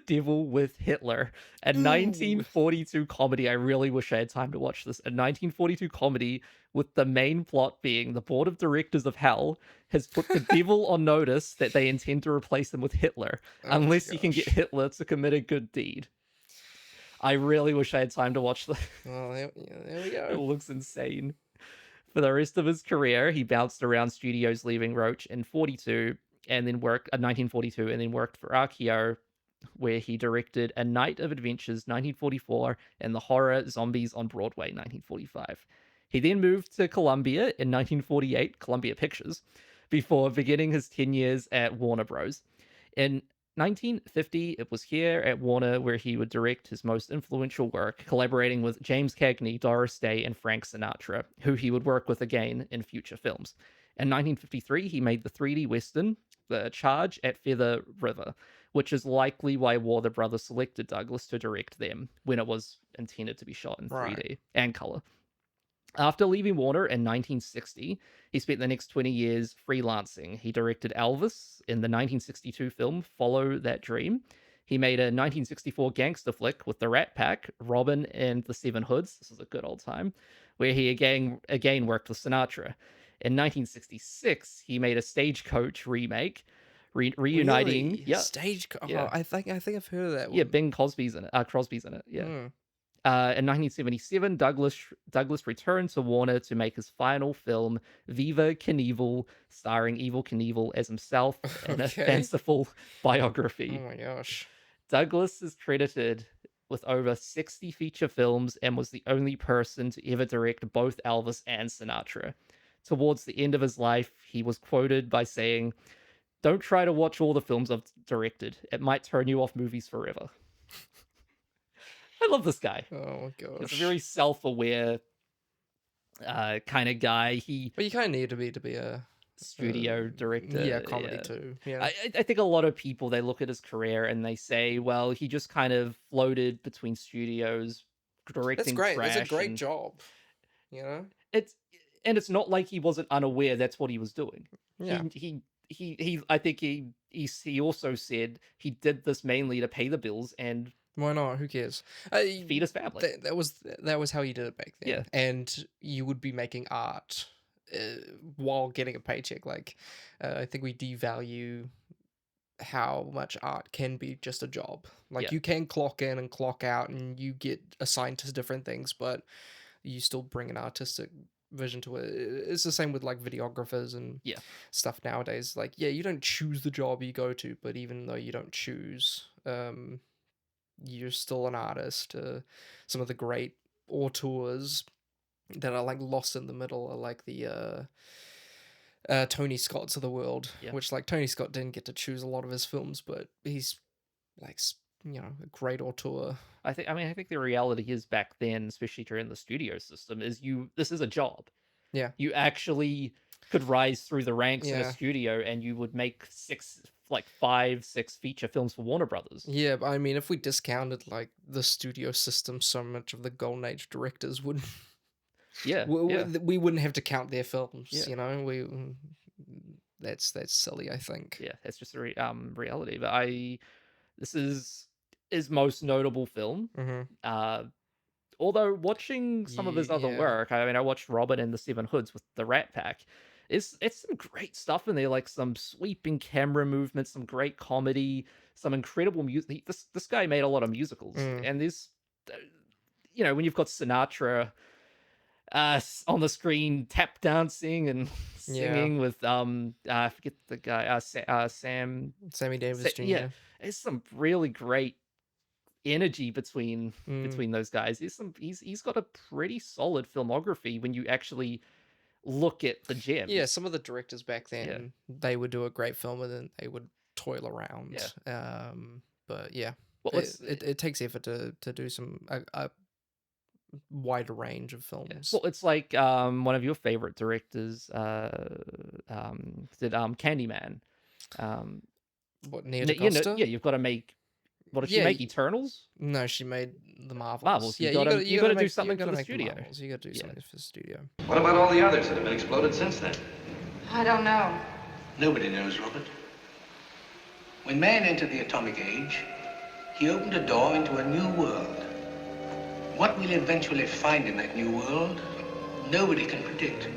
G: Devil with Hitler, a 1942 comedy. I really wish I had time to watch this. A 1942 comedy with the main plot being the board of directors of hell has put the devil on notice that they intend to replace him with Hitler, unless you can get Hitler to commit a good deed. I really wish I had time to watch this.
H: Well, there we go.
G: It looks insane. For the rest of his career, he bounced around studios, leaving Roach in 1942, and then worked for RKO, where he directed A Night of Adventures 1944 and the horror Zombies on Broadway 1945. He then moved to Columbia in 1948, Columbia Pictures, before beginning his 10 years at Warner Bros. In 1950, it was here at Warner where he would direct his most influential work, collaborating with James Cagney, Doris Day, and Frank Sinatra, who he would work with again in future films. In 1953, he made the 3D Western, The Charge at Feather River, which is likely why Warner Brothers selected Douglas to direct them when it was intended to be shot in 3D and color. After leaving Warner in 1960, he spent the next 20 years freelancing. He directed Elvis in the 1962 film Follow That Dream. He made a 1964 gangster flick with the Rat Pack, Robin and the Seven Hoods. This is a good old time, where he again worked with Sinatra. In 1966, he made a Stagecoach remake, reuniting.
H: Really?
G: Yeah,
H: Stagecoach.
G: yeah.
H: Oh, I think I've heard of that one.
G: Yeah, Bing Crosby's in it. Crosby's in it. Yeah. In 1977, Douglas returned to Warner to make his final film, Viva Knievel, starring Evel Knievel as himself in a fanciful biography.
H: Oh my gosh.
G: Douglas is credited with over 60 feature films and was the only person to ever direct both Elvis and Sinatra. Towards the end of his life, he was quoted by saying, "Don't try to watch all the films I've directed. It might turn you off movies forever." I love this guy.
H: Oh my gosh.
G: He's a very self-aware kind of guy.
H: But you kind of need to be a
G: studio director.
H: Yeah, comedy too. Yeah.
G: I think a lot of people, they look at his career and they say, well, he just kind of floated between studios, directing.
H: That's great.
G: Trash,
H: that's a great job. You know?
G: It's not like he wasn't unaware that's what he was doing.
H: Yeah.
G: He I think he also said he did this mainly to pay the bills and
H: why not? Who cares?
G: Feed his family.
H: That was how you did it back then.
G: Yeah.
H: And you would be making art while getting a paycheck. Like, I think we devalue how much art can be just a job. Like, you can clock in and clock out, and you get assigned to different things, but you still bring an artistic vision to it. It's the same with like videographers and stuff nowadays. Like, yeah, you don't choose the job you go to, but even though you don't choose, you're still an artist. Some of the great auteurs that are like lost in the middle are like the Tony Scotts of the world, which like Tony Scott didn't get to choose a lot of his films, but he's like, you know, a great auteur.
G: I think the reality is back then, especially during the studio system, is this is a job.
H: Yeah.
G: You actually could rise through the ranks in a studio and you would make 5, 6 feature films for Warner Brothers.
H: Yeah, but I mean, if we discounted like the studio system, so much of the golden age directors would we wouldn't have to count their films. You know, that's silly, I think.
G: Yeah, that's just a reality. But this is his most notable film. Although watching some of his other work, I mean, I watched Robin and the Seven Hoods with the Rat Pack. It's some great stuff in there, like some sweeping camera movements, some great comedy, some incredible music. This guy made a lot of musicals, and there's, you know, when you've got Sinatra on the screen tap dancing and singing with I forget the guy,
H: Sammy Davis Jr.
G: Yeah, there's some really great energy between those guys. He's got a pretty solid filmography when you actually look at the gems.
H: Yeah, some of the directors back then, they would do a great film and then they would toil around. But yeah, well, it takes effort to do some a wider range of films.
G: Well, it's like one of your favorite directors did Candyman.
H: What, Nia DaCosta?
G: You've got to make. What did she make? Eternals?
H: No, she made the Marvels.
G: Marvels. You gotta do something for the studio.
H: You gotta do something for the studio.
B: What about all the others that have been exploded since then?
J: I don't know.
A: Nobody knows, Robert. When man entered the atomic age, he opened a door into a new world. What we'll eventually find in that new world, nobody can predict.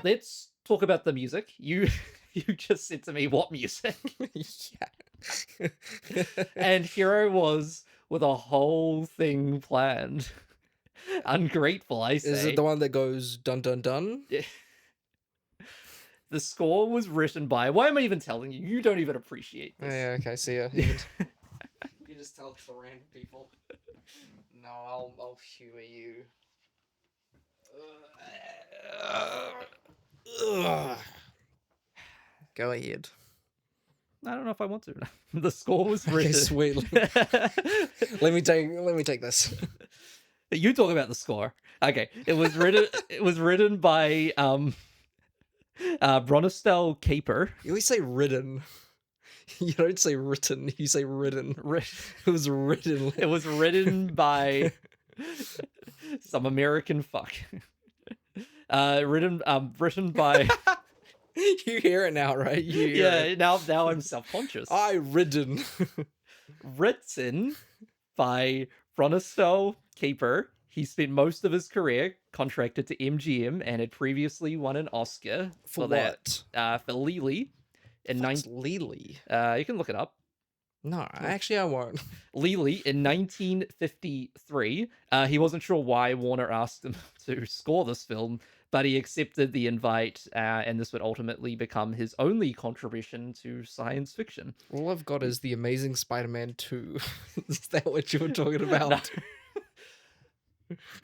G: Let's talk about the music. You just said to me, what music?
H: Yeah.
G: And Hero was with a whole thing planned. Ungrateful, I say.
H: Is it the one that goes dun dun dun?
G: Yeah. The score was written by... Why am I even telling you? You don't even appreciate this.
H: Yeah, okay, see ya. You just tell the random people. No, I'll humor you. Go ahead.
G: I don't know if I want to. The score was written.
H: Okay, sweet. let me take this.
G: You talk about the score. Okay, it was written. It was written by Bronistel Caper.
H: You always say written. You don't say written. You say written. It was written.
G: It was written by Some American fuck. Written by.
H: You hear it now, right? You hear it.
G: Now I'm self-conscious.
H: Written
G: by Bronislaw Kaper. He spent most of his career contracted to MGM and had previously won an Oscar
H: for
G: that. For Lily.
H: Lily?
G: You can look it up.
H: No, actually I won't.
G: Lily in 1953. He wasn't sure why Warner asked him to score this film, but he accepted the invite, and this would ultimately become his only contribution to science fiction.
H: All I've got is The Amazing Spider-Man 2. Is that what you were talking about?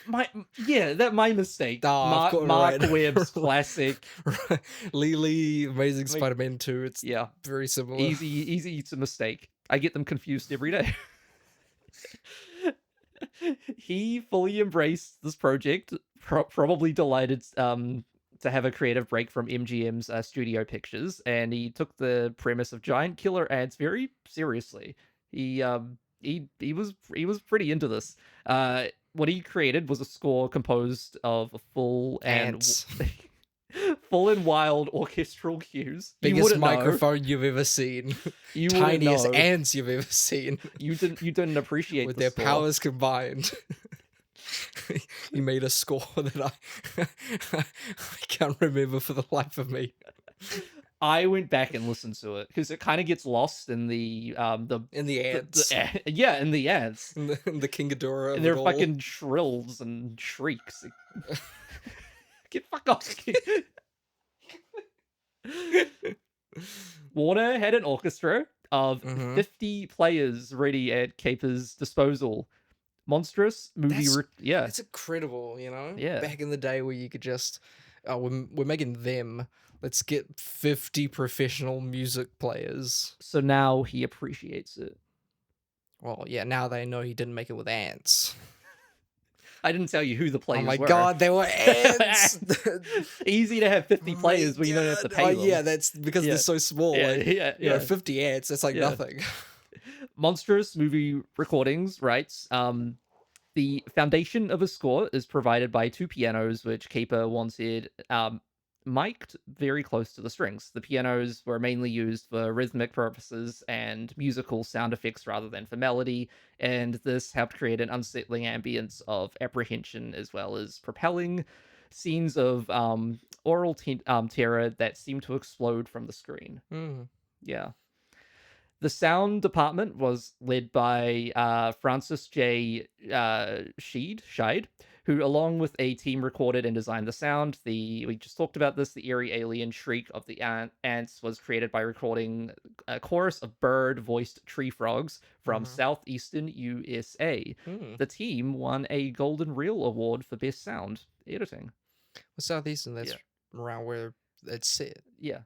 G: My mistake.
H: Mark
G: right. Webb's classic.
H: Lily, Amazing Spider-Man 2. It's very similar.
G: Easy to mistake. I get them confused every day. He fully embraced this project, probably delighted to have a creative break from MGM's studio pictures, and he took the premise of giant killer ants very seriously. He was pretty into this. What he created was a score composed of full and wild orchestral cues.
H: Biggest microphone you've ever seen. Tiniest ants you've ever seen.
G: You didn't appreciate
H: with their powers combined. He made a score that I can't remember for the life of me.
G: I went back and listened to it because it kind of gets lost in the
H: ants.
G: In the ants.
H: In the King Ghidorah.
G: And their fucking shrills and shrieks. Get fuck off. Warner had an orchestra of 50 players ready at Caper's disposal. Monstrous movie.
H: It's incredible, you know?
G: Yeah.
H: Back in the day where you could just, we're making them. Let's get 50 professional music players.
G: So now he appreciates it.
H: Well, yeah, now they know he didn't make it with ants.
G: I didn't tell you who the players were.
H: Oh my god, they were ants!
G: Easy to have 50 players when you don't have to pay them.
H: Yeah, that's because they're so small. You know, 50 ants, that's like nothing.
G: Monstrous Movie Recordings writes, the foundation of a score is provided by two pianos, which Caper wanted mic'd very close to the strings. The pianos were mainly used for rhythmic purposes and musical sound effects rather than for melody, and this helped create an unsettling ambience of apprehension as well as propelling scenes of oral terror that seemed to explode from the screen. Yeah. The sound department was led by Francis J. Scheid, who, along with a team, recorded and designed the sound. We just talked about this. The eerie alien shriek of the ants was created by recording a chorus of bird-voiced tree frogs from southeastern USA. The team won a Golden Reel Award for Best Sound Editing.
H: Well, southeastern, that's around where it's set.
G: Yeah.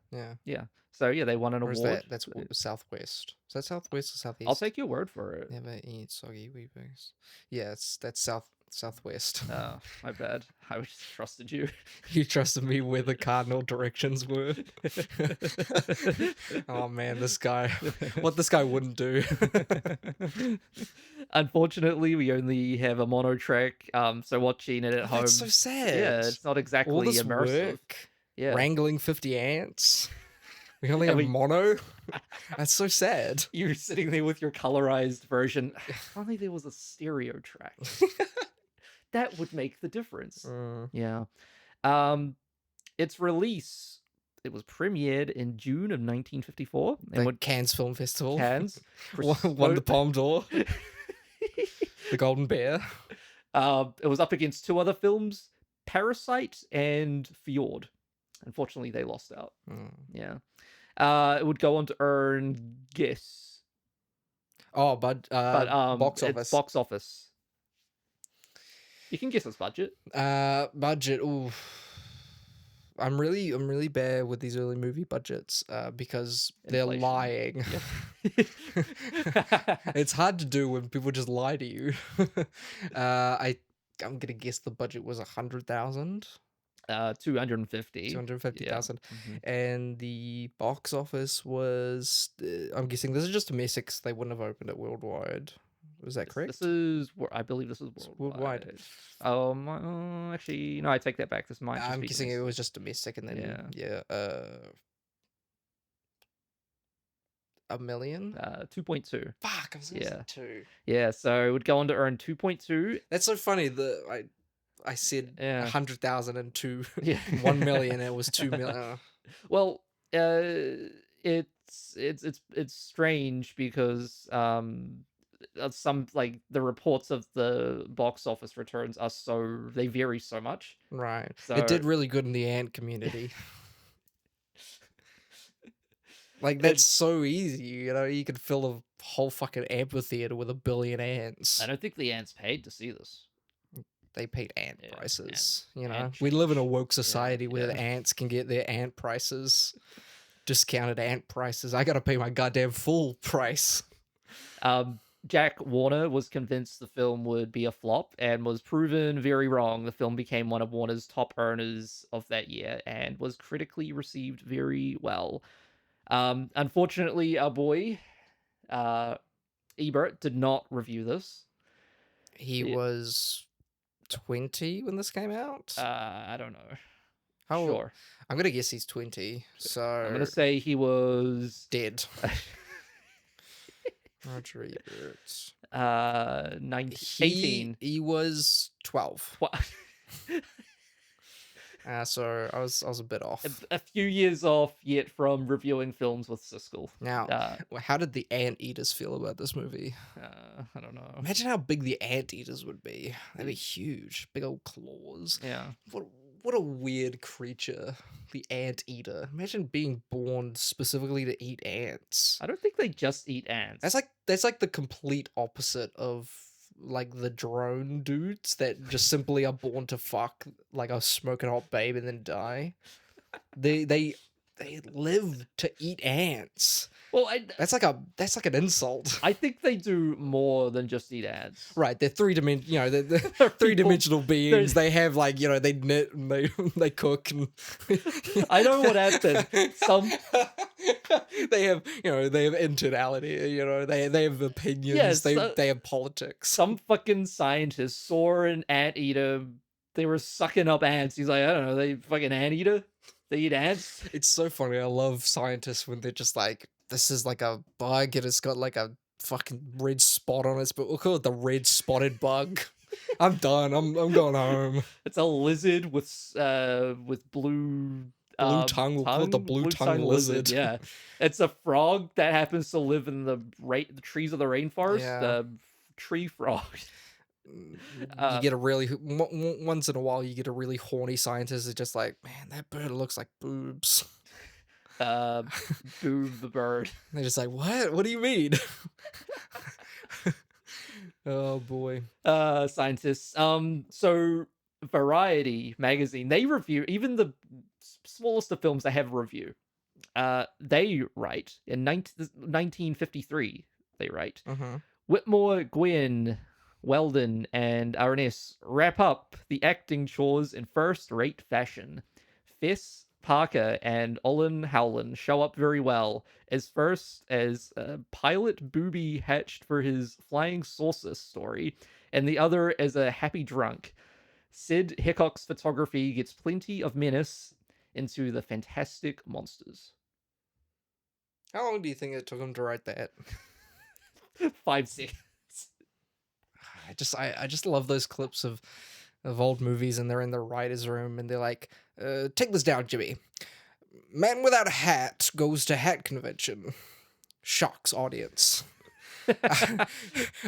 H: Yeah.
G: So, yeah, they won an award.
H: That's southwest. Is that southwest or southeast?
G: I'll take your word for it.
H: Never eat soggy weepers. Yeah, that's southwest.
G: Oh, my bad. I just trusted you.
H: You trusted me where the cardinal directions were. Oh man, this guy. What this guy wouldn't do.
G: Unfortunately, we only have a mono track, so watching it at home.
H: That's so sad.
G: Yeah, it's not exactly
H: all this
G: immersive.
H: Work,
G: yeah.
H: Wrangling 50 ants. We only have mono? That's so sad.
G: You're sitting there with your colorized version. If only there was a stereo track. That would make the difference. Yeah. Its release, it was premiered in June of 1954.
H: The Cannes Film Festival.
G: Cannes.
H: Won the Palme d'Or. The Golden Bear.
G: It was up against two other films, Parasite and Fjord. Unfortunately, they lost out. Yeah. It would go on to earn, guess.
H: Oh, but box office.
G: Box office. You can guess its budget.
H: Budget. Ooh, I'm really bad with these early movie budgets because they're lying. It's hard to do when people just lie to you. I'm gonna guess the budget was 100,000.
G: 250.
H: 250,000. And the box office was, I'm guessing this is just domestics. They wouldn't have opened it worldwide. Was that correct?
G: This is, I believe this is worldwide. Actually, no, I take that back. This might just
H: I'm
G: be
H: guessing it
G: domestic.
H: was just domestic, and then yeah, 1 million.
G: 2.2.
H: Fuck, I was gonna say 2.
G: Yeah, so it would go on to earn 2.2.
H: That's so funny. I said 100,000 and 1 million. It was 2 million.
G: Well, it's strange because some like the reports of the box office returns are they vary so much.
H: Right.
G: So
H: it did really good in the ant community. Like, that's so easy, you know? You could fill a whole fucking amphitheater with 1 billion ants.
G: I don't think the ants paid to see this.
H: They paid ant prices, you know?
G: Ant
H: We live in a woke society where the ants can get their ant prices, discounted ant prices. I gotta pay my goddamn full price.
G: Jack Warner was convinced the film would be a flop and was proven very wrong. The film became one of Warner's top earners of that year and was critically received very well. Unfortunately, our boy, Ebert, did not review this.
H: He was 20 when this came out?
G: I don't know.
H: Sure. I'm going to guess he's 20, so...
G: I'm going to say he was...
H: dead. Roger Ebert.
G: 18.
H: He was 12. So I was a bit off.
G: A few years off yet from reviewing films with Siskel.
H: Now, how did the anteaters feel about this movie?
G: I don't know.
H: Imagine how big the anteaters would be. They'd be huge, big old claws.
G: Yeah.
H: What a weird creature, the anteater. Imagine being born specifically to eat ants.
G: I don't think they just eat ants.
H: That's like the complete opposite of like the drone dudes that just simply are born to fuck like a smoking hot babe and then die. They live to eat ants.
G: Well,
H: that's like an insult.
G: I think they do more than just eat ants.
H: Right, they're they're three-dimensional beings. They have like, you know, they knit and they cook and
G: I know what happened.
H: They have internality, you know, they have opinions, they have politics.
G: Some fucking scientist saw an anteater, they were sucking up ants. He's like, I don't know, they fucking anteater? They eat ants?
H: It's so funny. I love scientists when they're just like, this is like a bug and it's got like a fucking red spot on it, but we'll call it the red spotted bug. I'm done. I'm going home.
G: It's a lizard with blue
H: tongue. We'll call it the blue tongue lizard.
G: Yeah, it's a frog that happens to live in the trees of the rainforest.
H: Yeah.
G: The tree frog.
H: You get a really once in a while you get a really horny scientist that's just like, man, that bird looks like boobs.
G: Boob the bird.
H: They're just like, what do you mean? Oh boy.
G: Scientists. So Variety magazine, they review even the smallest of films. They have a review. They write in 1953. They write, Whitmore, Gwynn, Weldon, and Arness wrap up the acting chores in first-rate fashion. Fess, Parker, and Olin Howland show up very well, as Pilot Booby hatched for his flying saucer story, and the other as a happy drunk. Sid Hickok's photography gets plenty of menace into the fantastic monsters.
H: How long do you think it took him to write that?
G: 5 seconds.
H: I just love those clips of old movies and they're in the writer's room and they're like, take this down, Jimmy. Man without a hat goes to hat convention. Shocks audience.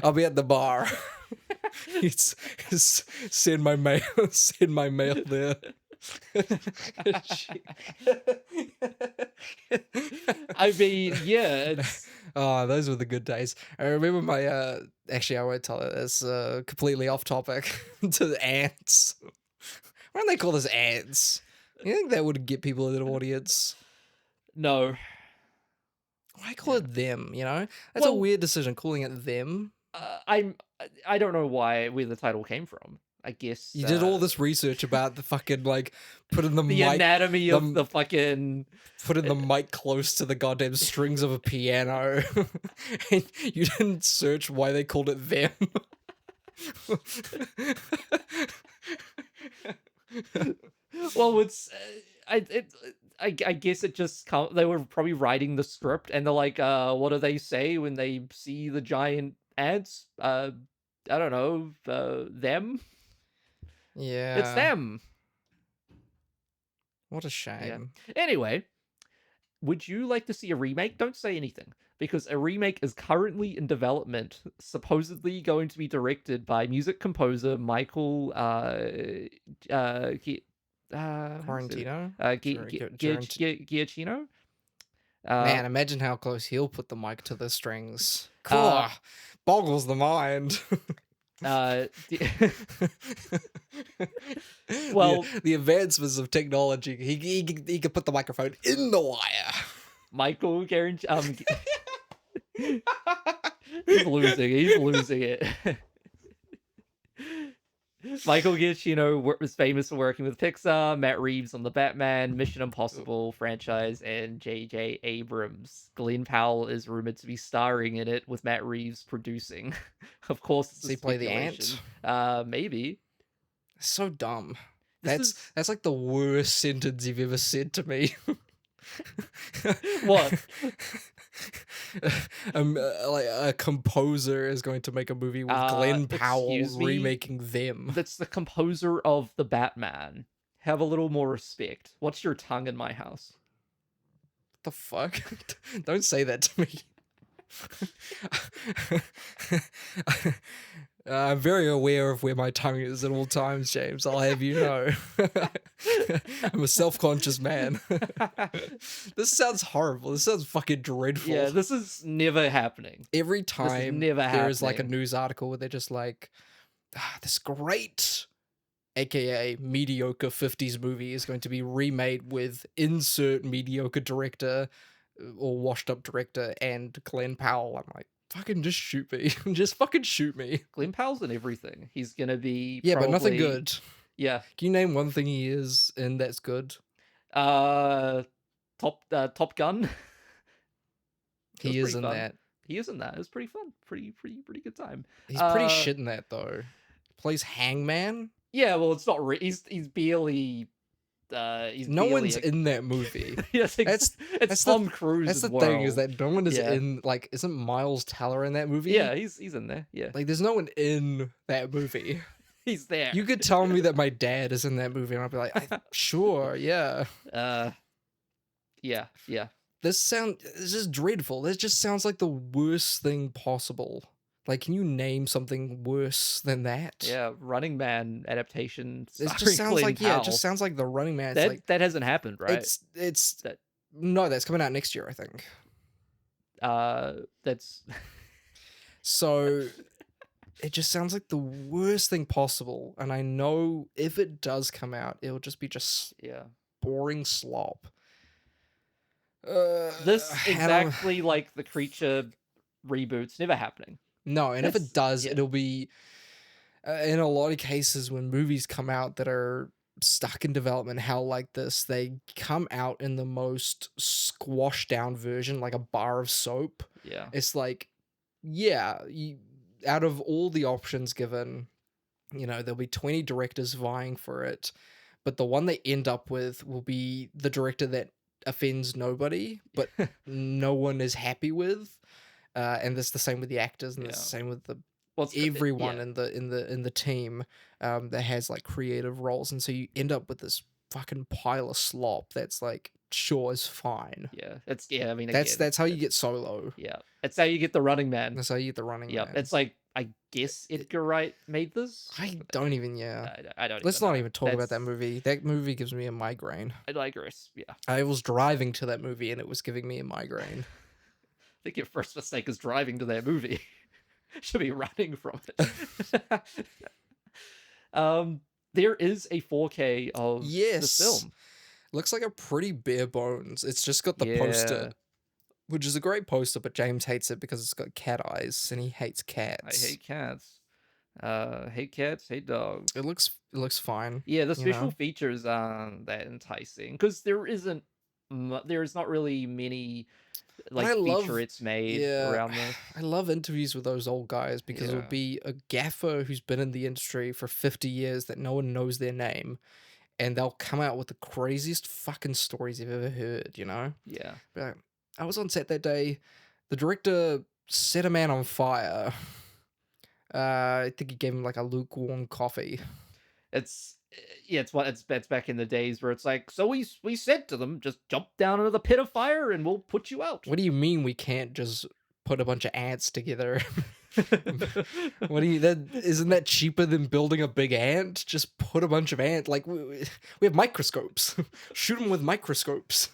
H: I'll be at the bar. Send my mail there.
G: I mean, yeah.
H: Oh, those were the good days. I remember my actually I won't tell it. It's completely off topic to the ants. Why don't they call this ants? You think that would get people in an audience?
G: No.
H: Why call it them? You know, that's a weird decision calling it them.
G: I don't know where the title came from. I guess
H: You did all this research about the fucking like putting the
G: the
H: mic,
G: anatomy of the fucking
H: putting the mic close to the goddamn strings of a piano, and you didn't search why they called it them.
G: Well, it's I guess it just they were probably writing the script and they're like, what do they say when they see the giant ants? I don't know, them.
H: Yeah,
G: It's them.
H: What a shame.
G: Yeah. Anyway, would you like to see a remake? Don't say anything, because a remake is currently in development, supposedly going to be directed by music composer Michael
H: Quarantino?
G: Giacchino.
H: Man, imagine how close he'll put the mic to the strings. Cool. Boggles the mind.
G: Well,
H: the advancements of technology. He could put the microphone in the wire.
G: Michael Guarantino. He's losing it. Michael Giacchino was famous for working with Pixar, Matt Reeves on the Batman, Mission Impossible franchise, and J.J. Abrams. Glenn Powell is rumored to be starring in it, with Matt Reeves producing. Of course, it's
H: Does he play the ant?
G: Maybe.
H: So dumb. That's like the worst sentence you've ever said to me.
G: What?
H: Like a composer is going to make a movie with Glenn Powell remaking them.
G: That's the composer of the Batman. Have a little more respect. What's your tongue in my house?
H: What the fuck? Don't say that to me. I'm very aware of where my tongue is at all times, James. I'll have you know. I'm a self-conscious man. This sounds horrible. This sounds fucking dreadful.
G: Yeah, this is never happening.
H: Every time
G: there
H: is like a news article where they're just like, this great, aka mediocre 50s movie is going to be remade with insert mediocre director or washed up director and Glenn Powell. I'm like, fucking just shoot me. Just fucking shoot me.
G: Glenn Powell's in everything. He's gonna be
H: but nothing good.
G: Yeah.
H: Can you name one thing he is in that's good?
G: Top Gun.
H: He is in that.
G: He is in that. It was pretty fun. Pretty good time.
H: He's pretty shit in that though. He plays Hangman.
G: Yeah, well, it's not. He's barely.
H: No one's in that movie.
G: Yes, it's Tom Cruise.
H: That's the thing, is that no one is in. Like, isn't Miles Teller in that movie?
G: Yeah, he's in there. Yeah,
H: like there's no one in that movie.
G: He's there.
H: You could tell me that my dad is in that movie, and I'll be like, sure, yeah.
G: Yeah.
H: This is dreadful. This just sounds like the worst thing possible. Like, can you name something worse than that?
G: Yeah, Running Man adaptation.
H: It just sounds like it just sounds like the Running Man.
G: That hasn't happened, right?
H: No, that's coming out next year, I think.
G: That's
H: so. It just sounds like the worst thing possible, and I know if it does come out, it'll just be boring slop.
G: This exactly like the Creature reboots, never happening.
H: No, and if it does, it'll be in a lot of cases when movies come out that are stuck in development hell like this, they come out in the most squashed down version, like a bar of soap.
G: Yeah.
H: It's like, out of all the options given, there'll be 20 directors vying for it, but the one they end up with will be the director that offends nobody, but no one is happy with. And that's the same with the actors, and it's the same with everyone in the team that has like creative roles, and so you end up with this fucking pile of slop that's like is fine.
G: Yeah,
H: that's how you get Solo.
G: Yeah, it's how you get the Running Man.
H: That's how you get the Running Man.
G: It's like, I guess Edgar Wright made this.
H: I don't even.
G: I don't.
H: Let's not even talk about that movie. That movie gives me a migraine.
G: I digress. Yeah,
H: I was driving to that movie and it was giving me a migraine.
G: I think your first mistake is driving to that movie. Should be running from it. There is a 4K of this film.
H: Looks like a pretty bare bones. It's just got the poster, which is a great poster, but James hates it because it's got cat eyes and he hates cats.
G: I hate cats. Hate cats, hate dogs.
H: It looks fine.
G: Yeah, the
H: you
G: special
H: know?
G: features aren't that enticing because there's not really many
H: But
G: like
H: I love,
G: featurettes made
H: yeah,
G: around this.
H: I love interviews with those old guys because it'll
G: Yeah.
H: be a gaffer who's been in the industry for 50 years that no one knows their name, and they'll come out with the craziest fucking stories you've ever heard, you know?
G: Yeah.
H: Be like, I was on set that day, the director set a man on fire. I think he gave him like a lukewarm coffee.
G: It's it's back in the days where it's like, so we said to them, just jump down into the pit of fire and we'll put you out.
H: What do you mean we can't just put a bunch of ants together? What do you, that isn't that cheaper than building a big ant? Just put a bunch of ants, like we have microscopes. Shoot them with microscopes.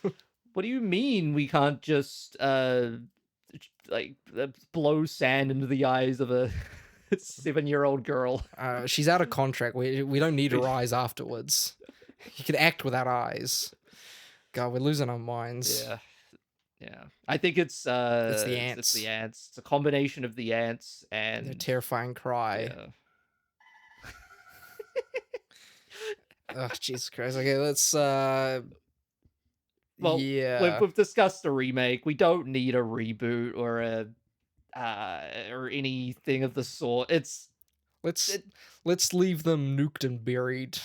G: What do you mean we can't just blow sand into the eyes of a 7-year-old girl?
H: She's out of contract. We don't need her eyes afterwards. You can act without eyes. God, we're losing our minds.
G: Yeah. I think it's the
H: ants.
G: It's the ants. It's a combination of the ants and
H: Their terrifying cry.
G: Yeah.
H: Oh, Jesus Christ. Okay, let's
G: Well,
H: yeah.
G: we've discussed a remake. We don't need a reboot or a or anything of the sort.
H: Let's leave them nuked and buried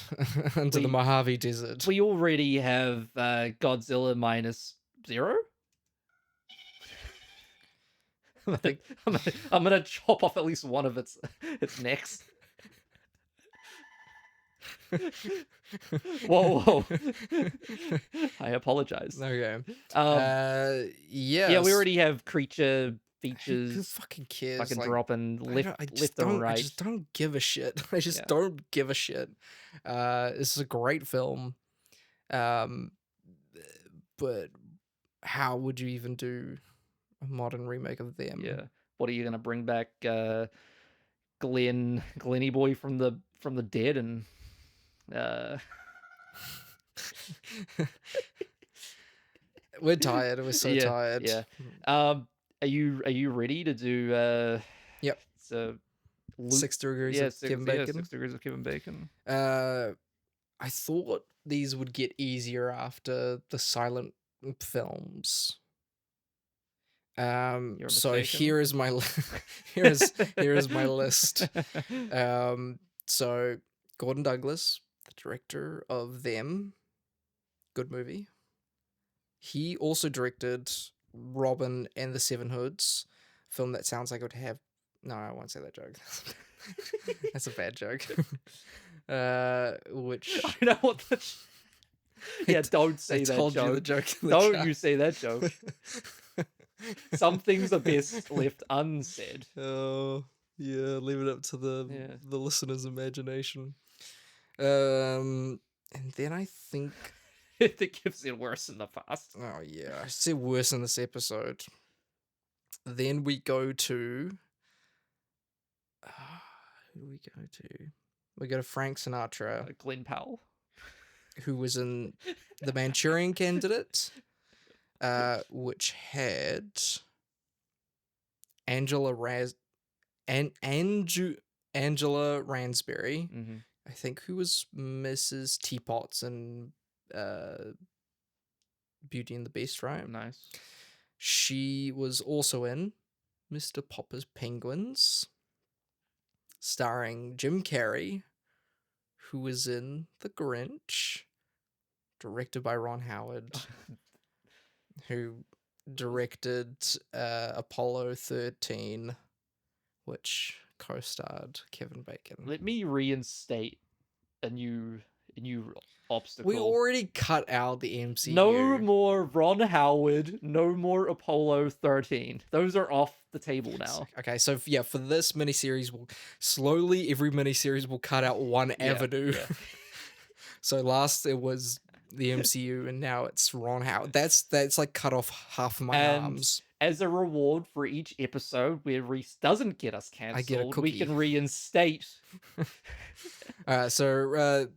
H: into the Mojave Desert.
G: We already have Godzilla minus 0. I'm gonna chop off at least one of its necks. Whoa. I apologize.
H: Okay.
G: Yeah. Yeah, we already have creature features.
H: Who fucking cares?
G: Fucking
H: Like,
G: dropping left and right.
H: I just don't give a shit. I just don't give a shit. This is a great film. But how would you even do a modern remake of them?
G: Yeah. What are you gonna bring back Glenny boy from the dead and
H: We're tired. We're so tired.
G: Yeah. Are you ready to do
H: Yep.
G: So
H: 6 degrees of Kevin Bacon.
G: 6 degrees of Kevin Bacon.
H: I thought these would get easier after the silent films. So here is my here is my list. So Gordon Douglas, the director of Them, good movie. He also directed Robin and the Seven Hoods, film that sounds like it would have. No, I won't say that joke. That's a bad joke. Which
G: I know what the. Yeah, don't say that joke.
H: You the joke.
G: Don't you say that joke. Some things are best left unsaid.
H: Oh yeah, leave it up to the listener's imagination. And then I think
G: it gives it worse in the past.
H: Oh yeah, I said worse in this episode. Then we go to who do we go to? We go to Frank Sinatra,
G: Glenn Powell,
H: who was in The Manchurian Candidate, which had Angela Ransbury, I think, who was Mrs. Teapots in Beauty and the Beast, right?
G: Nice.
H: She was also in Mr. Popper's Penguins, starring Jim Carrey, who was in The Grinch, directed by Ron Howard, who directed Apollo 13, which co-starred Kevin Bacon.
G: Let me reinstate a new obstacle.
H: We already cut out the MCU.
G: No more Ron Howard, no more Apollo 13. Those are off the table now.
H: Okay, so yeah, for this miniseries, every miniseries will cut out one avenue. Yeah. So last it was the MCU, and now it's Ron Howard. That's like cut off half of my arms.
G: As a reward for each episode where Rhys doesn't get us cancelled, we can reinstate.
H: So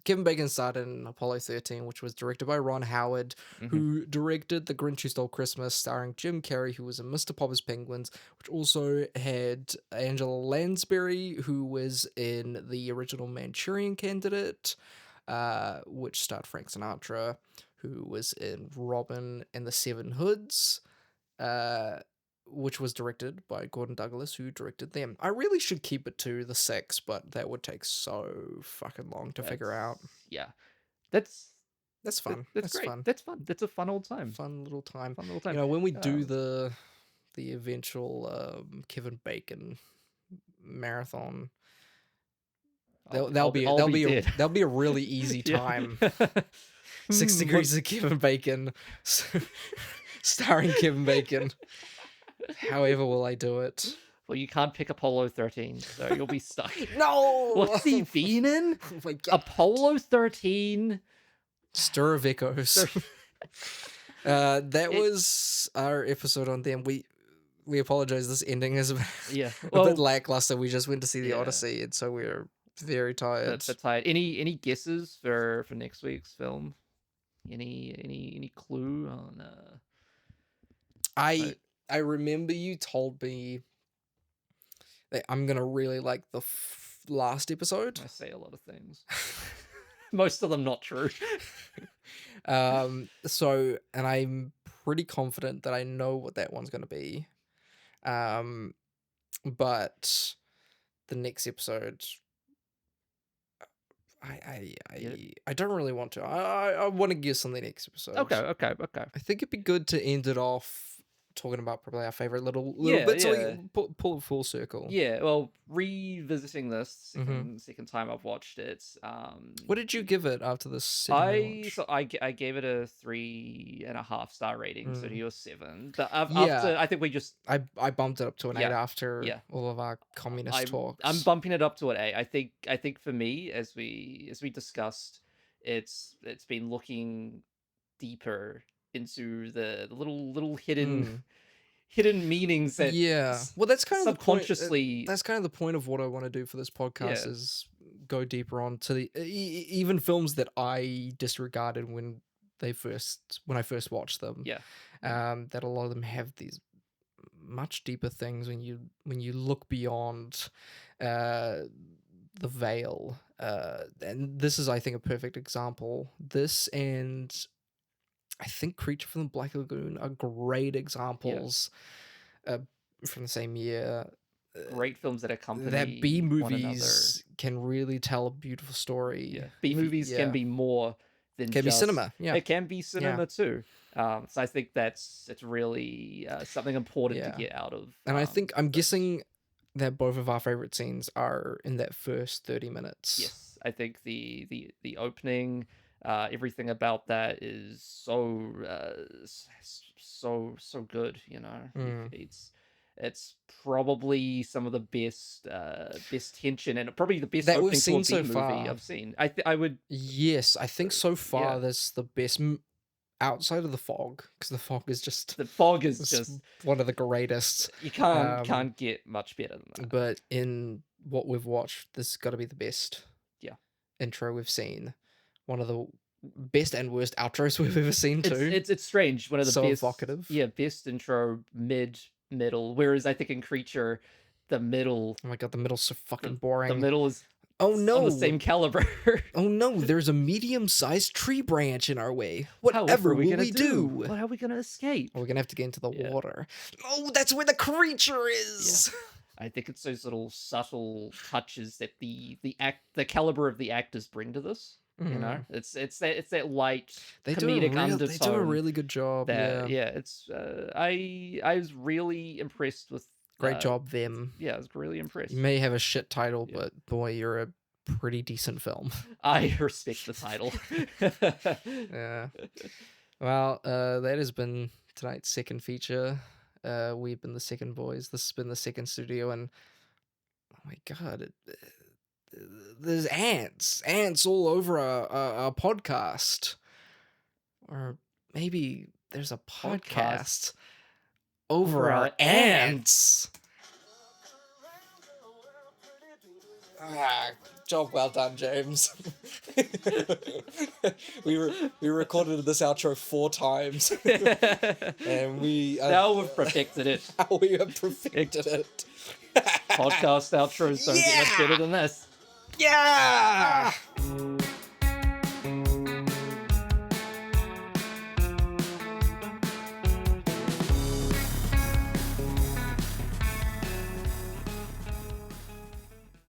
H: Kevin Bacon starred in Apollo 13, which was directed by Ron Howard, who directed The Grinch Who Stole Christmas, starring Jim Carrey, who was in Mr. Popper's Penguins, which also had Angela Lansbury, who was in the original Manchurian Candidate, which starred Frank Sinatra, who was in Robin and the Seven Hoods, which was directed by Gordon Douglas, who directed them. I really should keep it to the 6, but that would take so fucking long to figure out.
G: Yeah. That's
H: fun.
G: That's great.
H: Fun.
G: That's fun. That's a fun old time.
H: Fun little time.
G: Fun little time.
H: You know, when we do the eventual Kevin Bacon marathon, that'll be a really easy time. 6 Degrees of Kevin Bacon, starring Kevin Bacon. However will I do it?
G: Well, you can't pick Apollo 13, so you'll be stuck.
H: No!
G: What's he been in?
H: Oh my God.
G: Apollo 13.
H: Stir of Echoes. That was our episode on them. We apologize. This ending is a bit lackluster. We just went to see the Odyssey, and so we're very tired.
G: But tired. Any guesses for next week's film? Any clue on?
H: I remember you told me that I'm gonna really like the last episode.
G: I say a lot of things. Most of them not true.
H: So, and I'm pretty confident that I know what that one's gonna be. But the next episode, I don't really want to. I want to guess on the next episode.
G: Okay.
H: I think it'd be good to end it off talking about probably our favorite little bit, so we can pull it full circle.
G: Yeah, well, revisiting this second time I've watched it.
H: What did you give it after this?
G: I gave it a 3.5 star rating, so to your 7. But after, I think we just
H: I bumped it up to an 8 after all of our communist talks.
G: I'm bumping it up to an 8. I think for me, as we discussed, it's been looking deeper into the little hidden meanings that
H: well, that's kind of
G: subconsciously
H: that's kind of the point of what I want to do for this podcast is go deeper on to the even films that I disregarded when I first watched them. That a lot of them have these much deeper things when you look beyond the veil, and this is, I think, a perfect example. This and I think Creature from the Black Lagoon are great examples from the same year.
G: Great films that accompany
H: that B movies can really tell a beautiful story.
G: Yeah. B movies can be more than
H: be cinema. Yeah,
G: it can be cinema too. So I think it's really something important to get out of.
H: And I think I'm guessing that both of our favorite scenes are in that first 30 minutes.
G: Yes, I think the opening. Everything about that is so good, you know. It's probably some of the best tension and probably the best
H: that
G: opening
H: we've seen
G: to a
H: so
G: B
H: far.
G: movie I've seen. I would
H: I think so far that's the best outside of The Fog, because The Fog is just one of the greatest.
G: You can't get much better than that.
H: But in what we've watched, this has got to be the best intro we've seen. One of the best and worst outros we've ever seen too.
G: It's strange. One of the
H: so
G: best,
H: evocative.
G: Yeah, best intro, middle. Whereas I think in Creature, the middle.
H: Oh my god, the middle's so fucking boring.
G: The middle is
H: on
G: the same caliber.
H: Oh no, there's a medium-sized tree branch in our way. Whatever will we do?
G: What are we gonna escape?
H: We're gonna have to get into the water. Oh, that's where the creature is.
G: Yeah. I think it's those little subtle touches that the caliber of the actors bring to this. You know, it's that light comedic undertone.
H: They do a really good job.
G: It's I was really impressed with.
H: Great job, them.
G: Yeah, I was really impressed.
H: You may have a shit title, but boy, you're a pretty decent film.
G: I respect the title.
H: Yeah. Well, that has been tonight's second feature. We've been the second boys. This has been the second studio, and oh my god. There's ants all over a podcast, or maybe there's a podcast over our ants. Job well done, James. we recorded this outro 4 times, and
G: now we've perfected it.
H: Now we have perfected it.
G: Podcast outros don't get much better than this.
H: Yeah.